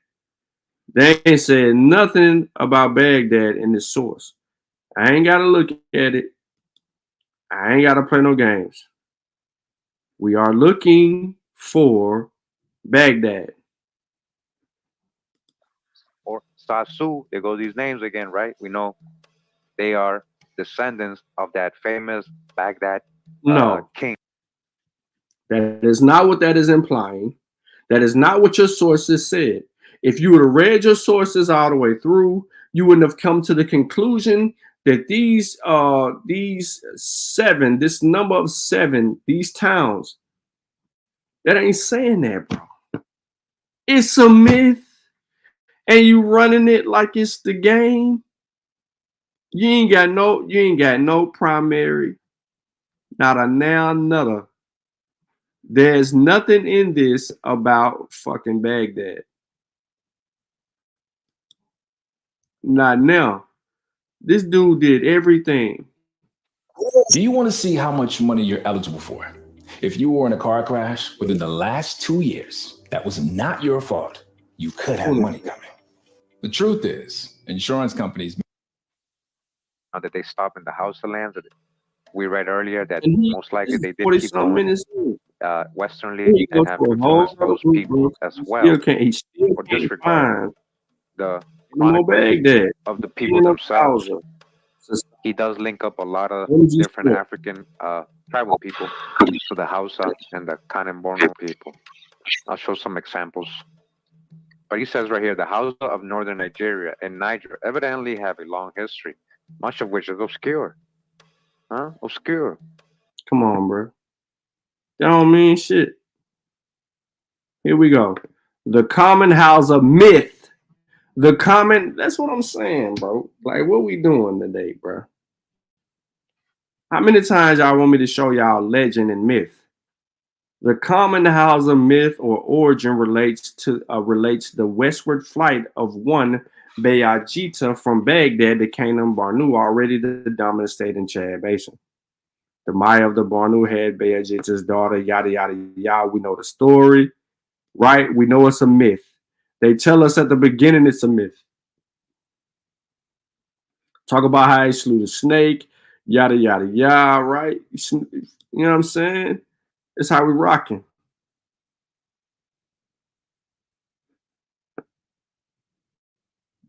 They ain't said nothing about Baghdad in this source. I ain't got to look at it. I ain't got to play no games. We are looking for Baghdad. Or Sasu, there go these names again, right? We know they are descendants of that famous Baghdad king. That is not what that is implying. That is not what your sources said. If you would have read your sources all the way through, you wouldn't have come to the conclusion that these seven, this number of seven, these towns, that ain't saying that, bro. It's a myth, and you running it like it's the game. You ain't got no primary, not a now, another. There's nothing in this about fucking Baghdad. Not now. This dude did everything. Do you want to see how much money you're eligible for? If you were in a car crash within the last 2 years, that was not your fault. You could have money coming. The truth is, insurance companies. Now that they stop in the Hausa lands, we read earlier that most likely they did keep going westernly and have influenced those people as well for disregard the chronicles of the people themselves. He does link up a lot of different African tribal people to the Hausa and the Kanem Borno people. I'll show some examples. But he says right here, the Hausa of northern Nigeria and Niger evidently have a long history, much of which is obscure. Obscure. Come on, bro. That don't mean shit. Here we go. The common Hausa myth. That's what I'm saying, bro. Like, what we doing today, bro? How many times y'all want me to show y'all legend and myth? The common Hausa myth or origin relates the westward flight of one Bayajita from Baghdad to Kanem Borno, already the dominant state in Chad Basin. The Maya of the Borno had Bayajita's daughter, yada, yada, yada. We know the story, right? We know it's a myth. They tell us at the beginning it's a myth. Talk about how he slew the snake, yada, yada, yada, right? You know what I'm saying? That's how we rocking.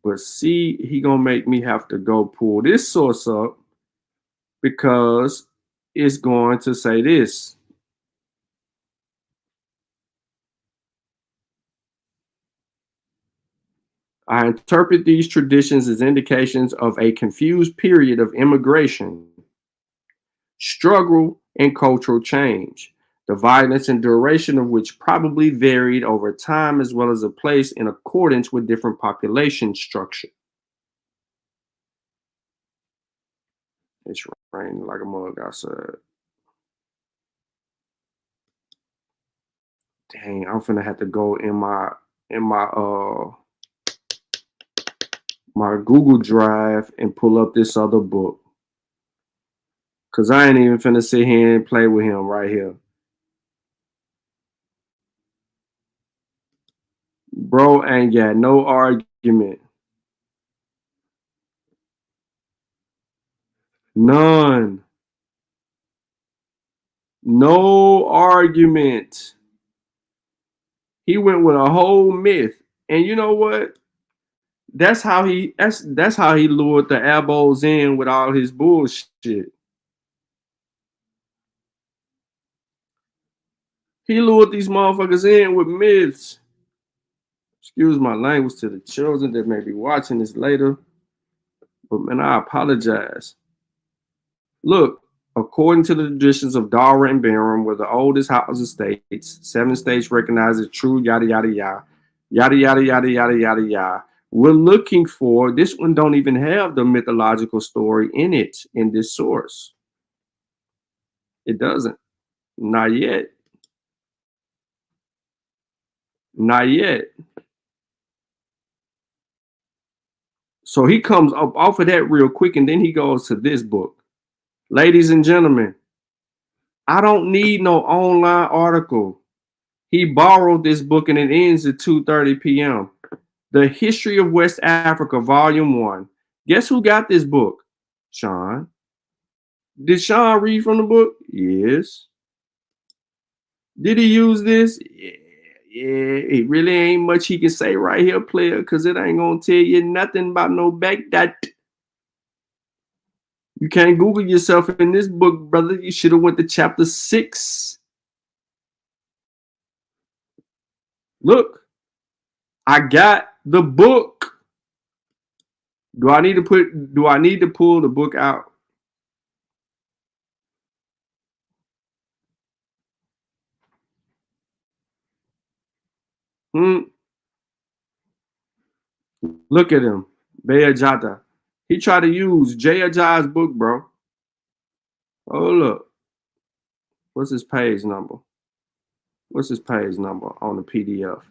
But see, he gonna make me have to go pull this source up because it's going to say this. I interpret these traditions as indications of a confused period of immigration, struggle, and cultural change, the violence and duration of which probably varied over time as well as a place in accordance with different population structure. It's raining like a mug outside. Dang, I'm finna have to go in my my Google Drive and pull up this other book. Cause I ain't even finna sit here and play with him right here. Bro ain't got no argument. None. No argument. He went with a whole myth. And you know what? That's how he lured the elbows in with all his bullshit. He lured these motherfuckers in with myths. Excuse my language to the children that may be watching this later. But man, I apologize. Look, according to the traditions of Dara and Barum, were the oldest Hausa states, 7 states recognized as true, yada, yada, yada, yada, yada, yada, yada, yada, yada. We're looking for, this one don't even have the mythological story in it, in this source. It doesn't. Not yet. Not yet. So he comes up off of that real quick, and then he goes to this book. Ladies and gentlemen, I don't need no online article. He borrowed this book, and it ends at 2:30 p.m. The History of West Africa, Volume 1. Guess who got this book? Sean. Did Sean read from the book? Yes. Did he use this? Yeah, it really ain't much he can say right here, player, because it ain't gonna tell you nothing about no Baghdad. You can't Google yourself in this book, brother. You should have went to chapter 6. Look, I got the book. Do I need to pull the book out? Look at him. Bayajata. He tried to use Ajayi's book, bro. Oh, look. What's his page number? What's his page number on the PDF?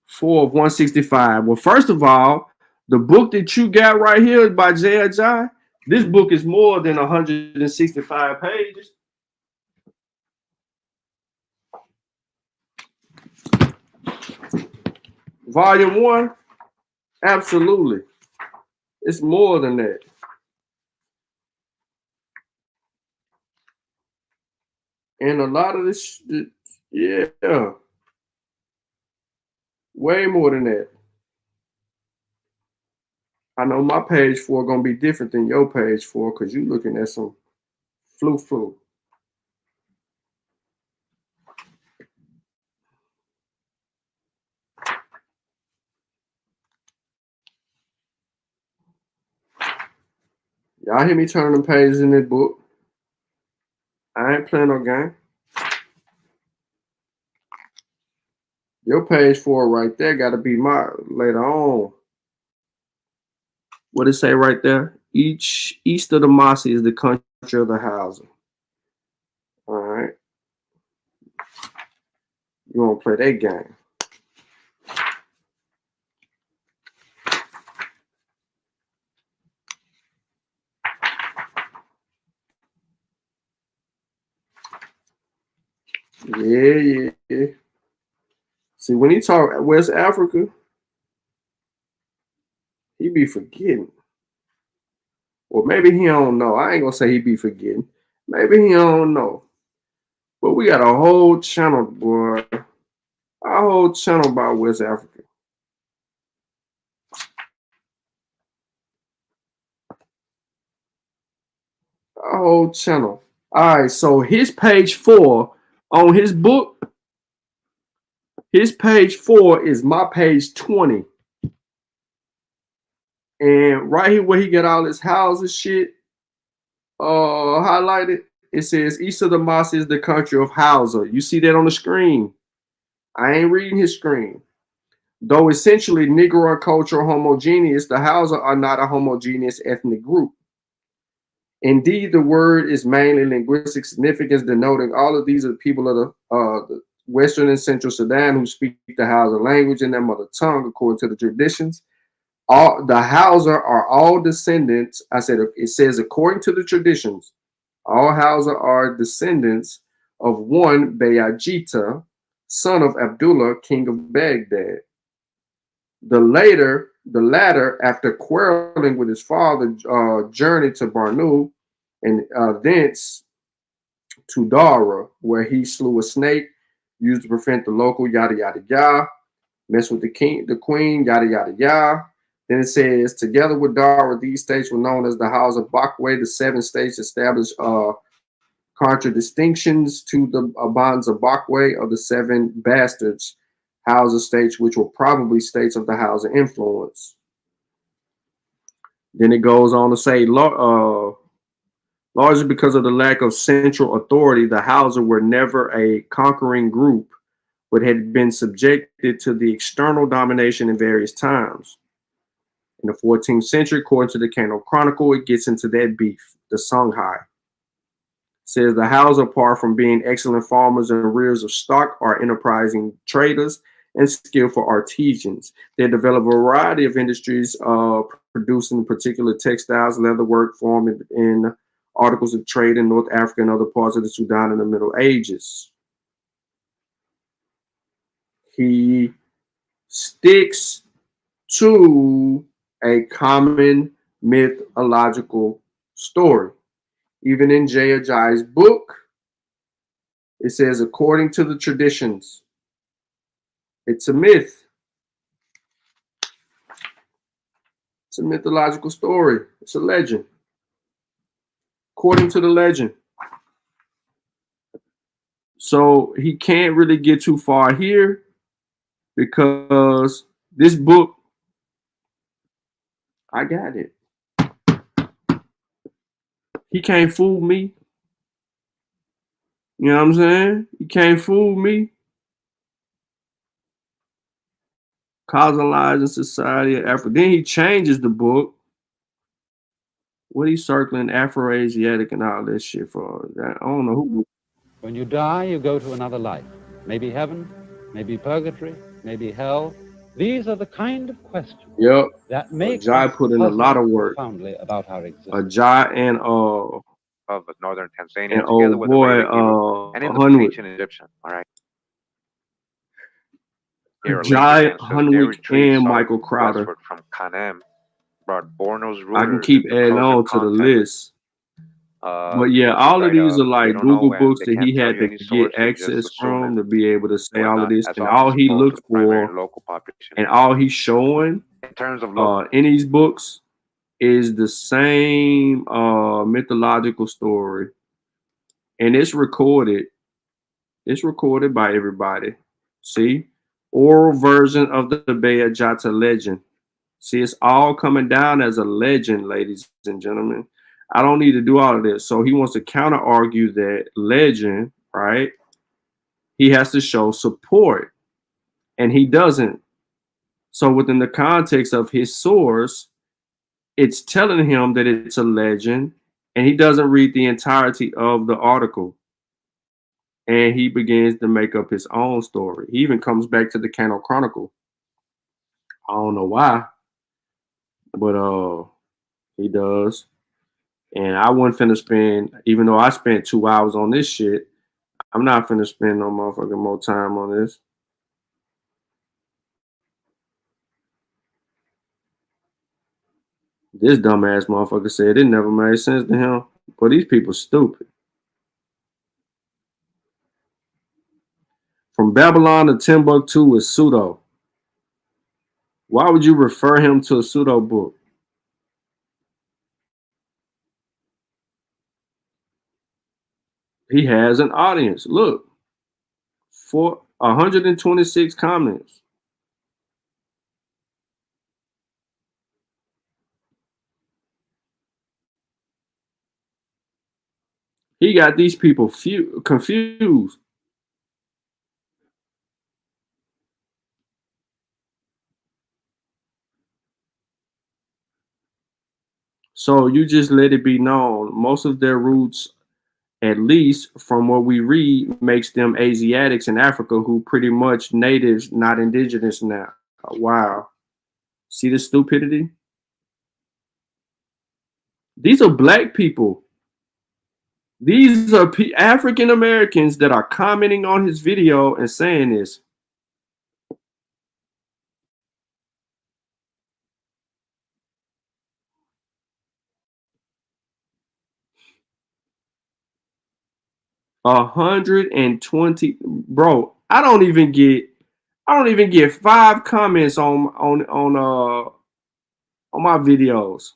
4 of 165. Well, first of all, the book that you got right here is by Ajayi. This book is more than 165 pages. Volume 1, absolutely. It's more than that. And a lot of this, yeah, way more than that. I know my page 4 gonna be different than your page 4 because you're looking at some flu. Y'all hear me turning them pages in this book? I ain't playing no game. Your page 4 right there got to be my later on. What it say right there? East of the Mossi is the country of the Hausa. All right. You want to play that game? Yeah. See, when he talk West Africa, he be forgetting. Or maybe he don't know. I ain't gonna say he be forgetting. Maybe he don't know. But we got a whole channel, boy. A whole channel about West Africa. A whole channel. All right, so his page 4 on his book, his page 4 is my page 20. And right here where he got all his houses shit highlighted, it says East of the Mossi is the country of Hausa. You see that on the screen. I ain't reading his screen. Though essentially Negro culture homogeneous, the Hausa are not a homogeneous ethnic group. Indeed, the word is mainly linguistic significance, denoting all of these are people of the Western and Central Sudan who speak the Hausa language in their mother tongue, according to the traditions. All the Hausa are all descendants. It says according to the traditions, all Hausa are descendants of one Bayajita, son of Abdullah, king of Baghdad. The latter, after quarreling with his father, journeyed to Barnu and thence to Dara, where he slew a snake used to prevent the local yada yada yada, mess with the queen, yada yada yada. Then it says, together with Dara, these states were known as the House of Bakwe. The 7 states established contradistinctions to the bonds of Bakwe of the 7 bastards Hausa states, which were probably states of the Hausa influence. Then it goes on to say, largely because of the lack of central authority, the Hausa were never a conquering group, but had been subjected to the external domination in various times. In the 14th century, according to the Kano Chronicle, it gets into that beef, the Songhai. Says the Hausa, apart from being excellent farmers and rearers of stock, are enterprising traders and skillful artisans. They develop a variety of industries, producing particular textiles, leatherwork, form, and articles of trade in North Africa and other parts of the Sudan in the Middle Ages. He sticks to a common mythological story. Even in Ajayi's book, It says, according to the traditions, it's a myth. It's a mythological story. It's a legend. According to the legend. So he can't really get too far here because this book, I got it. He can't fool me. You know what I'm saying? He can't fool me. Causalizing society of Africa. Then he changes the book. What he's circling Afro-Asiatic and all this shit for. I don't know who. When you die, you go to another life. Maybe heaven, maybe purgatory, maybe hell. These are the kind of questions that make Ajayi put in a lot of work. Profoundly about our existence. Ajayi and of northern Tanzania, and together old with boy Arabic Hebrew, and in the Hunwick. ancient Egyptian. All right. Ajayi, Hunwick, and Michael Crowder. From Kanem, brought Borno's rulers. I can keep adding on to the list. But yeah, all of these are like Google books that he had to get access from to be able to say all of this. And all he looked for and all he's showing in terms of in these books is the same mythological story. And it's recorded. It's recorded by everybody. See? Oral version of the Beya Jata legend. See, it's all coming down as a legend, ladies and gentlemen. I don't need to do all of this. So he wants to counter argue that legend, right? He has to show support, and he doesn't. So within the context of his source, it's telling him that it's a legend, and he doesn't read the entirety of the article. And he begins to make up his own story. He even comes back to the Kano Chronicle. I don't know why, but he does. And I wasn't finna spend, even though I spent 2 hours on this shit, I'm not finna spend no motherfucking more time on this. This dumbass motherfucker said it never made sense to him. But these people stupid. From Babylon to Timbuktu is pseudo. Why would you refer him to a pseudo book? He has an audience. Look, for 126 comments. He got these people confused. So you just let it be known. Most of their roots, at least from what we read, makes them Asiatics in Africa who pretty much natives, not indigenous now. Wow. See the stupidity? These are black people. These are African Americans that are commenting on his video and saying this. $120, bro. I don't even get 5 comments on my videos.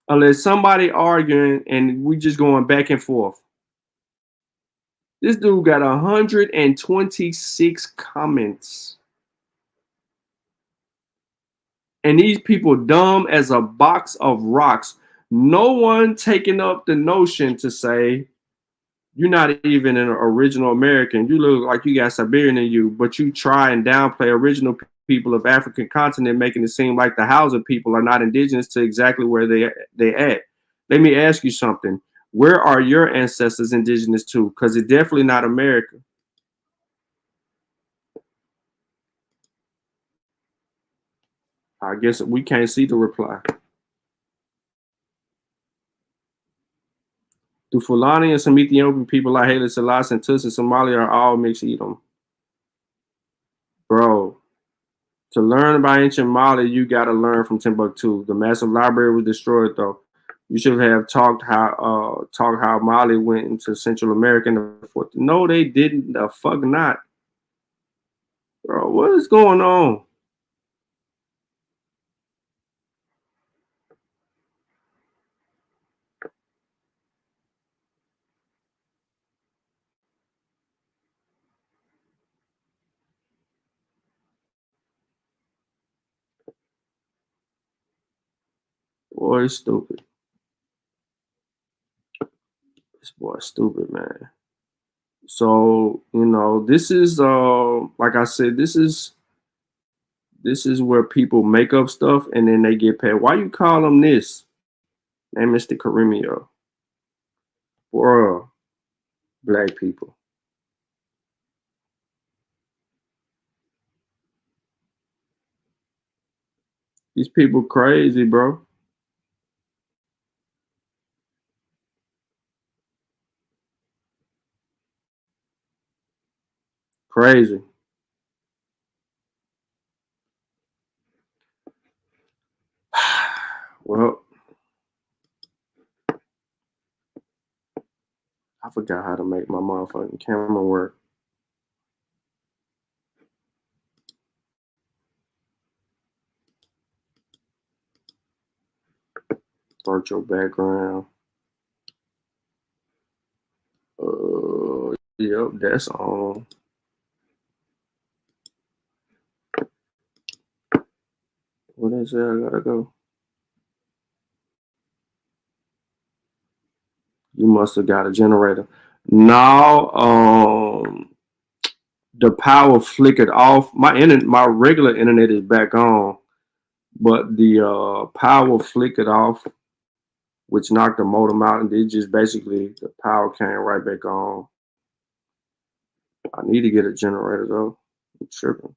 Unless somebody arguing and we just going back and forth. This dude got 126 comments. And these people dumb as a box of rocks. No one taking up the notion to say, you're not even an original American. You look like you got Siberian in you, but you try and downplay original people of African continent, making it seem like the Hausa people are not indigenous to exactly where they at. Let me ask you something. Where are your ancestors indigenous to? Because it's definitely not America. I guess we can't see the reply. Do Fulani and some Ethiopian people like Haile Selassie and Tutsi Somalia are all mixed Edom? Bro, to learn about ancient Mali, you got to learn from Timbuktu. The massive library was destroyed, though. You should have talked how Mali went into Central America in the 40s. No, they didn't. The fuck not. Bro, what is going on? Boy, it's stupid. This boy's stupid, man. So, you know, this is like I said, this is where people make up stuff and then they get paid. Why you call them this? Name Mr. Karimio. Bruh, black people. These people crazy, bro. Crazy. Well, I forgot how to make my motherfucking camera work. Virtual background. Yep, that's on. What is it? I gotta go. You must have got a generator. Now, the power flickered off. My regular internet is back on, but the power flickered off, which knocked the modem out, and it just basically the power came right back on. I need to get a generator though. I'm tripping.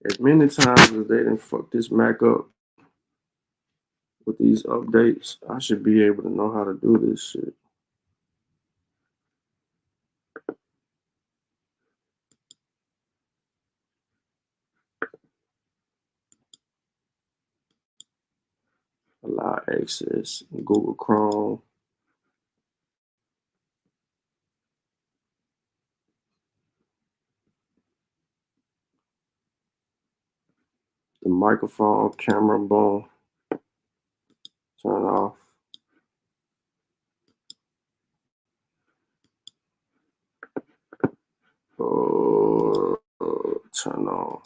As many times as they didn't fuck this Mac up with these updates, I should be able to know how to do this shit. Allow access in Google Chrome. The microphone, camera, boom. Turn off. Turn on.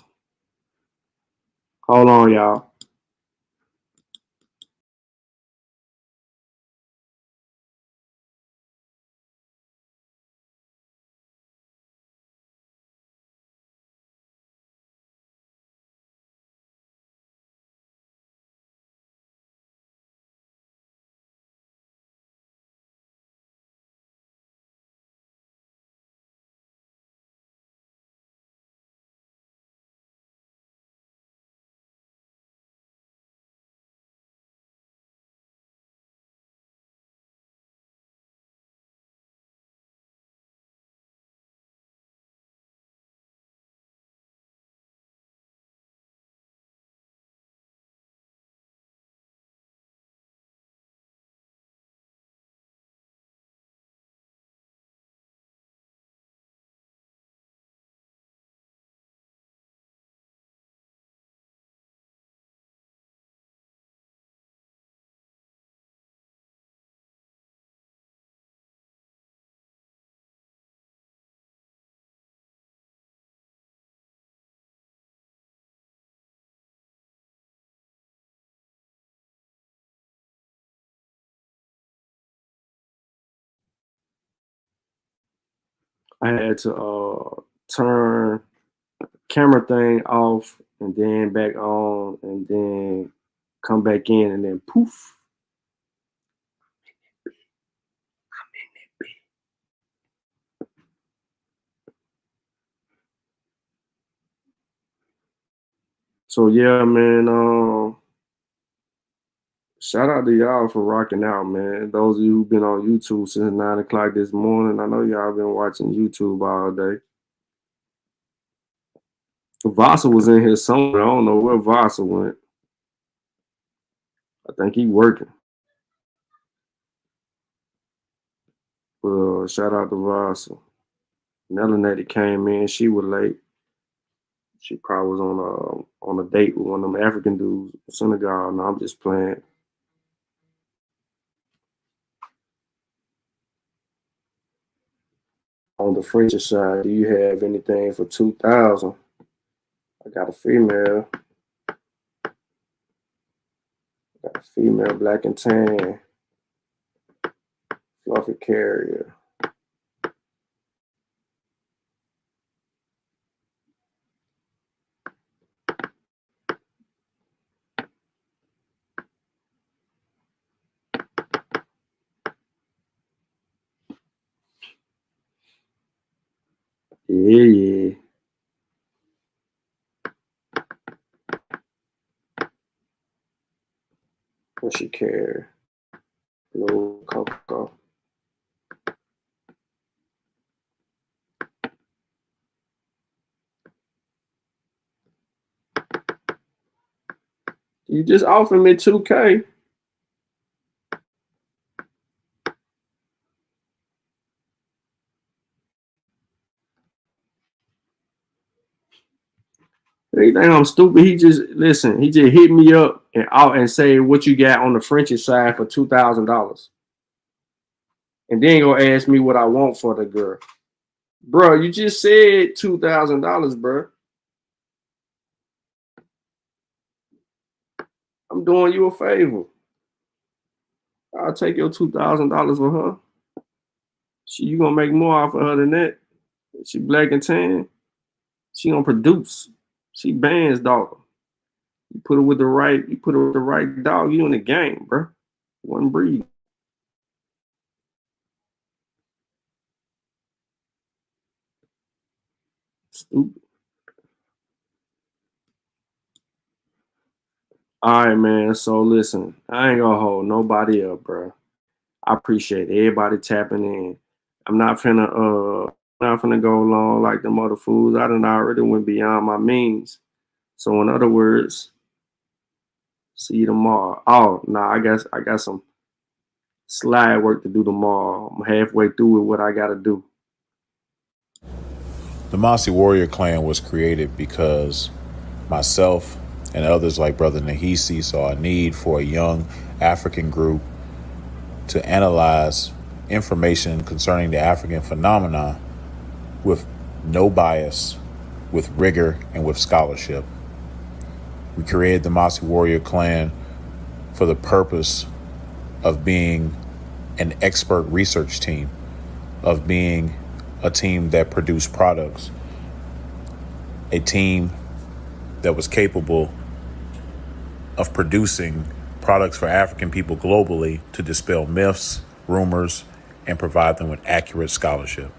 Hold on, y'all. I had to turn camera thing off and then back on and then come back in and then poof. So yeah, man, Shout out to y'all for rocking out, man. Those of you who've been on YouTube since 9 o'clock this morning, I know y'all been watching YouTube all day. Basil was in here somewhere. I don't know where Basil went. I think he working. Shout out to Basil. Melanated came in. She was late. She probably was on a date with one of them African dudes in Senegal. No, I'm just playing. On the French side, do you have anything for 2,000? I got a female. Got a female black and tan. Fluffy carrier. Yeah. What she carry? Blue cocoa. You just offered me 2K. He think I'm stupid. He just hit me up and say what you got on the French side for $2,000. And then go ask me what I want for the girl. Bro, you just said $2,000, bro. I'm doing you a favor. I'll take your $2,000 for her. You gonna make more off of her than that. She black and tan. She gonna produce. She bands dog. You put her with the right dog, you in the game, bro. One breed. Stupid. All right, man. So listen, I ain't gonna hold nobody up, bro. I appreciate everybody tapping in. I'm not finna go along like them other fools. I done already went beyond my means. So in other words, see you tomorrow. Oh, nah, I got some slide work to do tomorrow. I'm halfway through with what I gotta do. The Mossy Warrior Clan was created because myself and others like Brother Nahisi saw a need for a young African group to analyze information concerning the African phenomenon with no bias, with rigor, and with scholarship. We created the Mossy Warrior Clan for the purpose of being an expert research team, of being a team that produced products, a team that was capable of producing products for African people globally to dispel myths, rumors, and provide them with accurate scholarship.